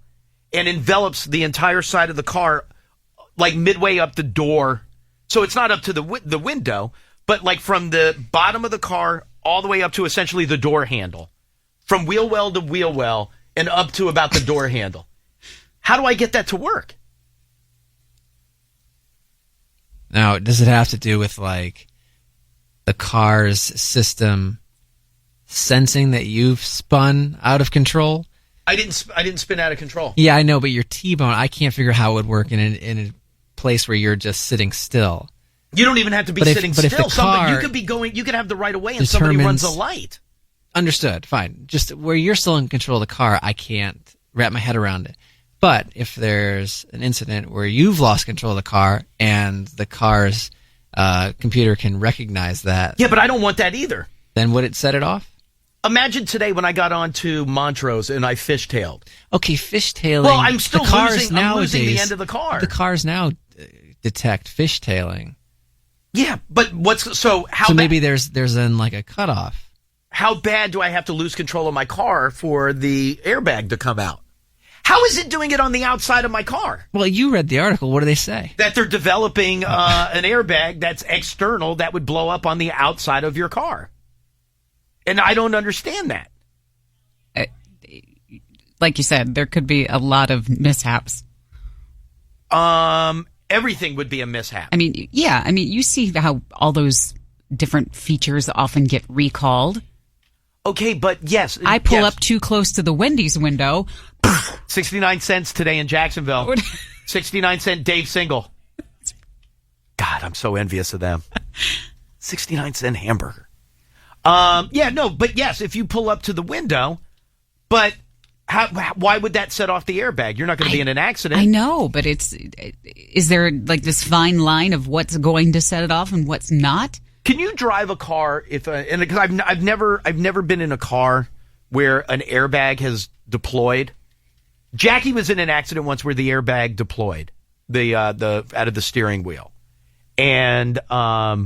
and envelops the entire side of the car like midway up the door. So it's not up to the window, but like from the bottom of the car all the way up to essentially the door handle. From wheel well to wheel well and up to about the door handle. How do I get that to work? Now, does it have to do with like the car's system sensing that you've spun out of control? I didn't spin out of control. Yeah, I know, but your T-bone, I can't figure how it would work in a place where you're just sitting still. You don't even have to be sitting still. If the car you could be going. You could have the right of way, and somebody runs a light. Understood. Fine. Just where you're still in control of the car, I can't wrap my head around it. But if there's an incident where you've lost control of the car and the car's computer can recognize that, yeah, but I don't want that either. Then would it set it off? Imagine today when I got onto Montrose and I fishtailed. Okay, fishtailing. Well, I'm still losing the end of the car. The cars now detect fishtailing. Yeah, but so maybe there's then like a cutoff. How bad do I have to lose control of my car for the airbag to come out? How is it doing it on the outside of my car? Well, you read the article. What do they say? That they're developing an airbag that's external that would blow up on the outside of your car. And I don't understand that. Like you said, there could be a lot of mishaps. Everything would be a mishap. I mean, yeah. I mean, you see how all those different features often get recalled. Okay, but yes. I pull up too close to the Wendy's window. 69 cents today in Jacksonville. 69-cent Dave single. God, I'm so envious of them. 69-cent hamburger. But yes, if you pull up to the window, but why would that set off the airbag? You're not going to be in an accident. I know, but is there like this fine line of what's going to set it off and what's not? Can you drive a car because I've never been in a car where an airbag has deployed. Jackie was in an accident once where the airbag deployed the out of the steering wheel, and I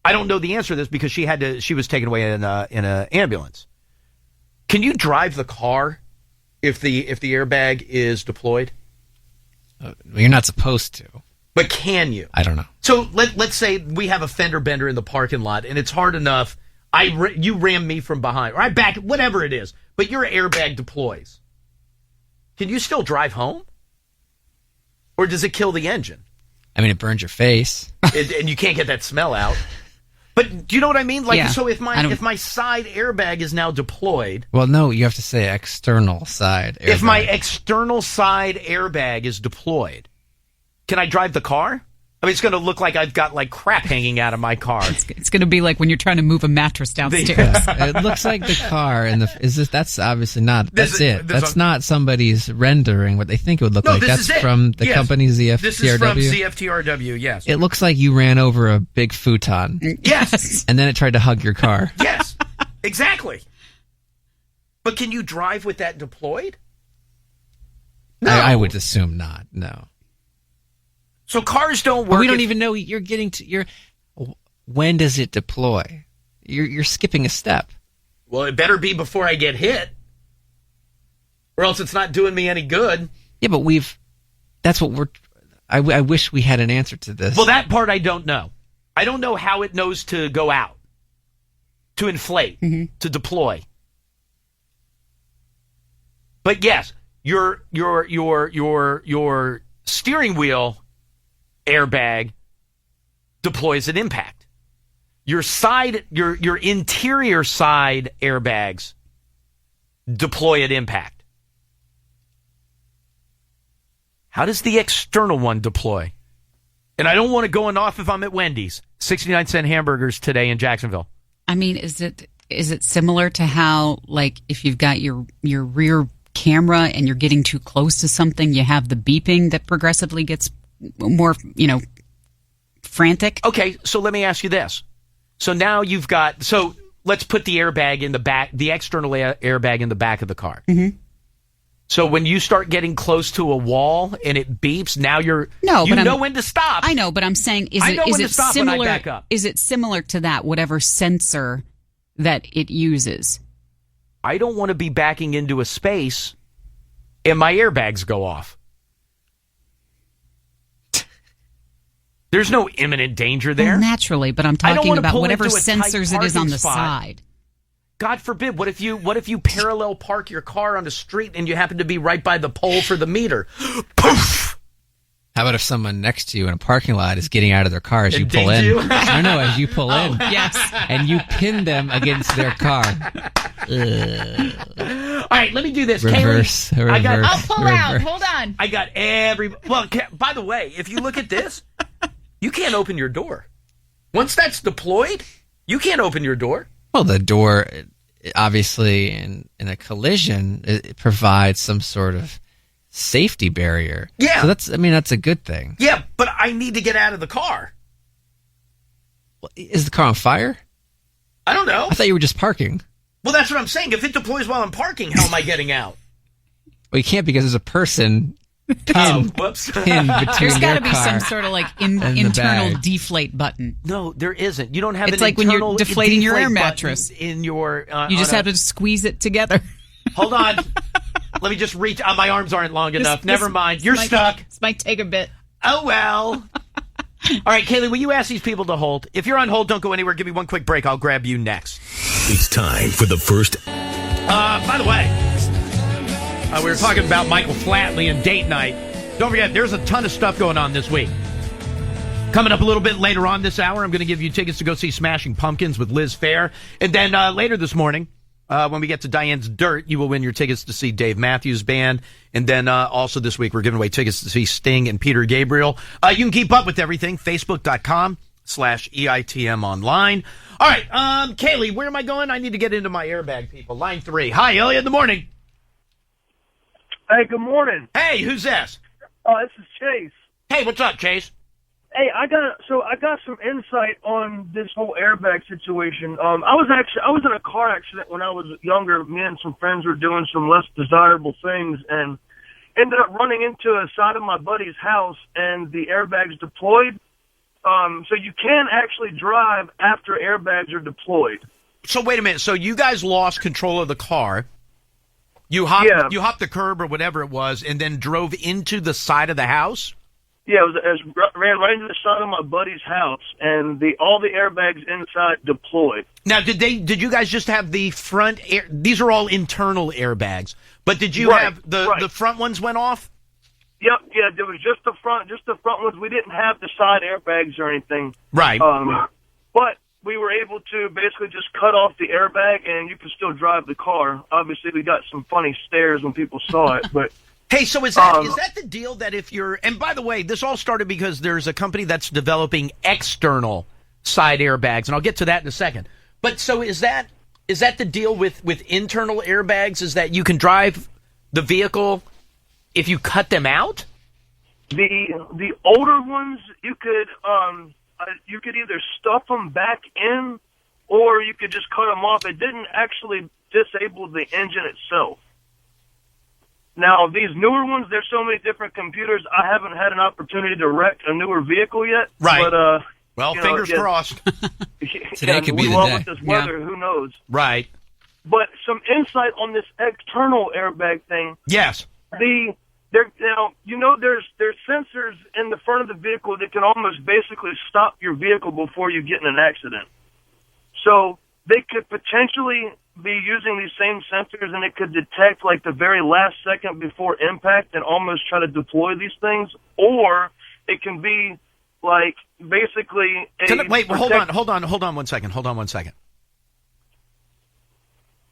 don't know the answer to this because she was taken away in an ambulance. Can you drive the car if the airbag is deployed? You're not supposed to. But can you? I don't know. So let's say we have a fender bender in the parking lot, and it's hard enough. You ram me from behind, or I back, whatever it is. But your airbag deploys. Can you still drive home, or does it kill the engine? I mean, it burns your face, and you can't get that smell out. But do you know what I mean? Like, yeah, so if my side airbag is now deployed. Well, no, you have to say external side airbag. If my external side airbag is deployed, can I drive the car? I mean, it's going to look like I've got like crap hanging out of my car. It's going to be like when you're trying to move a mattress downstairs. It looks like the car that's obviously not. That's not somebody's rendering what they think it would look like. That's from the company ZFTRW. This is from ZFTRW, yes. It looks like you ran over a big futon. Yes. And then it tried to hug your car. Yes, exactly. But can you drive with that deployed? No. I would assume not, no. So cars don't work. But we don't even know you're getting to when does it deploy? You're skipping a step. Well, it better be before I get hit, or else it's not doing me any good. Yeah, but that's what we're. I wish we had an answer to this. Well, that part I don't know. I don't know how it knows to go out, to inflate, to deploy. But yes, your steering wheel airbag deploys at impact. Your interior side airbags deploy at impact. How does the external one deploy? And I don't want to go off if I'm at Wendy's. 69-cent hamburgers today in Jacksonville. I mean, is it similar to how, like, if you've got your rear camera and you're getting too close to something, you have the beeping that progressively gets more, frantic? Okay, so let me ask you this. So now you've got, so let's put the airbag in the back, the external airbag in the back of the car. Mm-hmm. So when you start getting close to a wall and it beeps, now you know when to stop. I know, but I'm saying, is it similar? Back up. Is it similar to that, whatever sensor that it uses? I don't want to be backing into a space and my airbags go off. There's no imminent danger there. Well, naturally, but I'm talking about whatever sensors it is on the side. God forbid, what if you parallel park your car on the street and you happen to be right by the pole for the meter? Poof! How about if someone next to you in a parking lot is getting out of their car as you pull in? No, as you pull in. Yes. And you pin them against their car. All right, let me do this. Reverse. I'll pull out. Hold on. I got well, by the way, if you look at this, you can't open your door. Once that's deployed, you can't open your door. Well, the door, obviously, in a collision, it provides some sort of safety barrier. Yeah. So that's a good thing. Yeah, but I need to get out of the car. Is the car on fire? I don't know. I thought you were just parking. Well, that's what I'm saying. If it deploys while I'm parking, how am I getting out? Well, you can't because there's a person pinned between There's got to be car some sort of like internal deflate button. No, there isn't. You don't have it's an like when you're deflating your air mattress. In your, you just have to squeeze it together. Hold on. Let me just reach. My arms aren't long enough. Never mind. You're stuck. This might take a bit. Oh, well. All right, Kaylee, will you ask these people to hold? If you're on hold, don't go anywhere. Give me one quick break. I'll grab you next. It's time for the first. By the way, we were talking about Michael Flatley and date night. Don't forget, there's a ton of stuff going on this week. Coming up a little bit later on this hour, I'm going to give you tickets to go see Smashing Pumpkins with Liz Phair. And then later this morning, when we get to Diane's Dirt, you will win your tickets to see Dave Matthews Band. And then also this week, we're giving away tickets to see Sting and Peter Gabriel. You can keep up with everything, Facebook.com/EITM online. All right, Kaylee, where am I going? I need to get into my airbag, people. Line 3. Hi, Elliot, in the morning. Hey, good morning. Hey, who's this? This is Chase. Hey, what's up, Chase? Hey, I got some insight on this whole airbag situation. I was in a car accident when I was younger. Me and some friends were doing some less desirable things and ended up running into a side of my buddy's house, and the airbags deployed. So you can actually drive after airbags are deployed. So wait a minute. So you guys lost control of the car. You hopped the curb or whatever it was, and then drove into the side of the house? Yeah, it ran right into the side of my buddy's house, and all the airbags inside deployed. Now, did you guys just have the front air? These are all internal airbags, but did you have the front ones went off? Yep, yeah, there was just the front ones. We didn't have the side airbags or anything. Right. But we were able to basically just cut off the airbag, and you could still drive the car. Obviously, we got some funny stares when people saw it, but. Hey, so is that the deal that if you're, and by the way, this all started because there's a company that's developing external side airbags, and I'll get to that in a second. But so is that the deal with internal airbags, is that you can drive the vehicle if you cut them out? The older ones, you could either stuff them back in, or you could just cut them off. It didn't actually disable the engine itself. Now, these newer ones, there's so many different computers. I haven't had an opportunity to wreck a newer vehicle yet. Right. But, fingers crossed. Today could be the day. With this weather, who knows? Right. But some insight on this external airbag thing. Yes. There's sensors in the front of the vehicle that can almost basically stop your vehicle before you get in an accident. So they could potentially be using these same sensors, and it could detect like the very last second before impact and almost try to deploy these things, or it can be like basically hold on one second.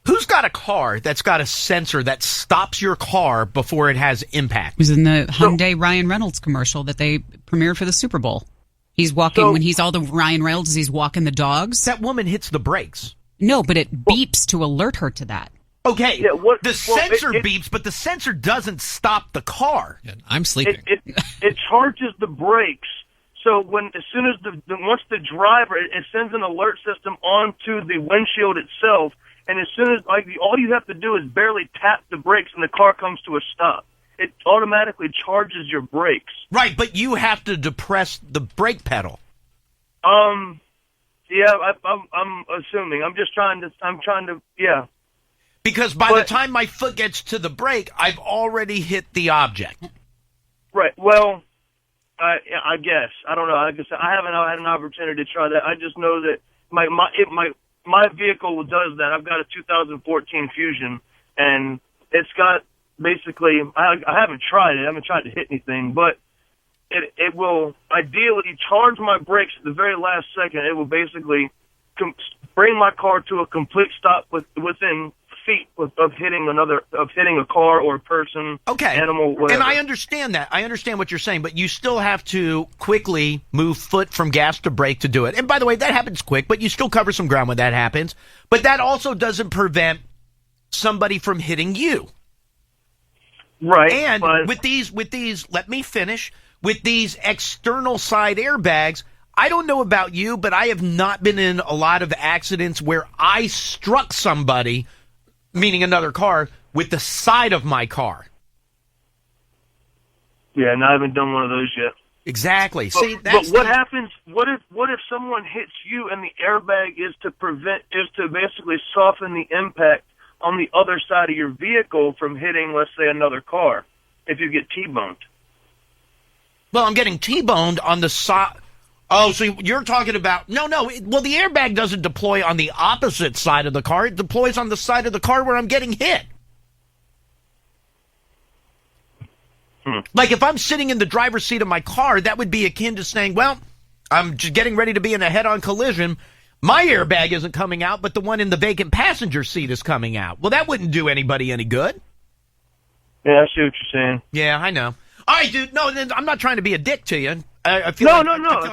Who's got a car that's got a sensor that stops your car before it has impact? It was in the Hyundai Ryan Reynolds commercial that they premiered for the Super Bowl. He's walking when he's all the Ryan Reynolds, he's walking the dogs. That woman hits the brakes. No, but it beeps to alert her to that. Okay, the sensor beeps, but the sensor doesn't stop the car. Yeah, I'm sleeping. It charges the brakes, So as soon as once the driver, it sends an alert system onto the windshield itself, and as soon as all you have to do is barely tap the brakes, and the car comes to a stop. It automatically charges your brakes. Right, but you have to depress the brake pedal. Yeah, I'm assuming. I'm trying to, yeah. Because by the time my foot gets to the brake, I've already hit the object. Right. Well, I guess. I don't know. Like I said, I haven't had an opportunity to try that. I just know that my vehicle does that. I've got a 2014 Fusion, and it's got basically, I haven't tried it. I haven't tried to hit anything, but it will ideally charge my brakes at the very last second. It will basically bring my car to a complete stop within feet of hitting a car or a person, animal, whatever. And I understand that. I understand what you're saying, but you still have to quickly move foot from gas to brake to do it. And by the way, that happens quick, but you still cover some ground when that happens. But that also doesn't prevent somebody from hitting you. Right. And with these, let me finish, with these external side airbags, I don't know about you, but I have not been in a lot of accidents where I struck somebody, meaning another car, with the side of my car. Yeah, and I haven't done one of those yet. Exactly. But what happens? What if someone hits you and the airbag is to basically soften the impact on the other side of your vehicle from hitting, let's say, another car? If you get T-boned. Well, I'm getting T-boned on the side. Oh, so you're talking about... No. Well, the airbag doesn't deploy on the opposite side of the car. It deploys on the side of the car where I'm getting hit. Like, if I'm sitting in the driver's seat of my car, that would be akin to saying, well, I'm just getting ready to be in a head-on collision. My airbag isn't coming out, but the one in the vacant passenger seat is coming out. Well, that wouldn't do anybody any good. Yeah, I see what you're saying. Yeah, I know. All right, dude. No, I'm not trying to be a dick to you. I feel like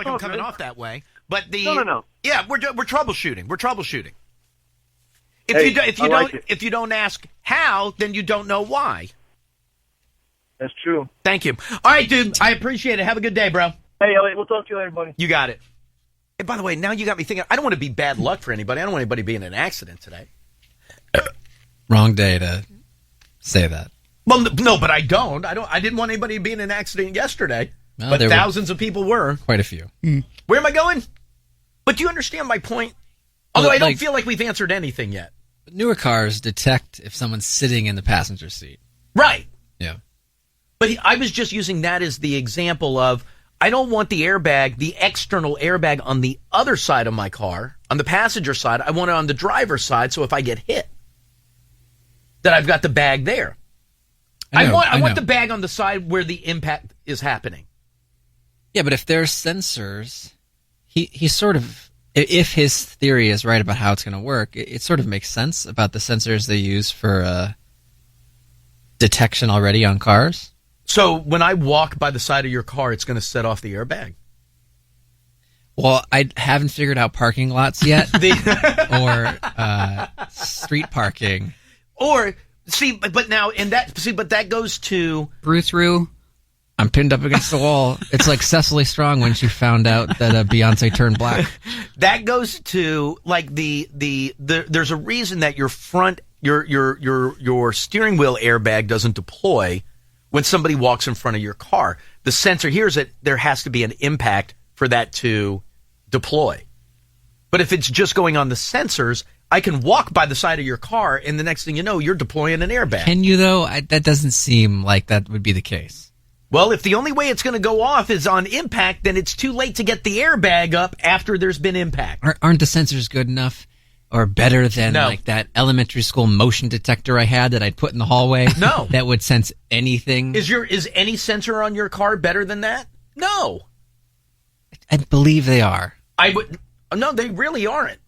I'm coming off that way. But No. Yeah, we're troubleshooting. We're troubleshooting. If you don't ask how, then you don't know why. That's true. Thank you. All right, dude. I appreciate it. Have a good day, bro. Hey, Elliot. We'll talk to you later, buddy. You got it. And by the way, now you got me thinking. I don't want to be bad luck for anybody. I don't want anybody being in an accident today. Wrong day to say that. Well, no, but I don't. I didn't want anybody to be in an accident yesterday. No, but thousands of people were. Quite a few. Where am I going? But do you understand my point? Although I don't feel like we've answered anything yet. Newer cars detect if someone's sitting in the passenger seat. Right. Yeah. But I was just using that as the example of, I don't want the airbag, the external airbag on the other side of my car, on the passenger side. I want it on the driver's side, so if I get hit, that I've got the bag there. I want the bag on the side where the impact is happening. Yeah, but if there's sensors, he sort of, if his theory is right about how it's going to work, it sort of makes sense about the sensors they use for detection already on cars. So when I walk by the side of your car, it's going to set off the airbag? Well, I haven't figured out parking lots yet, or street parking. Or, but that goes to... Brew-through. I'm pinned up against the wall. It's like Cecily Strong when she found out that Beyonce turned black. That goes to, like, there's a reason that your steering wheel airbag doesn't deploy when somebody walks in front of your car. The sensor here is that there has to be an impact for that to deploy. But if it's just going on the sensors, I can walk by the side of your car, and the next thing you know, you're deploying an airbag. Can you, though? That doesn't seem like that would be the case. Well, if the only way it's going to go off is on impact, then it's too late to get the airbag up after there's been impact. Aren't the sensors good enough or better than like that elementary school motion detector I had that I'd put in the hallway? No. That would sense anything? Is any sensor on your car better than that? No. I believe they are. No, they really aren't.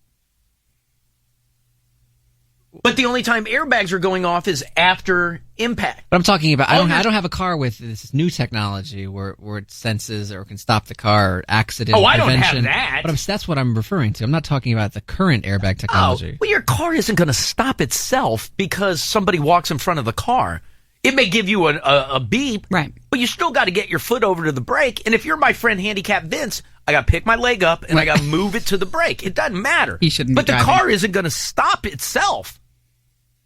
But the only time airbags are going off is after impact. But I'm talking about, I don't have a car with this new technology where it senses or can stop the car or accident prevention. I don't have that. But that's what I'm referring to. I'm not talking about the current airbag technology. Well, your car isn't going to stop itself because somebody walks in front of the car. It may give you a beep, right? but you still got to get your foot over to the brake. And if you're my friend Handicap Vince, I got to pick my leg up and I got to move it to the brake. It doesn't matter. He shouldn't But be the driving. car isn't going to stop itself.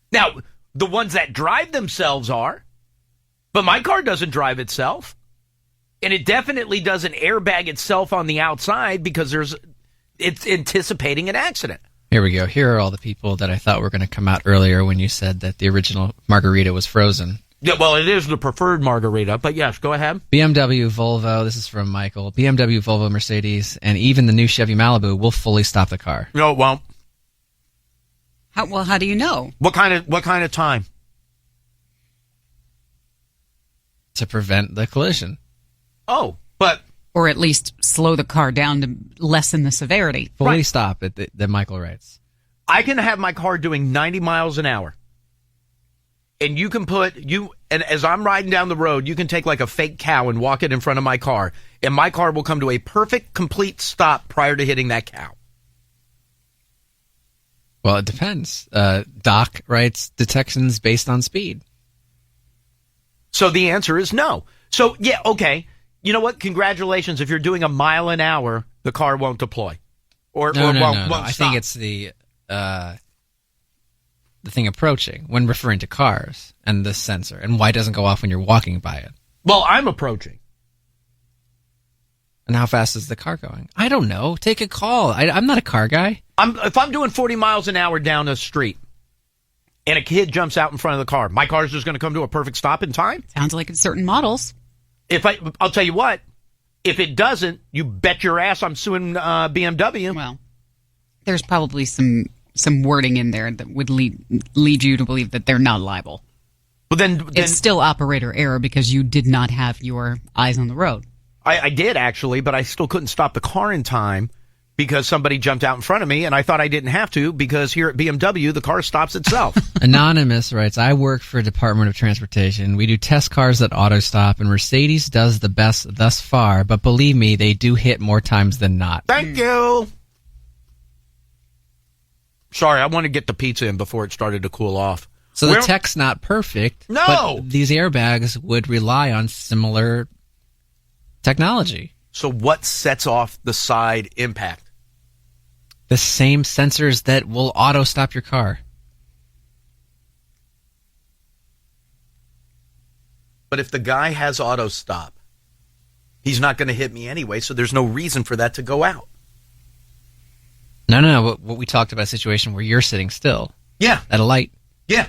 Now, the ones that drive themselves are, but my car doesn't drive itself. And it definitely doesn't airbag itself on the outside because it's anticipating an accident. Here we go. Here are all the people that I thought were going to come out earlier when you said that the original margarita was frozen. Yeah, well, it is the preferred margarita, but yes, go ahead. BMW, Volvo, this is from Michael. BMW, Volvo, Mercedes, and even the new Chevy Malibu will fully stop the car. No, it won't. How do you know? What kind of time? To prevent the collision. Oh, but... Or at least slow the car down to lessen the severity. Fully stop it, that Michael writes. I can have my car doing 90 miles an hour. And you can and as I'm riding down the road, you can take like a fake cow and walk it in front of my car. And my car will come to a perfect, complete stop prior to hitting that cow. Well, it depends. Doc writes detections based on speed. So the answer is no. So, yeah, okay. You know what? Congratulations. If you're doing a mile an hour, the car won't deploy. Or won't I stop. think it's the thing approaching when referring to cars and the sensor and why it doesn't go off when you're walking by it. Well, I'm approaching. And how fast is the car going? I don't know. Take a call. I'm not a car guy. If I'm doing 40 miles an hour down the street and a kid jumps out in front of the car, my car's just going to come to a perfect stop in time? Sounds like it's certain models. I'll tell you what, if it doesn't, you bet your ass I'm suing BMW. Well, there's probably some wording in there that would lead you to believe that they're not liable. But then it's still operator error because you did not have your eyes on the road. I did actually, but I still couldn't stop the car in time because somebody jumped out in front of me, and I thought I didn't have to because here at BMW, the car stops itself. Anonymous writes, I work for Department of Transportation. We do test cars that auto stop, and Mercedes does the best thus far, but believe me, they do hit more times than not. Thank you. Sorry, I want to get the pizza in before it started to cool off. So the tech's not perfect. No! But these airbags would rely on similar technology. So what sets off the side impact? The same sensors that will auto stop your car. But if the guy has auto stop, he's not going to hit me anyway, so there's no reason for that to go out. No. What we talked about a situation where you're sitting still. Yeah. At a light. Yeah.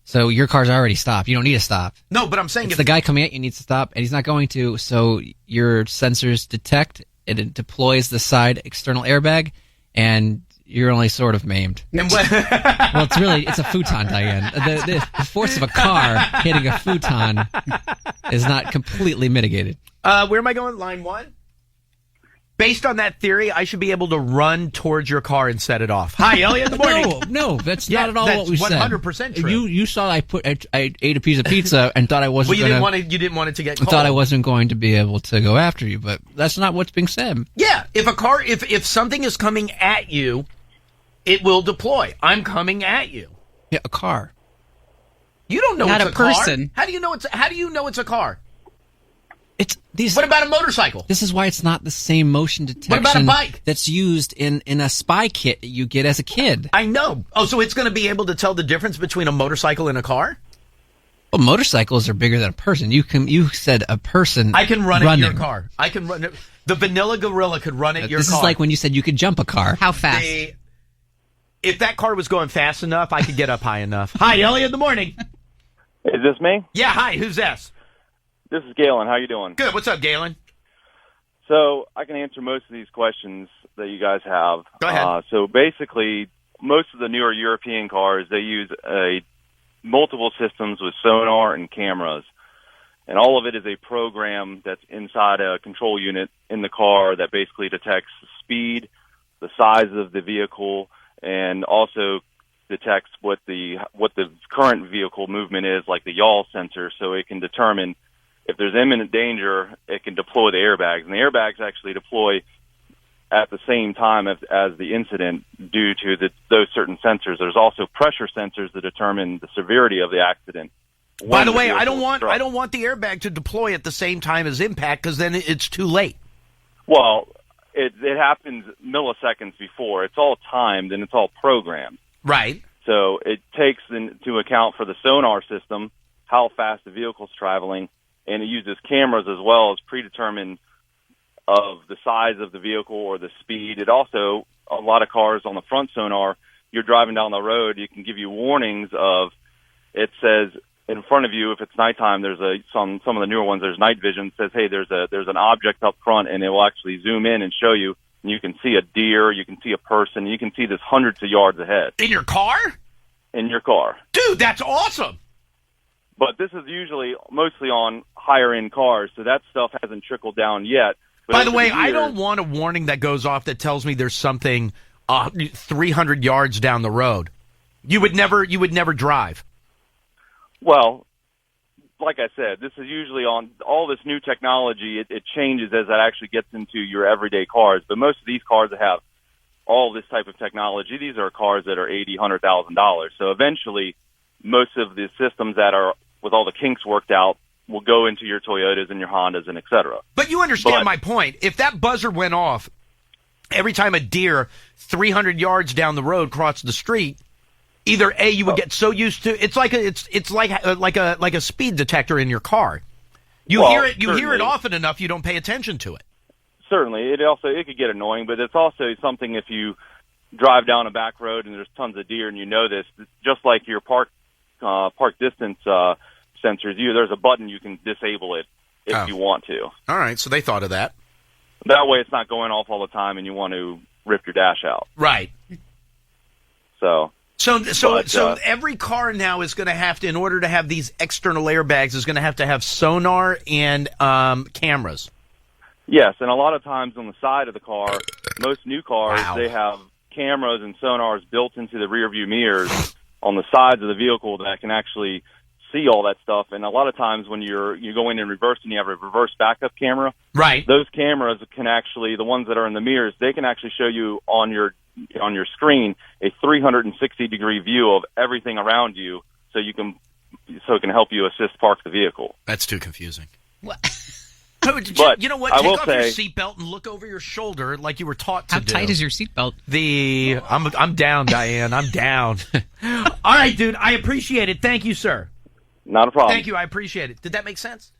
So your car's already stopped. You don't need to stop. No, but I'm saying if the guy coming at you needs to stop, and he's not going to, so your sensors detect, and it deploys the side external airbag, and you're only sort of maimed. And well, it's a futon, Diane. The force of a car hitting a futon is not completely mitigated. Where am I going? Line 1? Based on that theory, I should be able to run towards your car and set it off. Hi, Elliot. Good morning. No, that's not at all what we said. That's 100% true. You saw I ate a piece of pizza and thought I wasn't. Well, you didn't want it to get cold. Thought I wasn't going to be able to go after you, but that's not what's being said. Yeah, if something is coming at you, it will deploy. I'm coming at you. Yeah, a car. You don't know not it's a person. Car. How do you know it's a car? It's these. What about a motorcycle? This is why it's not the same motion detection. What about a bike? That's used in a spy kit that you get as a kid. I know. Oh, so it's going to be able to tell the difference between a motorcycle and a car? Well, motorcycles are bigger than a person. You said a person. I can run it in your car. I can run it. The vanilla gorilla could run it your car. This is like when you said you could jump a car. How fast? If that car was going fast enough, I could get up high enough. Hi, Elliot. Good morning. Is this me? Yeah. Hi. Who's this? This is Galen. How you doing? Good. What's up, Galen? So I can answer most of these questions that you guys have. Go ahead. So basically, most of the newer European cars, they use multiple systems with sonar and cameras. And all of it is a program that's inside a control unit in the car that basically detects the speed, the size of the vehicle, and also detects what the current vehicle movement is, like the yaw sensor, so it can determine if there's imminent danger, it can deploy the airbags. And the airbags actually deploy at the same time as the incident due to those certain sensors. There's also pressure sensors that determine the severity of the accident. By the way, I don't want the airbag to deploy at the same time as impact because then it's too late. Well, it happens milliseconds before. It's all timed and it's all programmed. Right. So it takes into account for the sonar system how fast the vehicle's traveling, and it uses cameras as well as predetermined of the size of the vehicle or the speed. It also, a lot of cars on the front sonar, you're driving down the road, it can give you warnings of, it says in front of you, if it's nighttime, there's some of the newer ones, there's night vision, says, hey, there's an object up front, and it will actually zoom in and show you, and you can see a deer, you can see a person, you can see this hundreds of yards ahead. In your car? In your car. Dude, that's awesome! But this is usually mostly on higher-end cars, so that stuff hasn't trickled down yet. But by the way, I don't want a warning that goes off that tells me there's something 300 yards down the road. You would never drive. Well, like I said, this is usually on all this new technology. It changes as that actually gets into your everyday cars. But most of these cars that have all this type of technology, these are cars that are $80,000, $100,000. So eventually, most of the systems that are with all the kinks worked out will go into your Toyotas and your Hondas and et cetera. But you understand my point. If that buzzer went off every time a deer 300 yards down the road crossed the street, either A, you would get so used to it's like a speed detector in your car. You hear it often enough, you don't pay attention to it. Certainly, it could get annoying, but it's also something if you drive down a back road and there's tons of deer and you know this, just like your park distance sensors, there's a button you can disable it if you want to. All right, so they thought of that. That way, it's not going off all the time, and you want to rip your dash out. Right. So every car now is going to have to, in order to have these external airbags, is going to have sonar and cameras. Yes, and a lot of times on the side of the car, most new cars, they have cameras and sonars built into the rear view mirrors on the sides of the vehicle that can actually see all that stuff. And a lot of times when you're going in reverse and you have a reverse backup camera, right? Those cameras can actually, the ones that are in the mirrors, they can actually show you on your screen a 360-degree view of everything around you, so it can help you assist park the vehicle. That's too confusing. But you know what? Take off your seatbelt and look over your shoulder like you were taught to do. How tight is your seatbelt? I'm down, Diane. I'm down. All right, dude. I appreciate it. Thank you, sir. Not a problem. Thank you. I appreciate it. Did that make sense?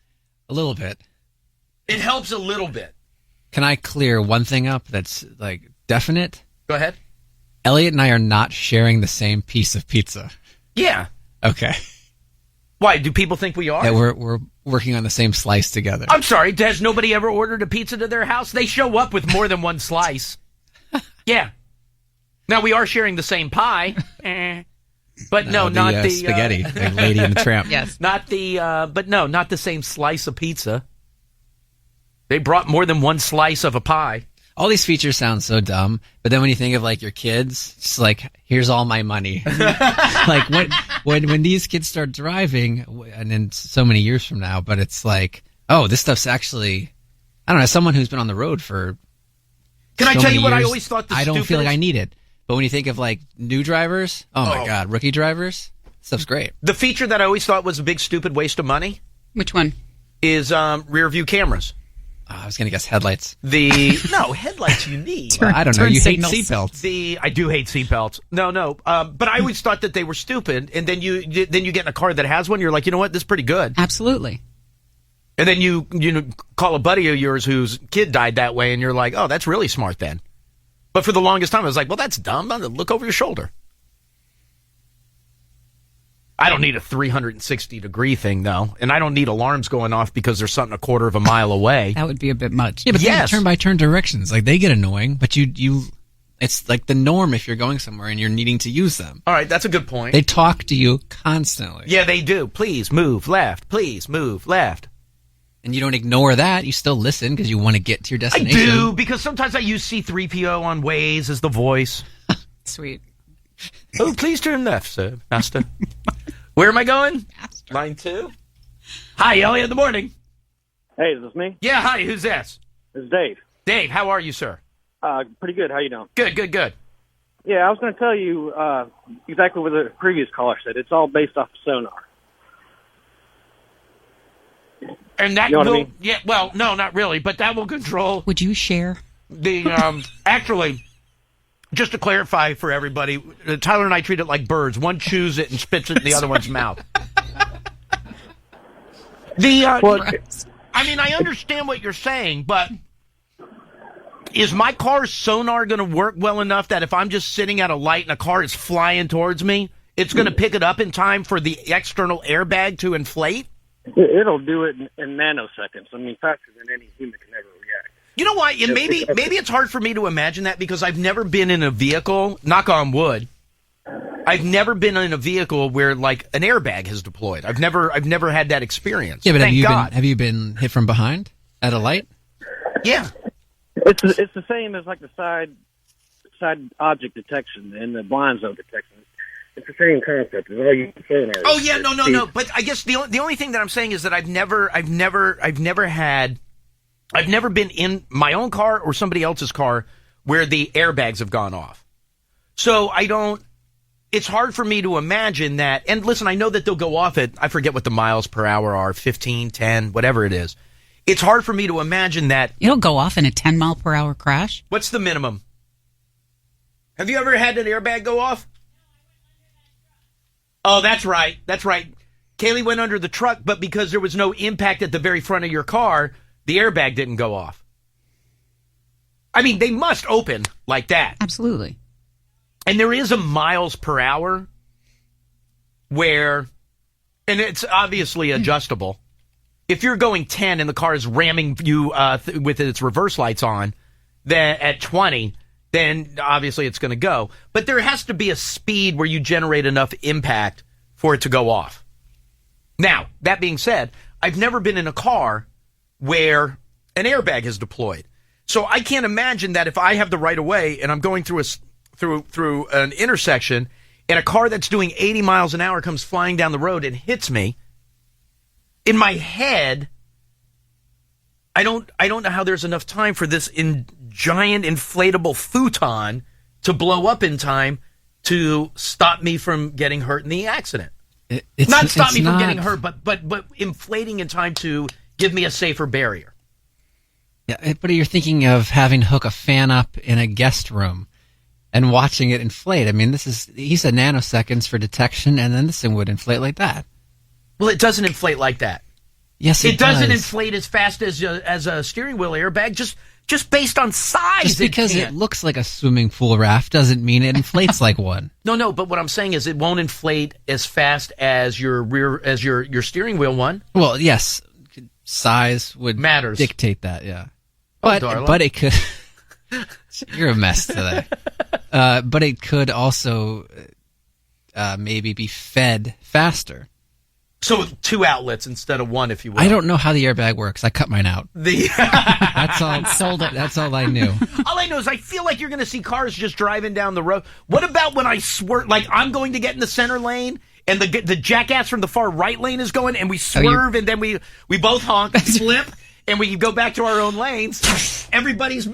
A little bit. It helps a little bit. Can I clear one thing up that's like definite? Go ahead. Elliot and I are not sharing the same piece of pizza. Yeah. Okay. Why? Do people think we are? Yeah, we're working on the same slice together. I'm sorry. Has nobody ever ordered a pizza to their house? They show up with more than one slice. Yeah. Now, we are sharing the same pie. But no, not the spaghetti, like Lady and the Tramp. Yes. Not the same slice of pizza. They brought more than one slice of a pie. All these features sound so dumb, but then when you think of like your kids, it's like, here's all my money. Like when these kids start driving, and then so many years from now, but it's like, oh, this stuff's actually, I don't know, as someone who's been on the road for Can I tell you what I always thought I don't feel like I need it. But when you think of like new drivers, oh my God, rookie drivers, stuff's great. The feature that I always thought was a big stupid waste of money. Which one? Is rear view cameras. I was going to guess headlights. No, headlights you need. I don't know. You hate seatbelts. I do hate seatbelts. No. But I always thought that they were stupid. And then you get in a car that has one. You're like, you know what? This is pretty good. Absolutely. And then you call a buddy of yours whose kid died that way, and you're like, oh, that's really smart then. But for the longest time, I was like, well, that's dumb. Look over your shoulder. I don't need a 360-degree thing, though. And I don't need alarms going off because there's something a quarter of a mile away. That would be a bit much. Yeah, but yes. Turn-by-turn directions, like, they get annoying, but it's like the norm if you're going somewhere and you're needing to use them. All right, that's a good point. They talk to you constantly. Yeah, they do. Please move left. Please move left. And you don't ignore that. You still listen because you want to get to your destination. I do, because sometimes I use C-3PO on Waze as the voice. Sweet. Oh, please turn left, sir. Master. Where am I going? Master. Line 2. Hi, Elliot, in the morning. Hey, is this me? Yeah, hi, who's this? This is Dave. Dave, how are you, sir? Pretty good. How you doing? Good. Yeah, I was going to tell you exactly what the previous caller said. It's all based off of sonar. And that You know what I will, mean? yeah, well, no, not really, but that will control Would you share? the, actually, just to clarify for everybody, Tyler and I treat it like birds. One chews it and spits it in the other one's mouth. I mean, I understand what you're saying, but is my car's sonar going to work well enough that if I'm just sitting at a light and a car is flying towards me, it's going to pick it up in time for the external airbag to inflate? It'll do it in nanoseconds. I mean, faster than any human can ever react. You know what? And maybe it's hard for me to imagine that because I've never been in a vehicle, knock on wood, I've never been in a vehicle where like an airbag has deployed. I've never had that experience. Yeah, but Thank God. have you been hit from behind at a light? Yeah. It's the same as like the side object detection and the blind zone detection. It's the same concept. It's all you can say now. Oh yeah, no. But I guess the only thing that I'm saying is that I've never been in my own car or somebody else's car where the airbags have gone off. So it's hard for me to imagine that. And listen, I know that they'll go off at, I forget what the miles per hour are, 15, 10, whatever it is. It's hard for me to imagine that. It'll go off in a 10-mile-per-hour crash. What's the minimum? Have you ever had an airbag go off? Oh, that's right. Kaylee went under the truck, but because there was no impact at the very front of your car, the airbag didn't go off. I mean, they must open like that. Absolutely. And there is a miles per hour where, and it's obviously adjustable. If you're going 10 and the car is ramming you with its reverse lights on, then at 20, then obviously it's going to go. But there has to be a speed where you generate enough impact for it to go off. Now, that being said, I've never been in a car where an airbag is deployed. So I can't imagine that if I have the right of way and I'm going through an intersection and a car that's doing 80 miles an hour comes flying down the road and hits me, in my head, I don't know how there's enough time for this giant inflatable futon to blow up in time to stop me from getting hurt in the accident. Not stop me from getting hurt, but inflating in time to give me a safer barrier. Yeah, but you're thinking of having to hook a fan up in a guest room and watching it inflate. I mean, he said nanoseconds for detection, and then this thing would inflate like that. Well, it doesn't inflate like that. Yes, it does. Doesn't inflate as fast as a steering wheel airbag, just based on size. Just because it looks like a swimming pool raft doesn't mean it inflates like one. No, but what I'm saying is it won't inflate as fast as your steering wheel one. Well, yes, size would dictate that, yeah. But it could. You're a mess today. But it could also maybe be fed faster. So 2 outlets instead of one, if you will. I don't know how the airbag works. I cut mine out. That's all. Sold it. That's all I knew. All I know is I feel like you're going to see cars just driving down the road. What about when I swerve? Like I'm going to get in the center lane, and the jackass from the far right lane is going, and we swerve, and then we both honk, flip, and we go back to our own lanes. Everybody's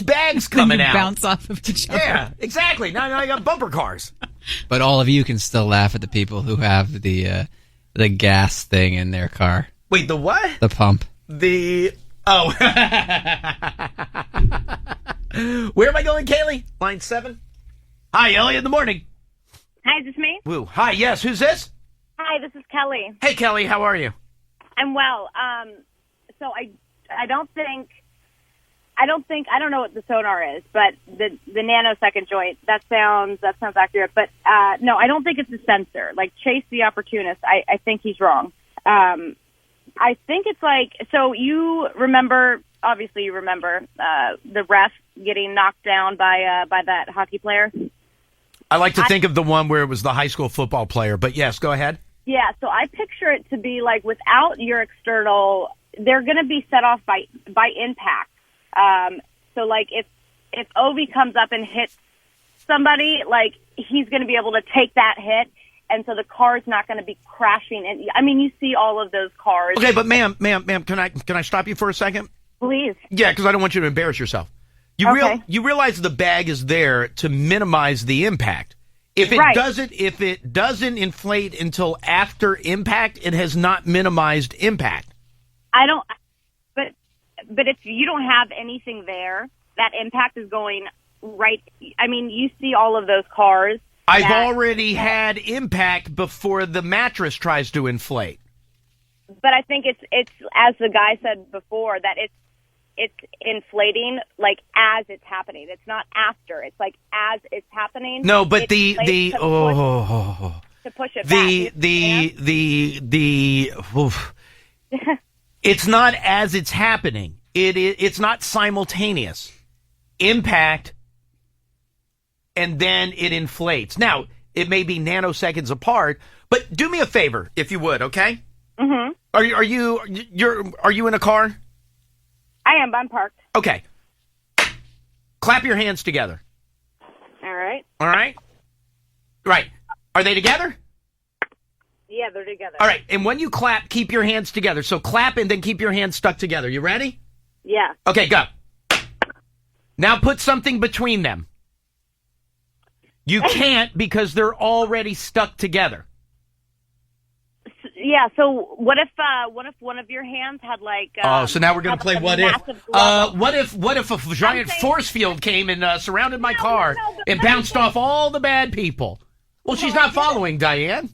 bags coming out. Bounce off of each other. Yeah, exactly. Now I got bumper cars. But all of you can still laugh at the people who have the gas thing in their car. Wait, the what? The pump. Where am I going, Kaylee? Line 7. Hi, Elliot in the morning. Hi, is this me? Woo. Hi, yes, who's this? Hi, this is Kelly. Hey, Kelly, how are you? I'm well. So I don't know what the sonar is, but the nanosecond joint, that sounds accurate. But no, I don't think it's a sensor. Like Chase the Opportunist, I think he's wrong. I think it's like, so obviously you remember the ref getting knocked down by that hockey player? I like to think of the one where it was the high school football player, but yes, go ahead. Yeah, so I picture it to be like without your external, they're going to be set off by impact. So like if Ovi comes up and hits somebody, like he's going to be able to take that hit, and so the car's not going to be crashing. And I mean, you see all of those cars. Okay, but ma'am, can I stop you for a second? Please. Yeah, because I don't want you to embarrass yourself. You realize the bag is there to minimize the impact. If it doesn't inflate until after impact, it has not minimized impact. I don't. But if you don't have anything there, that impact is going right. I mean, you see all of those cars. I've already had impact before the mattress tries to inflate. But I think it's as the guy said before, that it's inflating like as it's happening. It's not after. It's like as it's happening. No, but to push it back. It's not as it's happening. It's not simultaneous. Impact, and then it inflates. Now, it may be nanoseconds apart, but do me a favor, if you would, okay? Mm-hmm. Are you in a car? I am. I'm parked. Okay. Clap your hands together. All right. All right? Right. Are they together? Yeah, they're together. All right. And when you clap, keep your hands together. So clap and then keep your hands stuck together. You ready? Yeah. Okay, go. Now put something between them. You can't because they're already stuck together. Yeah. So what if one of your hands had like? So now we're gonna play what if? What if a giant force field came and surrounded my car and bounced off all the bad people? Well, she's not following, Diane.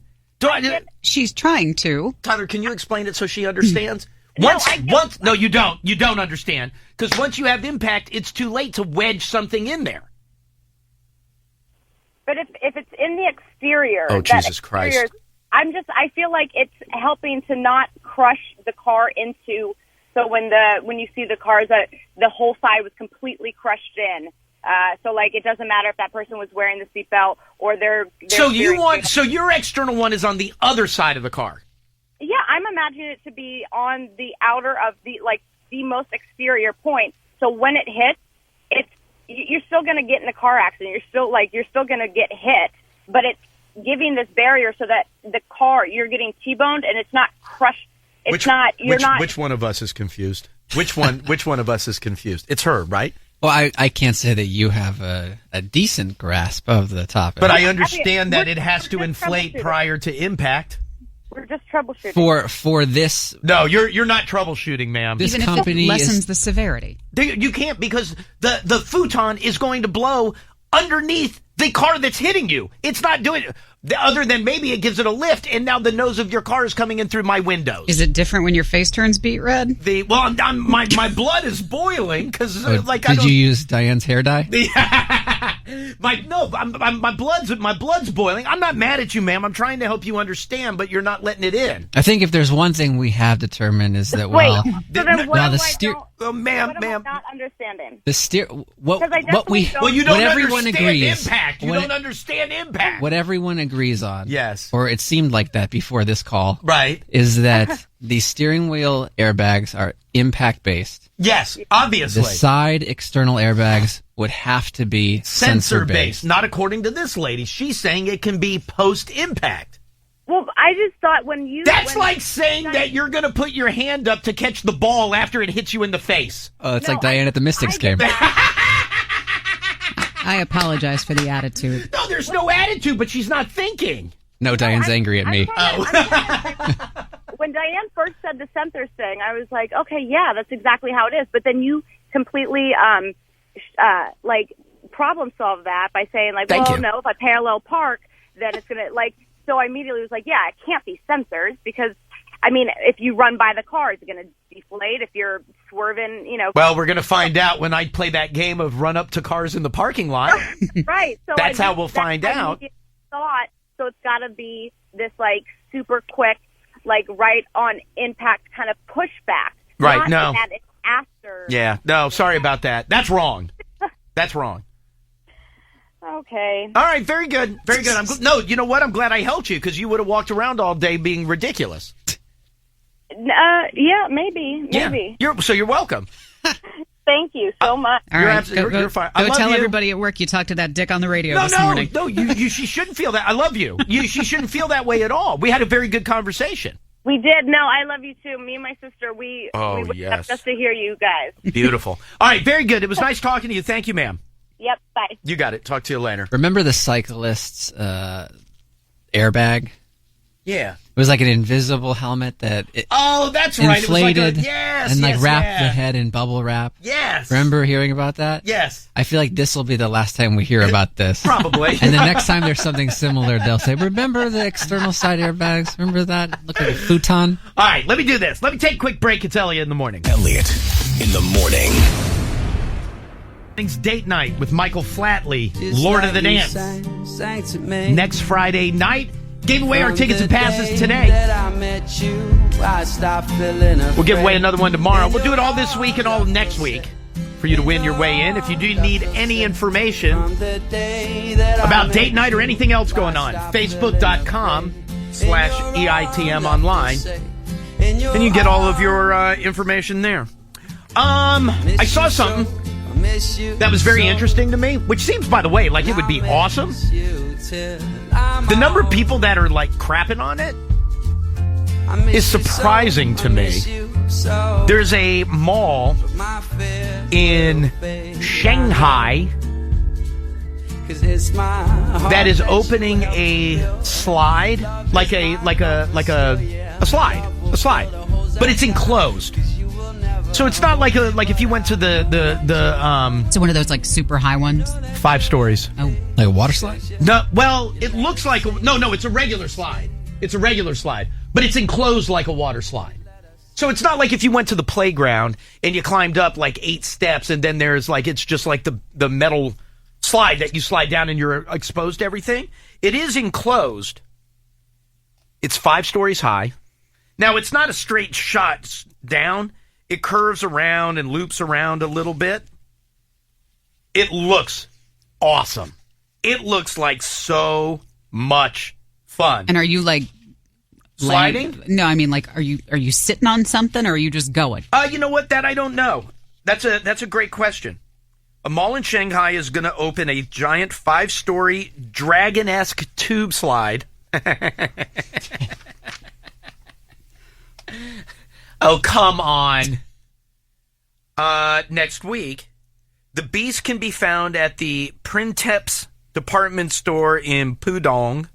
She's trying to. Tyler, can you explain it so she understands? No, you don't. You don't understand. Because once you have impact, it's too late to wedge something in there. But if it's in the exterior, oh Jesus Christ! I feel like it's helping to not crush the car into. So when you see the cars, the whole side was completely crushed in. So like it doesn't matter if that person was wearing the seatbelt or they're so your external one is on the other side of the car. Yeah, I'm imagining it to be on the outer of the most exterior point. So when it hits, you're still going to get in a car accident. You're still going to get hit, but it's giving this barrier so that the car, you're getting T-boned and it's not crushed. Which one of us is confused? Which one of us is confused? It's her, right? Well, I can't say that you have a decent grasp of the topic. But I understand that it has to inflate prior to impact. We're just troubleshooting. For this. No, you're not troubleshooting, ma'am. Even if it lessens the severity. You can't, because the futon is going to blow underneath the car that's hitting you. It's not doing it. Other than maybe it gives it a lift, and now the nose of your car is coming in through my windows. Is it different when your face turns beet red? My blood is boiling because did you use Diane's hair dye? My blood's boiling. I'm not mad at you, ma'am. I'm trying to help you understand, but you're not letting it in. I think if there's one thing we have determined is that ma'am, not understanding the steer. you don't understand impact. You don't understand impact. What everyone agrees on, yes, or it seemed like that before this call, right, is that the steering wheel airbags are impact based. Yes, obviously. The side external airbags would have to be sensor based. Not according to this lady. She's saying it can be post impact. Well, I just thought That's like saying that you're going to put your hand up to catch the ball after it hits you in the face. Oh, it's like Diane at the Mystics game. I apologize for the attitude. No, there's no attitude, but she's not thinking. No, Diane's angry at me. When Diane first said the sensor thing, I was like, okay, yeah, that's exactly how it is. But then you completely problem solve that by saying no, if I parallel park, then it's gonna So I immediately was like, yeah, it can't be sensors because. I mean, if you run by the car, it's going to deflate. If you're swerving, Well, we're going to find out when I play that game of run up to cars in the parking lot. Right. So that's how we'll find out. So it's got to be this super quick, right on impact kind of pushback. Right. No. That it's after. Yeah. No. Sorry about that. That's wrong. That's wrong. Okay. All right. Very good. Very good. You know what? I'm glad I helped you because you would have walked around all day being ridiculous. Yeah, maybe. Yeah. You're welcome. Thank you so much. All right, you're fine. Go tell everybody at work you talked to that dick on the radio this morning. No, she shouldn't feel that. I love you. She shouldn't feel that way at all. We had a very good conversation. We did. No, I love you too. Me and my sister, we wake up just to hear you guys. Beautiful. All right, very good. It was nice talking to you. Thank you, ma'am. Yep, bye. You got it. Talk to you later. Remember the cyclist's airbag? Yeah. It was like an invisible helmet that that's right. inflated It was like yes, and like yes, wrapped yeah. the head in bubble wrap. Yes. Remember hearing about that? Yes. I feel like this will be the last time we hear about this. Probably. And the next time there's something similar, they'll say, remember the external side airbags? Remember that? Look like a futon. All right, let me do this. Let me take a quick break. It's Elliot in the morning. Elliot in the morning. It's date night with Michael Flatley, Lord of the Dance. Next Friday night. Gave away our tickets and passes today. We'll give away another one tomorrow. We'll do it all this week and all next week for you to win your way in. If you do need any information about date night or anything else going on, Facebook.com/EITM online. And you get all of your information there. I saw something that was very interesting to me, which seems, by the way, like it would be awesome. The number of people that are like crapping on it is surprising to me. There's a mall in Shanghai that is opening a slide, like a slide, but it's enclosed. So it's not like if you went to the So one of those like super high ones? 5 stories. Oh. Like a water slide? No, well, it looks like no, it's a regular slide. It's a regular slide, but it's enclosed like a water slide. So it's not like if you went to the playground and you climbed up like 8 steps and then there's like it's just like the metal slide that you slide down and you're exposed to everything. It is enclosed. It's 5 stories high. Now, it's not a straight shot down. It curves around and loops around a little bit. It looks awesome. It looks like so much fun. And are you like sliding? No, I mean like are you sitting on something or are you just going? You know what? That I don't know. That's a great question. A mall in Shanghai is going to open a giant 5-story dragon-esque tube slide. Oh, come on. Next week, the Beast can be found at the Printemps department store in Pudong.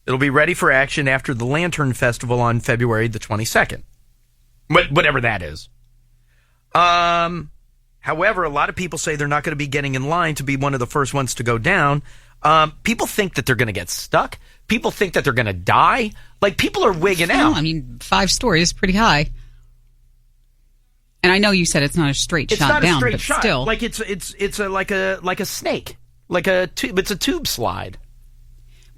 It'll be ready for action after the Lantern Festival on February the 22nd. Whatever that is. However, a lot of people say they're not going to be getting in line to be one of the first ones to go down. People think that they're going to get stuck. People think that they're going to die. Like, people are wigging out. I mean, 5 stories is pretty high. And I know you said it's not a straight It's shot not down, a straight but shot. still. Like it's like a snake. Like it's a tube slide.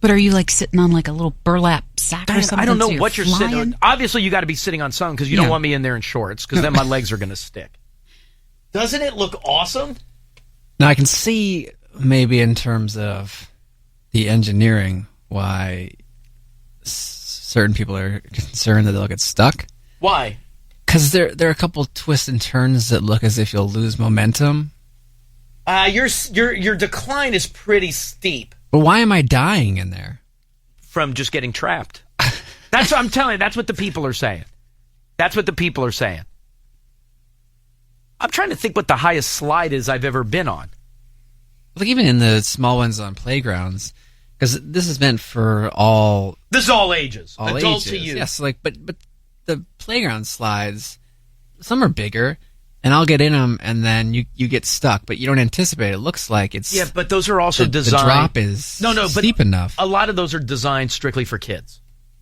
But are you like sitting on like a little burlap sack or something? I don't know so you're what you're flying? sitting on. Obviously, you got to be sitting on something because you don't want me in there in shorts because then my legs are going to stick. Doesn't it look awesome? Now, I can see maybe in terms of the engineering why certain people are concerned that they'll get stuck. Why? Because there are a couple twists and turns that look as if you'll lose momentum. Your decline is pretty steep. But why am I dying in there? From just getting trapped. That's what I'm telling you. That's what the people are saying. That's what the people are saying. I'm trying to think what the highest slide is I've ever been on. Like even in the small ones on playgrounds, because this is meant for all. This is all ages. All adult ages. to youth. Yes, like but the playground slides, some are bigger, and I'll get in them, and then you get stuck, but you don't anticipate. It looks like it's but those are also designed. The drop is steep enough. A lot of those are designed strictly for kids,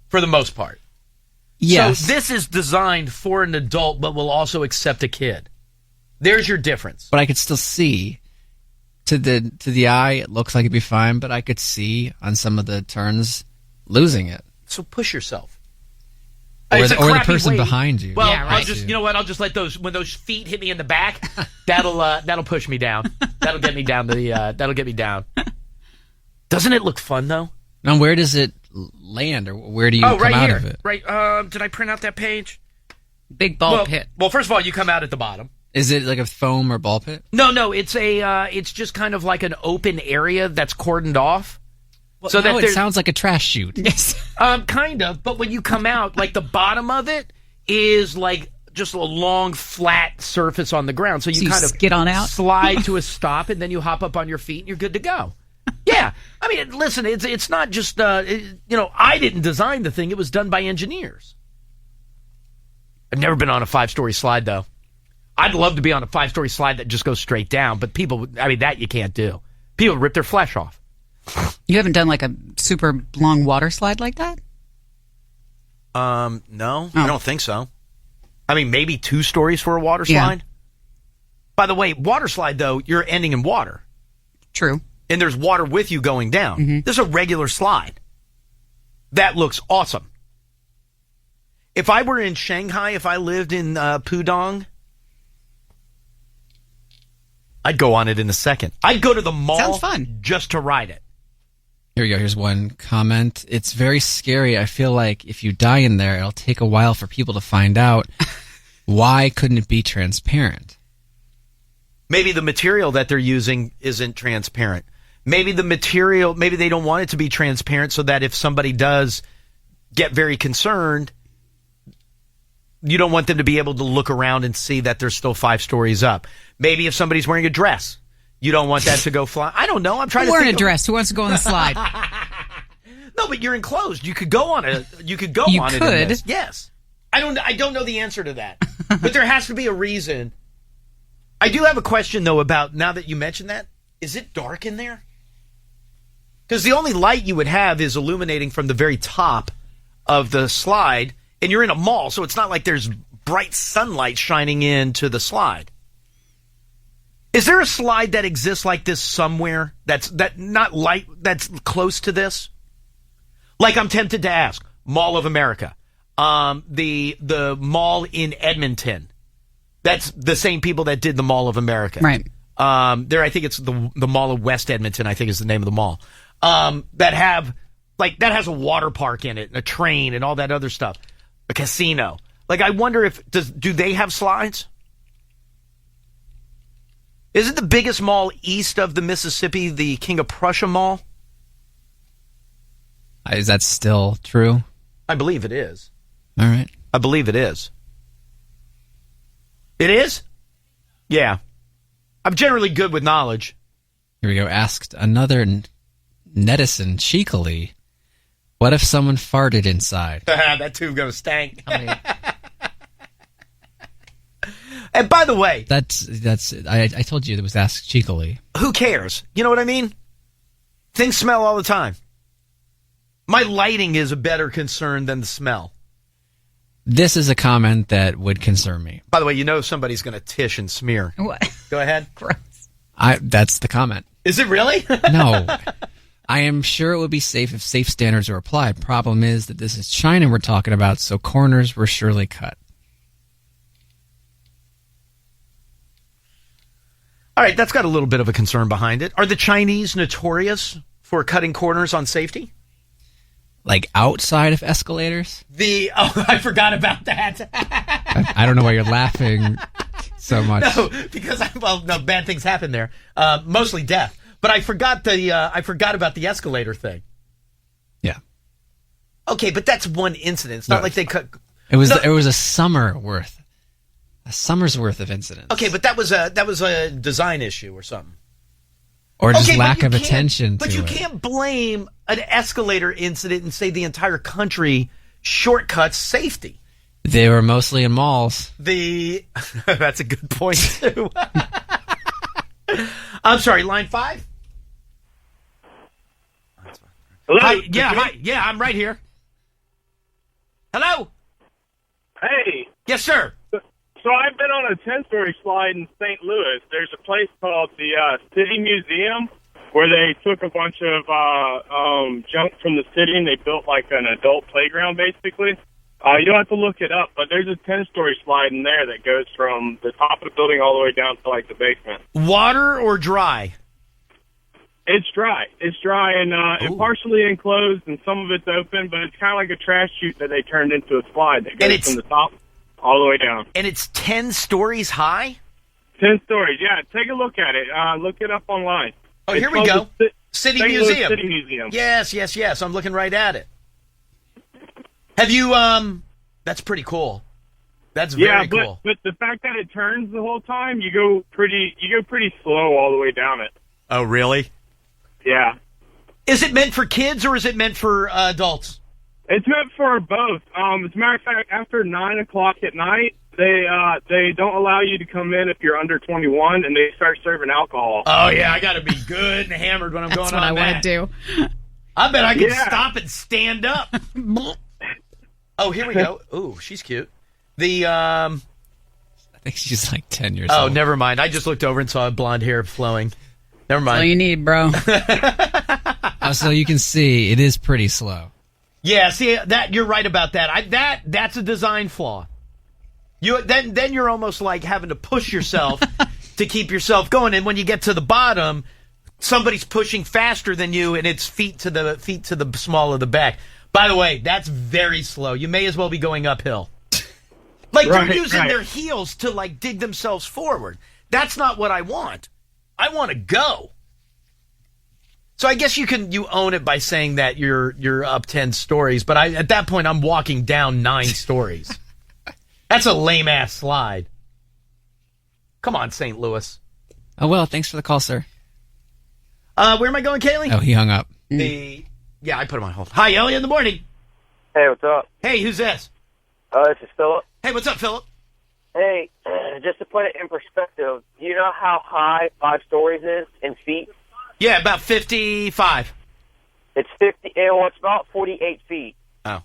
for the most part. Yes. So this is designed for an adult, but will also accept a kid. There's your difference. But I could still see. To the eye, it looks like it'd be fine, but I could see on some of the turns losing it. So push yourself. Or It's a the crappy person way. behind you. Well, Yeah, right. I'll just you know what? I'll just let those when those feet hit me in the back. That'll push me down. That'll get me down to the. That'll get me down. Doesn't it look fun though? Now, where does it land, or where do you come right out here. of it? Right. Did I print out that page? Big ball pit. Well, first of all, you come out at the bottom. Is it like a foam or ball pit? No, it's it's just kind of like an open area that's cordoned off. Well, so that it sounds like a trash chute. Yes. Kind of. But when you come out, like the bottom of it is like just a long flat surface on the ground. So you kind of skid on out? slide to a stop, and then you hop up on your feet, and you're good to go. Yeah, Yeah. I mean, listen, it's not just, I didn't design the thing. It was done by engineers. I've never been on a 5-story slide, though. I'd love to be on a 5-story slide that just goes straight down, but that you can't do. People rip their flesh off. You haven't done like a super long water slide like that? No, I don't think so. I mean, maybe 2 stories for a water slide. Yeah. By the way, water slide, though, you're ending in water. True. And there's water with you going down. Mm-hmm. There's a regular slide. That looks awesome. If I were in Shanghai, if I lived in Pudong, I'd go on it in a second. I'd go to the mall. Sounds fun. Just to ride it. Here we go. Here's one comment. It's very scary. I feel like if you die in there, it'll take a while for people to find out. Why couldn't it be transparent? Maybe the material that they're using isn't transparent. Maybe they don't want it to be transparent so that if somebody does get very concerned, you don't want them to be able to look around and see that they're still 5 stories up. Maybe if somebody's wearing a dress, you don't want that to go fly. I don't know. I'm trying to think. Wearing a dress. Who wants to go on the slide? No, but you're enclosed. You could go on it. You could go on it. In this. Yes. I don't know the answer to that. But there has to be a reason. I do have a question, though, about, now that you mention that, is it dark in there? Because the only light you would have is illuminating from the very top of the slide, and you're in a mall, so it's not like there's bright sunlight shining into the slide. Is there a slide that exists like this somewhere that's close to this? Like, I'm tempted to ask, Mall of America, the mall in Edmonton. That's the same people that did the Mall of America. Right. I think it's the Mall of West Edmonton, I think is the name of the mall. That has a water park in it, and a train, and all that other stuff. A casino. Like, I wonder do they have slides? Isn't the biggest mall east of the Mississippi the King of Prussia Mall? Is that still true? I believe it is. All right. I believe it is. It is? Yeah. I'm generally good with knowledge. Here we go. Asked another netizen cheekily, what if someone farted inside? That too gonna stank. And by the way, I told you it was asked cheekily. Who cares? You know what I mean? Things smell all the time. My lighting is a better concern than the smell. This is a comment that would concern me. By the way, somebody's going to tish and smear. What? Go ahead. Gross. That's the comment. Is it really? No. I am sure it would be safe if safe standards are applied. Problem is that this is China we're talking about, so corners were surely cut. All right, that's got a little bit of a concern behind it. Are the Chinese notorious for cutting corners on safety? Like outside of escalators? I forgot about that. I don't know why you're laughing so much. No, because bad things happen there. Mostly death. But I forgot about the escalator thing. Yeah. Okay, but that's one incident. It's not like they cut. It was a summer's worth of incidents. Okay, but that was a design issue or something. Or just lack of attention to it. But you can't blame an escalator incident and say the entire country shortcuts safety. They were mostly in malls. That's a good point, too. I'm sorry, line 5? Hello? Hi. Yeah, I'm right here. Hello? Hey. Yes, sir. So I've been on a 10-story slide in St. Louis. There's a place called the City Museum where they took a bunch of junk from the city and they built like an adult playground, basically. You don't have to look it up, but there's a 10-story slide in there that goes from the top of the building all the way down to like the basement. Water or dry? It's dry. It's dry and partially enclosed, and some of it's open, but it's kind of like a trash chute that they turned into a slide that goes from the top all the way down. And it's 10 stories high? 10 stories, yeah. Take a look at it. Look it up online. Oh, here we go. City Museum. City Museum. Yes. I'm looking right at it. Have you, that's pretty cool. That's very cool. But the fact that it turns the whole time, you go pretty slow all the way down it. Oh, really? Yeah. Is it meant for kids or is it meant for adults? It's meant for both. As a matter of fact, after 9 o'clock at night, they don't allow you to come in if you're under 21, and they start serving alcohol. Oh yeah, I got to be good and hammered when I'm going on. That's what I want to do. I bet I can stop and stand up. Oh, here we go. Ooh, she's cute. I think she's like 10 years old. Oh, old. never mind. I just looked over and saw blonde hair flowing. Never mind. That's all you need, bro. So you can see it is pretty slow. Yeah, see that you're right about that. That's a design flaw. Then you're almost like having to push yourself to keep yourself going, and when you get to the bottom, somebody's pushing faster than you, and it's feet to the small of the back. By the way, that's very slow. You may as well be going uphill. Like they're using their heels to like dig themselves forward. That's not what I want. I want to go. So I guess you own it by saying that you're up 10 stories, but at that point I'm walking down 9 stories. That's a lame ass slide. Come on, St. Louis. Oh well, thanks for the call, sir. Where am I going, Kaylee? Oh, he hung up. Yeah, I put him on hold. Hi, Elliot in the morning. Hey, what's up? Hey, who's this? This is Philip. Hey, what's up, Philip? Hey, just to put it in perspective, do you know how high 5 stories is in feet? Yeah, about 55. It's 50. Well, it's about 48 feet. Oh.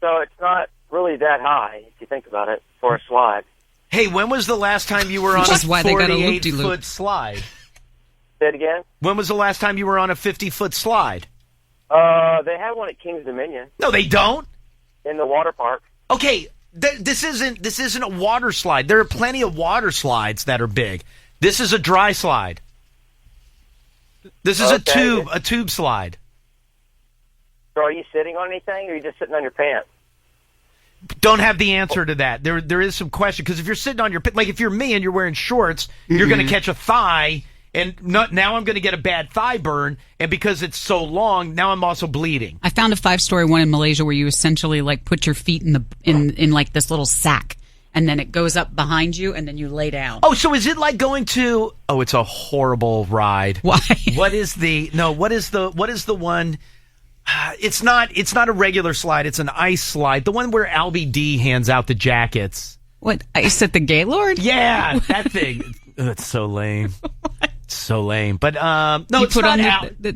So it's not really that high if you think about it for a slide. Hey, when was the last time you were on a 48-foot slide? Say it again? When was the last time you were on a 50-foot slide? They have one at Kings Dominion. No, they don't. In the water park. Okay, this isn't a water slide. There are plenty of water slides that are big. This is a dry slide. This is a tube slide. So are you sitting on anything, or are you just sitting on your pants? Don't have the answer to that. There is some question, because if you're sitting on your, like if you're me and you're wearing shorts, you're going to catch a thigh, and now I'm going to get a bad thigh burn, and because it's so long, now I'm also bleeding. I found a 5-story one in Malaysia where you essentially like put your feet in like this little sack, and then it goes up behind you, and then you lay down. Oh, so is it like going to? Oh, it's a horrible ride. Why? What is the one? It's not a regular slide. It's an ice slide. The one where Albie D hands out the jackets. What, ice at the Gaylord? Yeah, that thing. It's so lame. So lame. But no, you it's put not on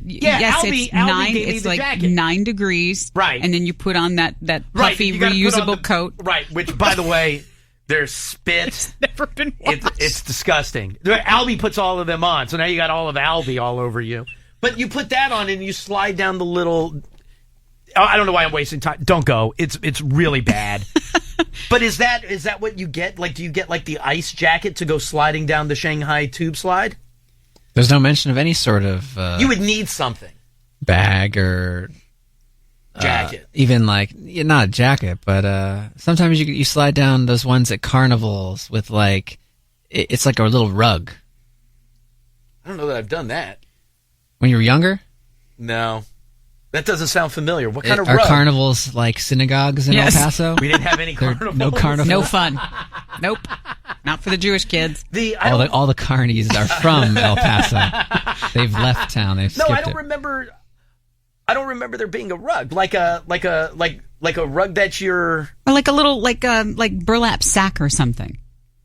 yes, it's Albie 9. gave me It's the like jacket. 9 degrees, right? And then you put on that puffy you gotta put on reusable coat, right? Which, by the way, there's spit. It's never been washed. It's disgusting. Albie puts all of them on, so now you got all of Albie all over you. But you put that on and you slide down the little. I don't know why I'm wasting time. Don't go. It's really bad. But is that what you get? Like, do you get like the ice jacket to go sliding down the Shanghai tube slide? There's no mention of any sort of you would need something. Bag or jacket. Even like not a jacket, but sometimes you slide down those ones at carnivals with like it's like a little rug. I don't know that I've done that. When you were younger? No. That doesn't sound familiar. What kind of Are rug? carnivals like synagogues in El Paso? We didn't have any carnivals. No carnivals. No fun. Nope. Not for the Jewish kids. All the carnies are from El Paso. They've left town. They've skipped I don't remember. I don't remember there being a rug like a rug that you're or like a little like burlap sack or something.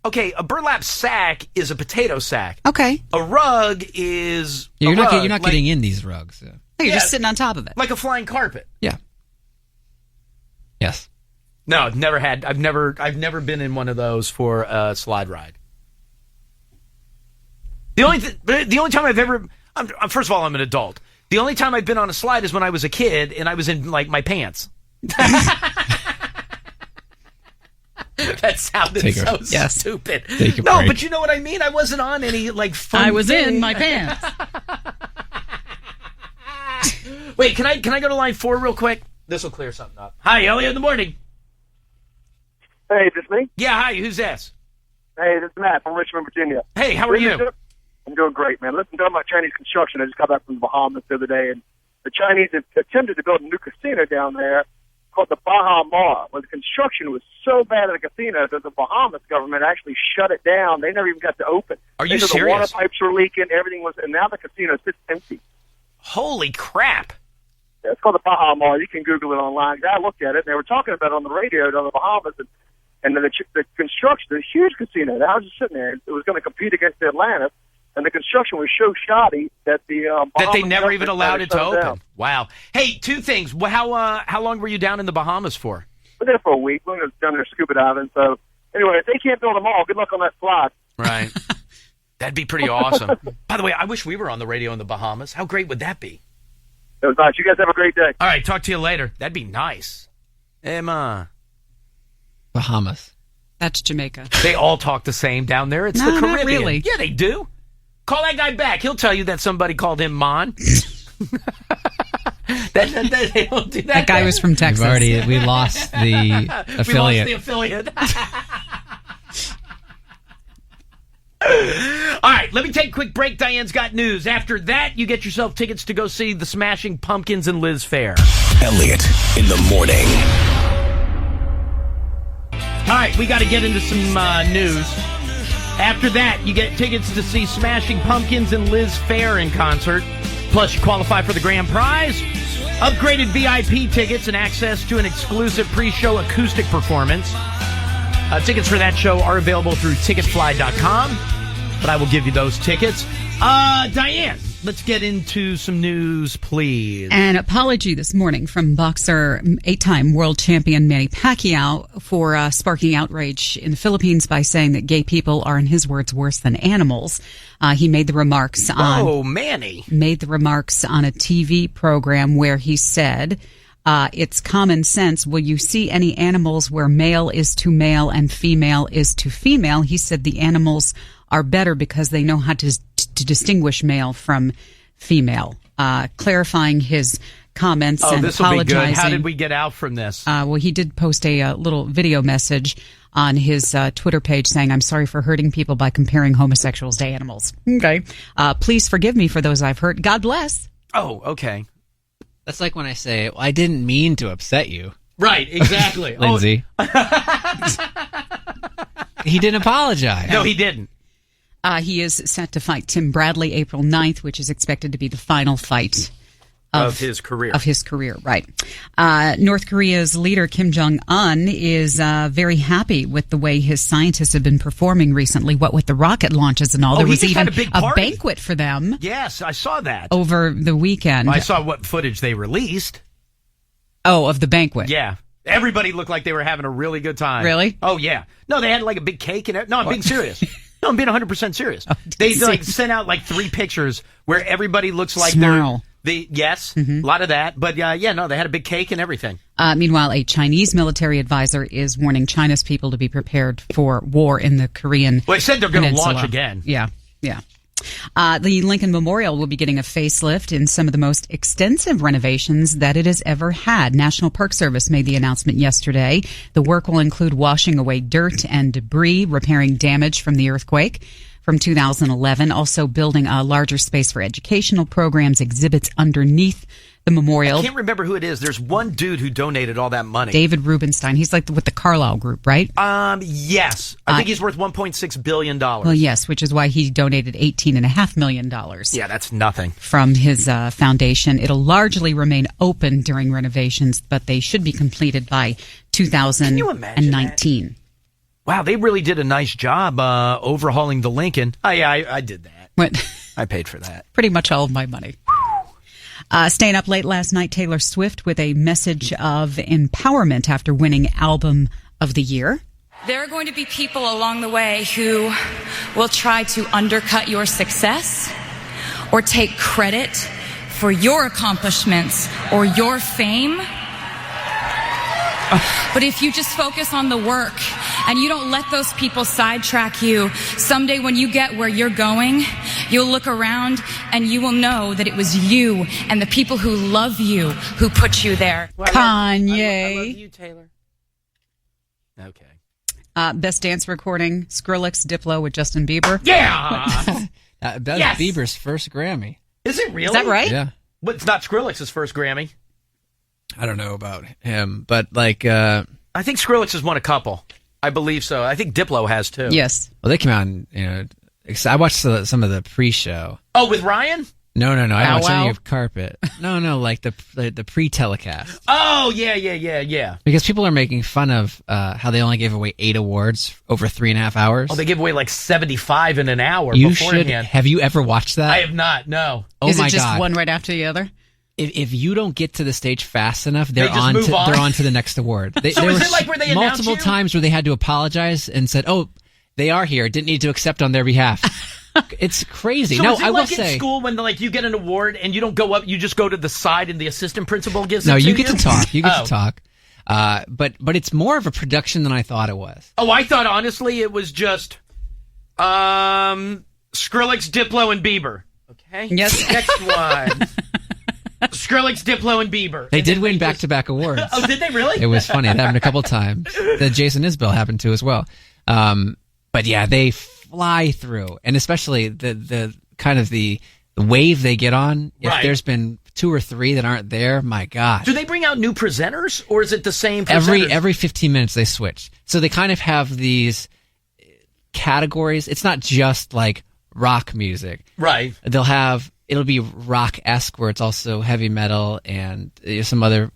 Okay, a burlap sack is a potato sack. Okay. A rug is You're a not rug, not getting in these rugs. Yeah. You're just sitting on top of it. Like a flying carpet. Yeah. Yes. No, I've never been in one of those for a slide ride. The only time I've ever first of all, I'm an adult. The only time I've been on a slide is when I was a kid and I was in like my pants. That sounded so stupid. No, but you know what I mean? I wasn't on any like fun I was thing. in my pants. Wait, can I go to line 4 real quick? This will clear something up. Hi, Elliot in the morning. Hey, this me? Yeah, hi, who's this? Hey, this is Matt from Richmond, Virginia. Hey, how are you? I'm doing great, man. Listen, talking about Chinese construction, I just got back from the Bahamas the other day, and the Chinese attempted to build a new casino down there called the Baha Mar, where the construction was so bad at the casino that the Bahamas government actually shut it down. They never even got to open. Are you The serious? water pipes were leaking, everything was, and now the casino sits empty. Holy crap. It's called the Baja Mall. You can Google it online. I looked at it, and they were talking about it on the radio down in the Bahamas, and the construction, the huge casino. I was just sitting there. It was going to compete against the Atlantis, and the construction was so shoddy that that they never even allowed it to open. Down. Wow. Hey, two things. How long were you down in the Bahamas for? We were there for a week. We were down there scuba diving. So anyway, if they can't build a mall, good luck on that slide. Right. That'd be pretty awesome. By the way, I wish we were on the radio in the Bahamas. How great would that be? It was nice. You guys have a great day. All right, talk to you later. That'd be nice. Emma. Bahamas. That's Jamaica. They all talk the same down there. It's No, the not Caribbean. really. Yeah, they do. Call that guy back. He'll tell you that somebody called him Mon. They don't do that. That guy was from Texas. We lost the affiliate. We lost the affiliate. All right, let me take a quick break. Diane's got news. After that, you get yourself tickets to go see the Smashing Pumpkins and Liz Phair. Elliot in the morning. All right, we got to get into some news. After that, you get tickets to see Smashing Pumpkins and Liz Phair in concert. Plus, you qualify for the grand prize, upgraded VIP tickets, and access to an exclusive pre-show acoustic performance. Tickets for that show are available through Ticketfly.com, but I will give you those tickets. Diane, let's get into some news, please. An apology this morning from boxer, 8-time world champion Manny Pacquiao for sparking outrage in the Philippines by saying that gay people are, in his words, worse than animals. He made the remarks made the remarks on a TV program where he said, it's common sense. Will you see any animals where male is to male and female is to female? He said the animals are better because they know how to distinguish male from female. Clarifying his comments and this will be apologizing. good. How did we get out from this? Well, he did post a little video message on his Twitter page saying, I'm sorry for hurting people by comparing homosexuals to animals. Okay. Please forgive me for those I've hurt. God bless. Oh, okay. That's like when I say, I didn't mean to upset you. Right, exactly. Lindsay. He didn't apologize. No, he didn't. He is set to fight Tim Bradley April 9th, which is expected to be the final fight of his career. Of his career, right. North Korea's leader, Kim Jong-un, is very happy with the way his scientists have been performing recently, what with the rocket launches and all. There was even a banquet for them. Yes, I saw that. Over the weekend. I saw what footage they released. Oh, of the banquet. Yeah. Everybody looked like they were having a really good time. Really? Oh, yeah. No, they had like a big cake and no, I'm being serious. No, I'm being 100% serious. They sent out like 3 pictures where everybody looks like Snarl. Yes, a lot of that. But they had a big cake and everything. Meanwhile, a Chinese military advisor is warning China's people to be prepared for war in the Korean Well, they said they're going to Peninsula. launch again. Yeah. The Lincoln Memorial will be getting a facelift in some of the most extensive renovations that it has ever had. National Park Service made the announcement yesterday. The work will include washing away dirt and debris, repairing damage from the earthquake from 2011, also building a larger space for educational programs, exhibits underneath the memorial. I can't remember who it is. There's one dude who donated all that money. David Rubenstein. He's like with the Carlyle Group, right? Yes. I think he's worth $1.6 billion. Well, yes, which is why he donated $18.5 million. Yeah, that's nothing. From his foundation. It'll largely remain open during renovations, but they should be completed by 2019. Can you imagine that? Wow, they really did a nice job overhauling the Lincoln. Oh, yeah, I did that. What? I paid for that. Pretty much all of my money. Staying up late last night, Taylor Swift with a message of empowerment after winning Album of the Year. There are going to be people along the way who will try to undercut your success or take credit for your accomplishments or your fame. But if you just focus on the work and you don't let those people sidetrack you, someday when you get where you're going, you'll look around and you will know that it was you and the people who love you who put you there. Kanye. I love you, Taylor. Okay. Best dance recording, Skrillex, Diplo with Justin Bieber. Yeah! That was Bieber's first Grammy. Is it really? Is that right? Yeah. But it's not Skrillex's first Grammy. I don't know about him, but I think Skrillex has won a couple. I believe so. I think Diplo has too. Yes. Well, they came out and, I watched some of the pre-show. Oh, with Ryan? No. I Bow watch any Wow? of Carpet. No, like the pre-telecast. Oh, yeah. Because people are making fun of how they only gave away 8 awards over 3.5 hours. Oh, they give away like 75 in an hour You beforehand. should. Have you ever watched that? I have not, no. Oh Is my it just God. one right after the other? If you don't get to the stage fast enough, they're just on move on? they're on to the next award. So there is were it like where they announce multiple you? times where they had to apologize and said, "Oh, they are here. Didn't need to accept on their behalf." It's crazy. So No, is it I will like in say. school when like you get an award and you don't go up, you just go to the side and the assistant principal gives No, it to you you? get to talk. You get Oh. to talk. But it's more of a production than I thought it was. Oh, I thought honestly it was just Skrillex, Diplo, and Bieber. Okay. Yes. Next one. Skrillex, Diplo, and Bieber. They did win back-to-back awards. Oh, did they really? It was funny. It happened a couple times. That Jason Isbell happened to as well. But yeah, they fly through, and especially the kind of the wave they get on. If Right. there's been 2 or 3 that aren't there, my gosh. Do they bring out new presenters, or is it the same presenters? Every 15 minutes they switch. So they kind of have these categories. It's not just like rock music. Right. It'll be rock-esque where it's also heavy metal and there's some other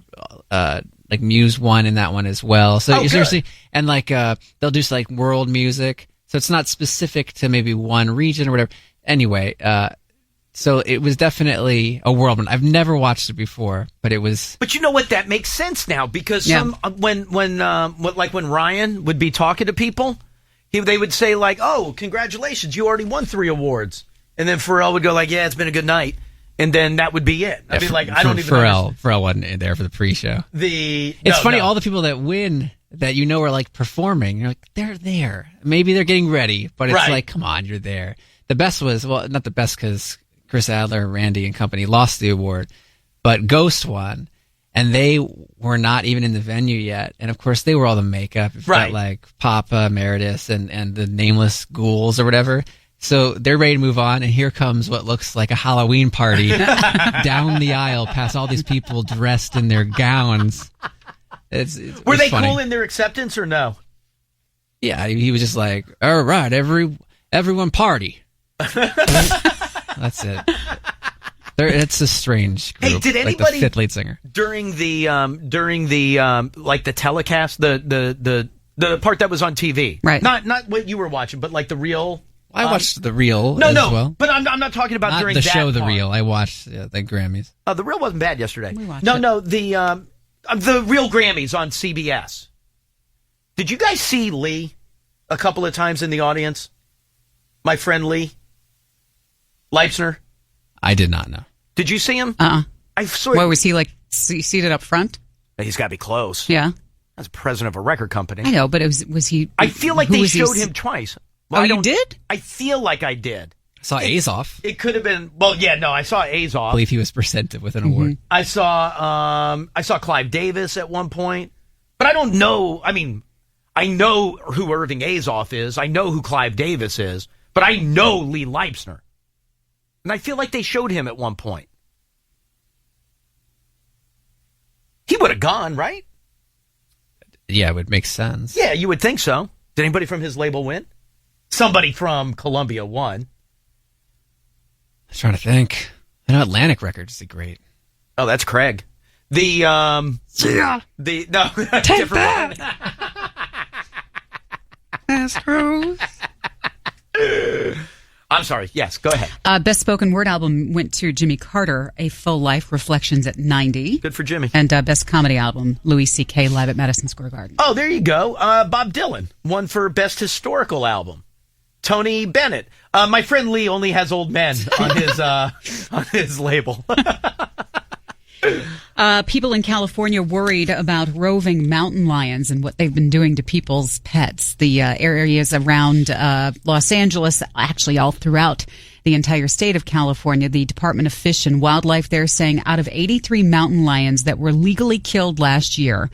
like Muse one in that one as well. So Oh, seriously, and like they'll do like world music. So it's not specific to maybe one region or whatever. Anyway, so it was definitely a whirlwind. I've never watched it before, but it was. But you know what? That makes sense now because Yeah. when Ryan would be talking to people, they would say like, "Oh, congratulations, you already won 3 awards," and then Pharrell would go like, "Yeah, it's been a good night," and then that would be it. I'd be like, "I don't even." Pharrell wasn't there for the pre-show. It's funny, all the people that win that you know are like performing. You're like, they're there. Maybe they're getting ready, but it's Right. like, come on, you're there. The best was, well, not the best because Chris Adler, Randy, and company lost the award, but Ghost won, and they were not even in the venue yet. And of course, they were all the makeup, You've got, Right. like Papa, Meredith, and the nameless ghouls or whatever. So they're ready to move on, and here comes what looks like a Halloween party down the aisle past all these people dressed in their gowns. Were they funny. cool in their acceptance or no? Yeah, he was just like, all right, everyone party. That's it. It's a strange group. Hey, did like anybody the 5th lead singer during the like the telecast, the part that was on TV, right? Not what you were watching, but like the real. I watched the Real No, as no, well. but I'm not talking about Not during the that show, The part. Real. I watched the Grammys. The Real wasn't bad yesterday. We watched No, it. no, the Real Grammys on CBS. Did you guys see Lee a couple of times in the audience? My friend Lee Leipzner. I did not know. Did you see him? I saw. What was he like? Seated up front? He's got to be close. Yeah, as president of a record company. I know, but was he? I feel like who they was he showed s- him twice. Oh, I you don't- did? I feel like I did. Saw Azoff. It could have been. Well, yeah, no, I saw Azoff. I believe he was presented with an award. I saw Clive Davis at one point, but I don't know. I mean, I know who Irving Azoff is. I know who Clive Davis is, but I know Lee Leipzner, and I feel like they showed him at one point. He would have gone, right? Yeah, it would make sense. Yeah, you would think so. Did anybody from his label win? Somebody from Columbia won. I'm trying to think. I know Atlantic Records did great. Oh, that's Craig. The no, that's Take different that. Astros. I'm sorry. Yes, go ahead. Best Spoken Word album went to Jimmy Carter, A Full Life Reflections at 90. Good for Jimmy. And Best Comedy Album, Louis C.K. Live at Madison Square Garden. Oh, there you go. Bob Dylan won for Best Historical Album. Tony Bennett. My friend Lee only has old men on his label. People in California worried about roving mountain lions and what they've been doing to people's pets. The areas around Los Angeles, actually all throughout the entire state of California, the Department of Fish and Wildlife there saying out of 83 mountain lions that were legally killed last year,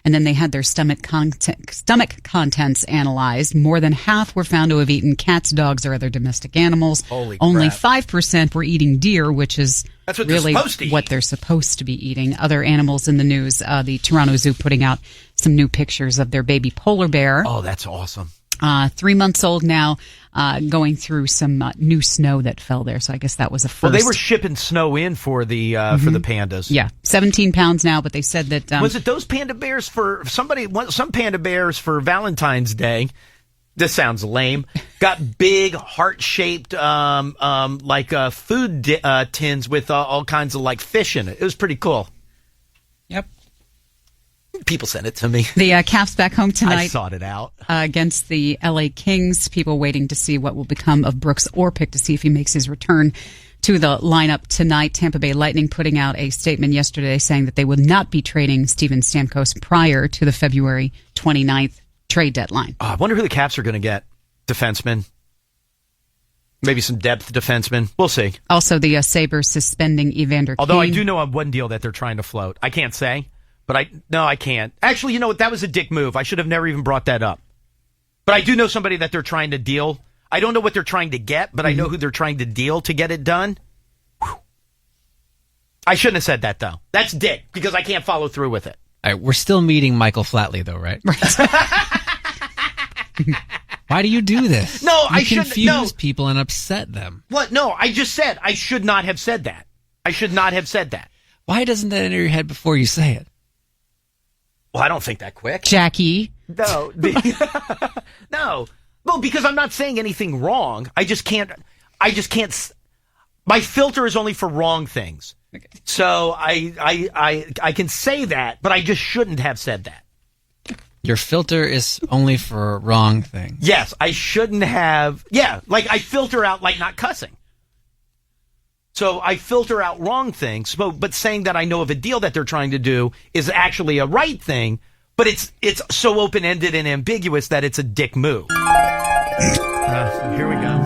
and then they had their stomach contents analyzed, more than half were found to have eaten cats, dogs, or other domestic animals. Holy Only crap. 5% were eating deer, which is That's what they're really supposed to eat. what they're supposed to be eating. Other animals in the news, the Toronto Zoo putting out some new pictures of their baby polar bear. Oh, that's awesome. 3 months old now, going through some new snow that fell there. So I guess that was a first. Well, they were shipping snow in for the pandas. Yeah, 17 pounds now, but they said that... was it those panda bears for some panda bears for Valentine's Day? This sounds lame. Got big heart-shaped food tins with all kinds of like fish in it. It was pretty cool. Yep. People sent it to me. The Caps back home tonight. I sought it out. Against the LA Kings. People waiting to see what will become of Brooks Orpik to see if he makes his return to the lineup tonight. Tampa Bay Lightning putting out a statement yesterday saying that they would not be trading Steven Stamkos prior to the February 29th trade deadline. I wonder who the Caps are going to get. Defensemen. Maybe some depth defensemen. We'll see. Also, the Sabres suspending Evander Although Kane. I do know of one deal that they're trying to float. I can't say, but I can't. Actually, you know what? That was a dick move. I should have never even brought that up. But I do know somebody that they're trying to deal. I don't know what they're trying to get, but I know who they're trying to deal to get it done. Whew. I shouldn't have said that, though. That's dick, because I can't follow through with it. All right, we're still meeting Michael Flatley, though, right? Why do you do this? No, I shouldn't. confuse No. people and upset them. What? No, I just said I should not have said that. I should not have said that. Why doesn't that enter your head before you say it? Well, I don't think that quick. Jackie. No. No. Well, because I'm not saying anything wrong. I just can't. My filter is only for wrong things. Okay. So I can say that, but I just shouldn't have said that. Your filter is only for wrong things. Yes, I shouldn't have. Yeah, like I filter out like not cussing. So I filter out wrong things, but saying that I know of a deal that they're trying to do is actually a right thing, but it's so open-ended and ambiguous that it's a dick move. Here we go.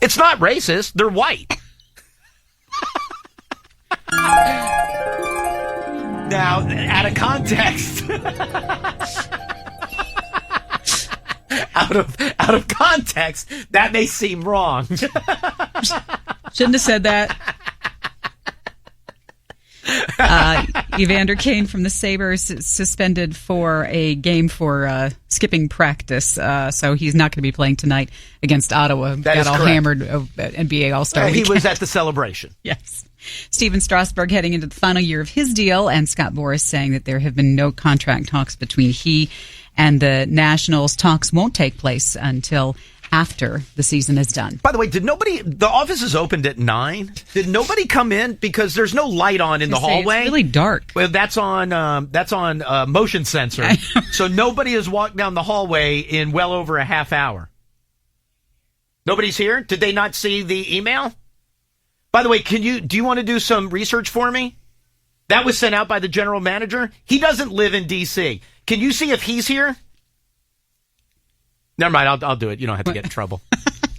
It's not racist. They're white. Now, out of context, out of context, that may seem wrong. Shouldn't have said that. Evander Kane from the Sabres suspended for a game for skipping practice, so he's not going to be playing tonight against Ottawa. That is all correct. hammered NBA All-Star He weekend. was at the celebration. Yes. Steven Strasburg heading into the final year of his deal, and Scott Boras saying that there have been no contract talks between he and the Nationals. Talks won't take place until after the season is done. By the way, the office is opened at 9. Did nobody come in? Because there's no light on in the hallway. It's really dark. Well, that's on motion sensor. So nobody has walked down the hallway in well over a half hour. Nobody's here? Did they not see the email? By the way, do you want to do some research for me? That was sent out by the general manager. He doesn't live in D.C. Can you see if he's here? Never mind, I'll do it. You don't have to get in trouble.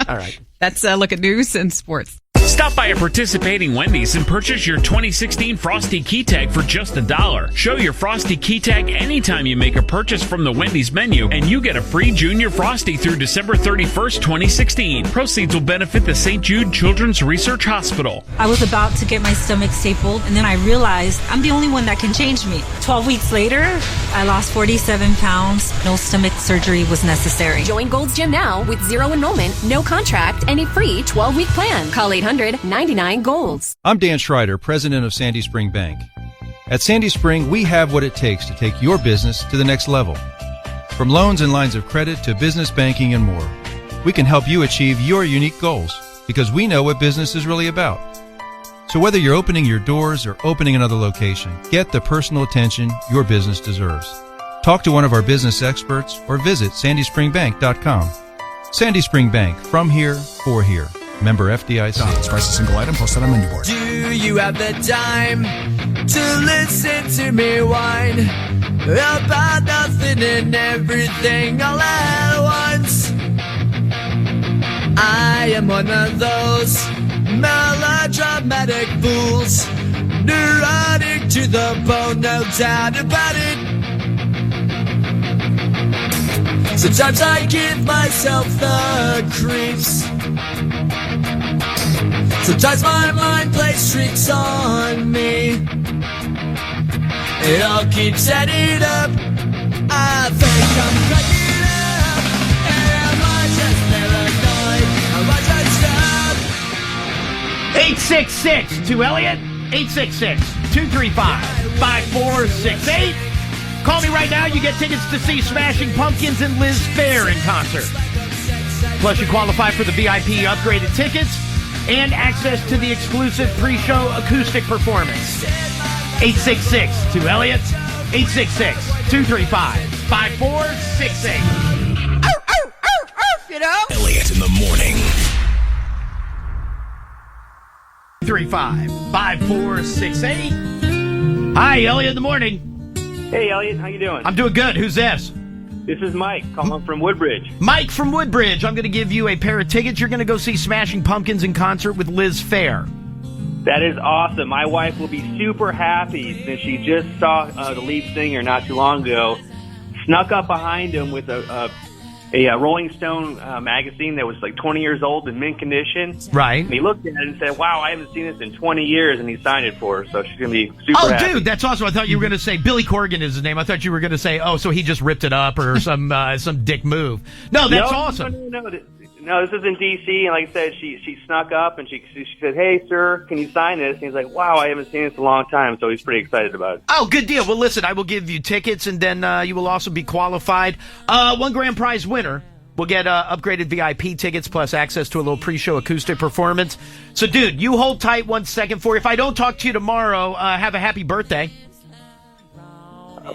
All right. That's a look at news and sports. Stop by a participating Wendy's and purchase your 2016 Frosty Key Tag for just $1. Show your Frosty Key Tag anytime you make a purchase from the Wendy's menu, and you get a free Junior Frosty through December 31st, 2016. Proceeds will benefit the St. Jude Children's Research Hospital. I was about to get my stomach stapled, and then I realized I'm the only one that can change me. 12 weeks later, I lost 47 pounds. No stomach surgery was necessary. Join Gold's Gym now with zero enrollment, no contract, and a free 12-week plan. Call 800-99-GOLDS. I'm Dan Schreider, president of Sandy Spring Bank. At Sandy Spring, we have what it takes to take your business to the next level. From loans and lines of credit to business banking and more, we can help you achieve your unique goals because we know what business is really about. So whether you're opening your doors or opening another location, get the personal attention your business deserves. Talk to one of our business experts or visit sandyspringbank.com. Sandy Spring Bank, from here, for here. Member FDIC. Price a single item posted on menu board. Do you have the time to listen to me whine about nothing and everything all at once? I am one of those melodramatic fools, neurotic to the bone, no doubt about it. Sometimes I give myself the creeps. Sometimes my mind plays tricks on me, It all keeps adding up. I think I'm cracking up. Am I just paranoid? Am I just up? 866 to Elliot. 866-235-5468. Call me right now. You get tickets to see Smashing Pumpkins and Liz Phair in concert. Plus, you qualify for the VIP upgraded tickets and access to the exclusive pre-show acoustic performance. 866 to Elliot. 866-235-5468. You know? Elliot in the morning. 235-5468. Hi, Elliot in the morning. Hey, Elliot, how you doing? I'm doing good. Who's this? This is Mike, calling from Woodbridge. Mike from Woodbridge. I'm going to give you a pair of tickets. You're going to go see Smashing Pumpkins in concert with Liz Phair. That is awesome. My wife will be super happy since she just saw the lead singer not too long ago. Snuck up behind him with a Rolling Stone magazine that was like 20 years old in mint condition. Right. And he looked at it and said, wow, I haven't seen this in 20 years, and he signed it for her, so she's going to be super happy. Dude, that's awesome. I thought you were going to say Billy Corgan is his name. I thought you were going to say, oh, so he just ripped it up or some dick move. No, that's awesome. No, this is in D.C., and like I said, she snuck up, and she said, hey, sir, can you sign this? And he's like, wow, I haven't seen this in a long time, so he's pretty excited about it. Oh, good deal. Well, listen, I will give you tickets, and then you will also be qualified. One grand prize winner will get upgraded VIP tickets plus access to a little pre-show acoustic performance. So, dude, you hold tight 1 second for you. If I don't talk to you tomorrow, have a happy birthday.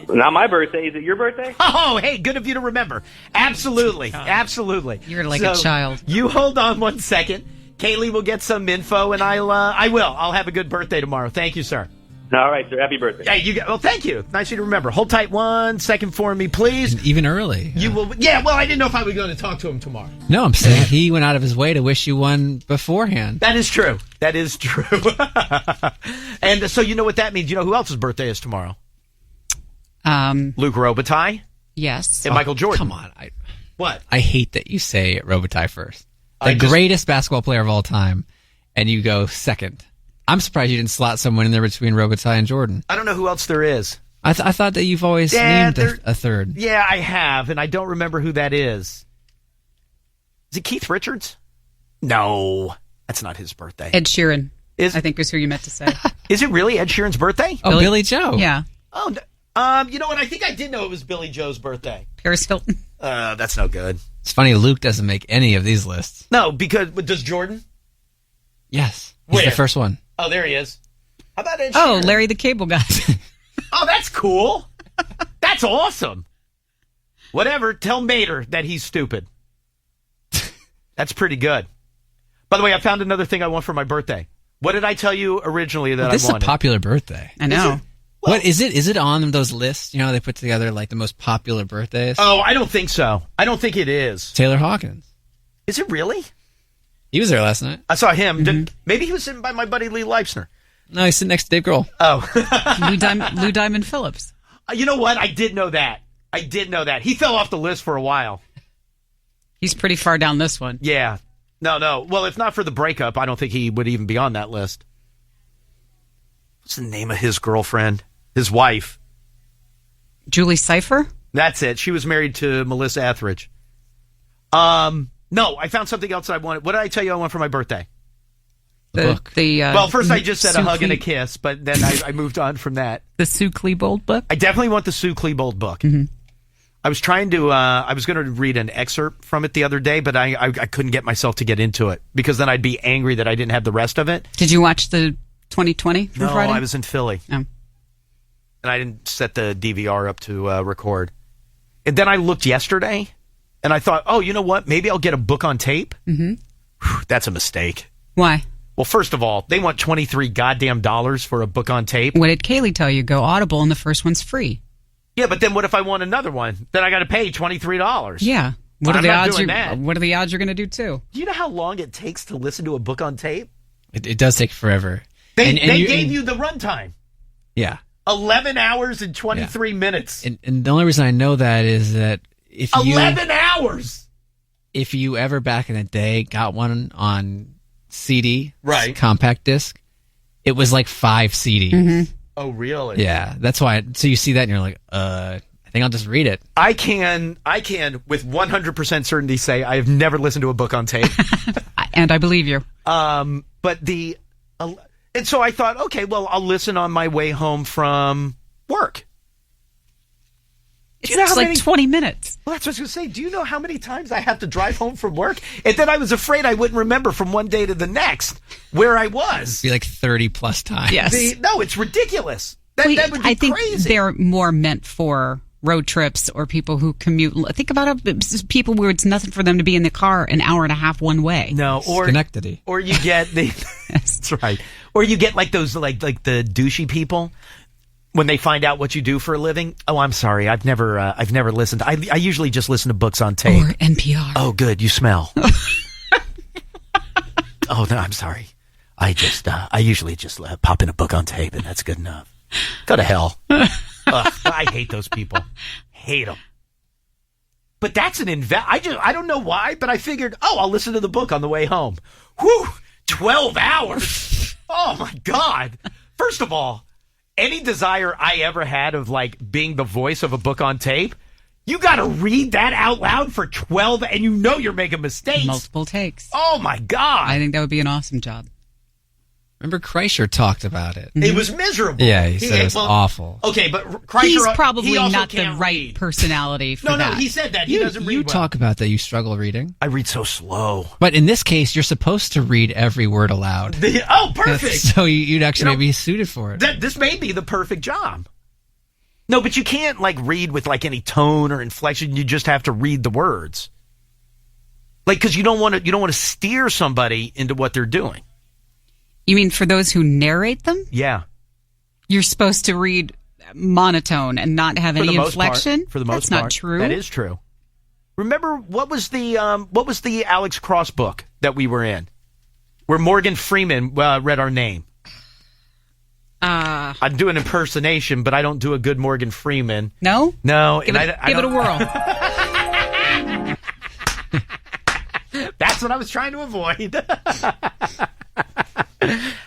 Not my birthday. Is it your birthday? Oh, hey, good of you to remember. Absolutely. Absolutely. You're like a child. You hold on 1 second. Kaylee will get some info, and I'll have a good birthday tomorrow. Thank you, sir. All right, sir. Happy birthday. Hey, well, thank you. Nice of you to remember. Hold tight 1 second for me, please. And even early. You will. Yeah, well, I didn't know if I was going to talk to him tomorrow. No, I'm saying he went out of his way to wish you one beforehand. That is true. That is true. And so you know what that means. You know who else's birthday is tomorrow? Luke Robitaille. Yes. And Michael Jordan. Come on. What? I hate that you say Robitaille first. The greatest basketball player of all time, and you go second. I'm surprised you didn't slot someone in there between Robitaille and Jordan. I don't know who else there is. I thought that you've always named a third. Yeah, I have, and I don't remember who that is. Is it Keith Richards? No, that's not his birthday. Ed Sheeran, I think is who you meant to say. Is it really Ed Sheeran's birthday? Oh, Billy Joe. Yeah. Oh, you know what? I think I did know it was Billy Joe's birthday. Paris Hilton. That's no good. It's funny, Luke doesn't make any of these lists. No, because does Jordan? Yes, he's the first one. Oh, there he is. How about Ed Sheeran? Oh, Larry the Cable Guy. Oh, that's cool. That's awesome. Whatever. Tell Mater that he's stupid. That's pretty good. By the way, I found another thing I want for my birthday. What did I tell you originally that I wanted? This is a popular birthday. I know. What is it? Is it on those lists? You know, they put together like the most popular birthdays. Oh, I don't think so. I don't think it is. Taylor Hawkins. Is it really? He was there last night. I saw him. Maybe he was sitting by my buddy Lee Leipzner. No, he's sitting next to Dave Grohl. Oh. Lou Diamond Phillips. You know what? I did know that. He fell off the list for a while. He's pretty far down this one. Yeah. No. Well, if not for the breakup, I don't think he would even be on that list. What's the name of his girlfriend? His wife? Julie Cypher? That's it. She was married to Melissa Etheridge. No, I found something else I wanted. What did I tell you I want for my birthday? The book. Well, first I just said a hug and a kiss, but then I moved on from that. The Sue Klebold book? I definitely want the Sue Klebold book. Mm-hmm. I was trying to, I was going to read an excerpt from it the other day, but I couldn't get myself to get into it because then I'd be angry that I didn't have the rest of it. Did you watch the 2020 from Friday? No, I was in Philly. Oh. And I didn't set the DVR up to record. And then I looked yesterday, and I thought, oh, you know what? Maybe I'll get a book on tape. Mm-hmm. Whew, that's a mistake. Why? Well, first of all, they want $23 goddamn for a book on tape. What did Kaylee tell you? Go Audible, and the first one's free. Yeah, but then what if I want another one? Then I got to pay $23. Yeah. What are the odds you're going to do too? Do you know how long it takes to listen to a book on tape? It does take forever. They gave you the runtime. Yeah. 11 hours and 23 minutes. And the only reason I know that is that if 11 hours! If you ever back in the day got one on CD, right, compact disc, it was like 5 CDs. Mm-hmm. Oh, really? Yeah, that's why. So you see that and you're like, I think I'll just read it. I can with 100% certainty say I have never listened to a book on tape. And I believe you. And so I thought, okay, well, I'll listen on my way home from work. It's like 20 minutes. Well, that's what I was going to say. Do you know how many times I have to drive home from work? And then I was afraid I wouldn't remember from one day to the next where I was. It'd be like 30 plus times. Yes. No, it's ridiculous. That would be I think crazy. they're more meant for road trips or people who commute. Think about people where it's nothing for them to be in the car an hour and a half one way. No, or Schenectady. Or you get the that's right. Or you get like those like the douchey people when they find out what you do for a living. Oh, I'm sorry. I've never listened. I usually just listen to books on tape. Or NPR. Oh, good. You smell. Oh, no, I'm sorry. I usually just pop in a book on tape and that's good enough. Go to hell. I hate those people. Hate them. But that's an I don't know why, but I figured, I'll listen to the book on the way home. Whew, 12 hours. Oh my God. First of all, any desire I ever had of like being the voice of a book on tape, you got to read that out loud for 12 and you know you're making mistakes. Multiple takes. Oh my God. I think that would be an awesome job. Remember Kreischer talked about it. It was miserable. Yeah, he said it was awful. Okay, but Kreischer, he's probably he also not the can't right read. personality for that. No, he said that. He doesn't read You well. talk about that you struggle reading. I read so slow. But in this case, you're supposed to read every word aloud. Perfect. So you'd actually be suited for it. This may be the perfect job. No, but you can't like read with like any tone or inflection. You just have to read the words. Like, because you don't want to steer somebody into what they're doing. You mean for those who narrate them? Yeah. You're supposed to read monotone and not have any inflection? For the most part. That's not true. That is true. Remember, what was the Alex Cross book that we were in? Where Morgan Freeman read our name. I'm doing impersonation, but I don't do a good Morgan Freeman. No? No. Give it a whirl. That's what I was trying to avoid.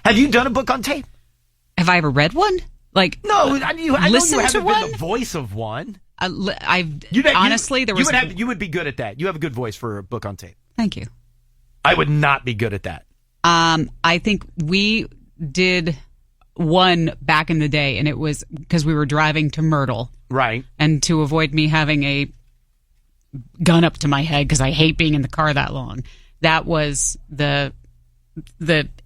Have you done a book on tape? Have I ever read one? Like, no, I know you haven't to been one? the voice of one. Honestly, there was... You would be good at that. You have a good voice for a book on tape. Thank you. I would not be good at that. I think we did one back in the day, and it was because we were driving to Myrtle. Right. And to avoid me having a gun up to my head, because I hate being in the car that long, that was the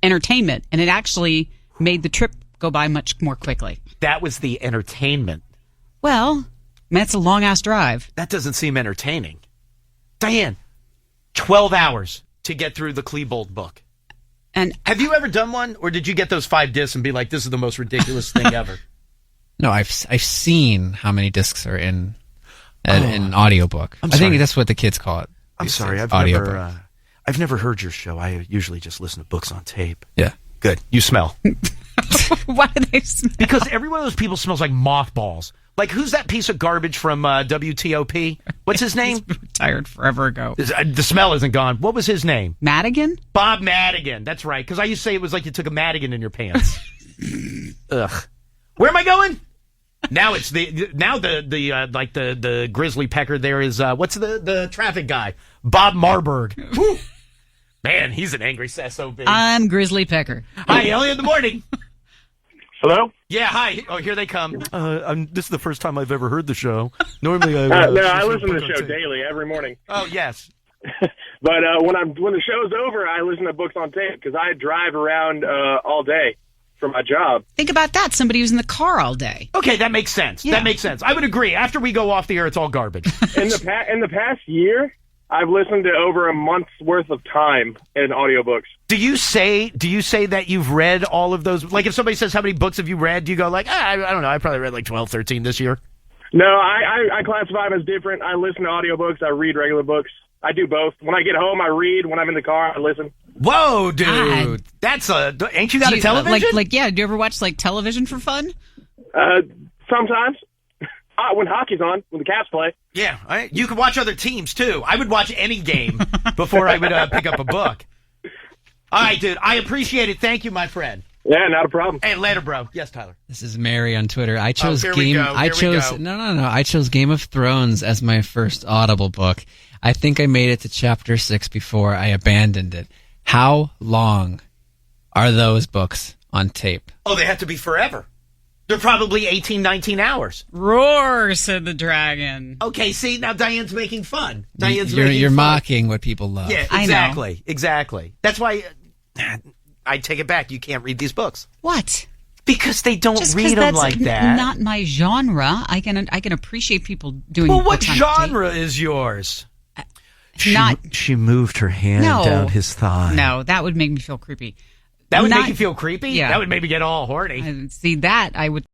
entertainment, and it actually made the trip go by much more quickly. That was the entertainment. Well, that's a long-ass drive. That doesn't seem entertaining. Diane, 12 hours to get through the Klebold book. And have you ever done one, or did you get those 5 discs and be like, this is the most ridiculous thing ever? No, I've seen how many discs are in an audiobook. I think that's what the kids call it. I'm sorry, I've never heard your show. I usually just listen to books on tape. Yeah. Good. You smell. Why do they smell? Because every one of those people smells like mothballs. Like, who's that piece of garbage from WTOP? What's his name? He's retired forever ago. The smell isn't gone. What was his name? Madigan? Bob Madigan. That's right. Because I used to say it was like you took a Madigan in your pants. Ugh. Where am I going? Now it's the grizzly pecker there is, what's the traffic guy? Bob Marburg. Woo. Man, he's an angry SOB. I'm Grizzly Pecker. Hi, Elliot in the morning. Hello? Yeah, hi. Oh, here they come. This is the first time I've ever heard the show. Normally I... no, I listen to the show daily, every morning. Oh, yes. But when the show's over, I listen to books on tape because I drive around all day for my job. Think about that. Somebody who's in the car all day. Okay, that makes sense. Yeah. That makes sense. I would agree. After we go off the air, it's all garbage. In the past year, I've listened to over a month's worth of time in audiobooks. Do you say that you've read all of those? Like, if somebody says, how many books have you read? Do you go like, I don't know, I probably read like 12, 13 this year? No, I classify them as different. I listen to audiobooks. I read regular books. I do both. When I get home, I read. When I'm in the car, I listen. Whoa, dude. That's ain't you got a television? Yeah, do you ever watch like television for fun? Sometimes. When hockey's on, when the Caps play. Yeah, you can watch other teams, too. I would watch any game before I would pick up a book. All right, dude. I appreciate it. Thank you, my friend. Yeah, not a problem. Hey, later, bro. Yes, Tyler. This is Mary on Twitter. I chose here we go. I chose Game of Thrones as my first Audible book. I think I made it to chapter 6 before I abandoned it. How long are those books on tape? Oh, they have to be forever. They're probably 18, 19 hours. Roar, said the dragon. Okay, see, now Diane's making fun. You're mocking what people love. Yeah, exactly. Exactly. That's why I take it back. You can't read these books. What? Because they don't Just read them that's like that. Not my genre. I can appreciate people doing. Well, what books on genre is yours? Not. She moved her hand No. down his thigh. No, that would make me feel creepy. That would make you feel creepy? Yeah. That would make me get all horny. See, that I would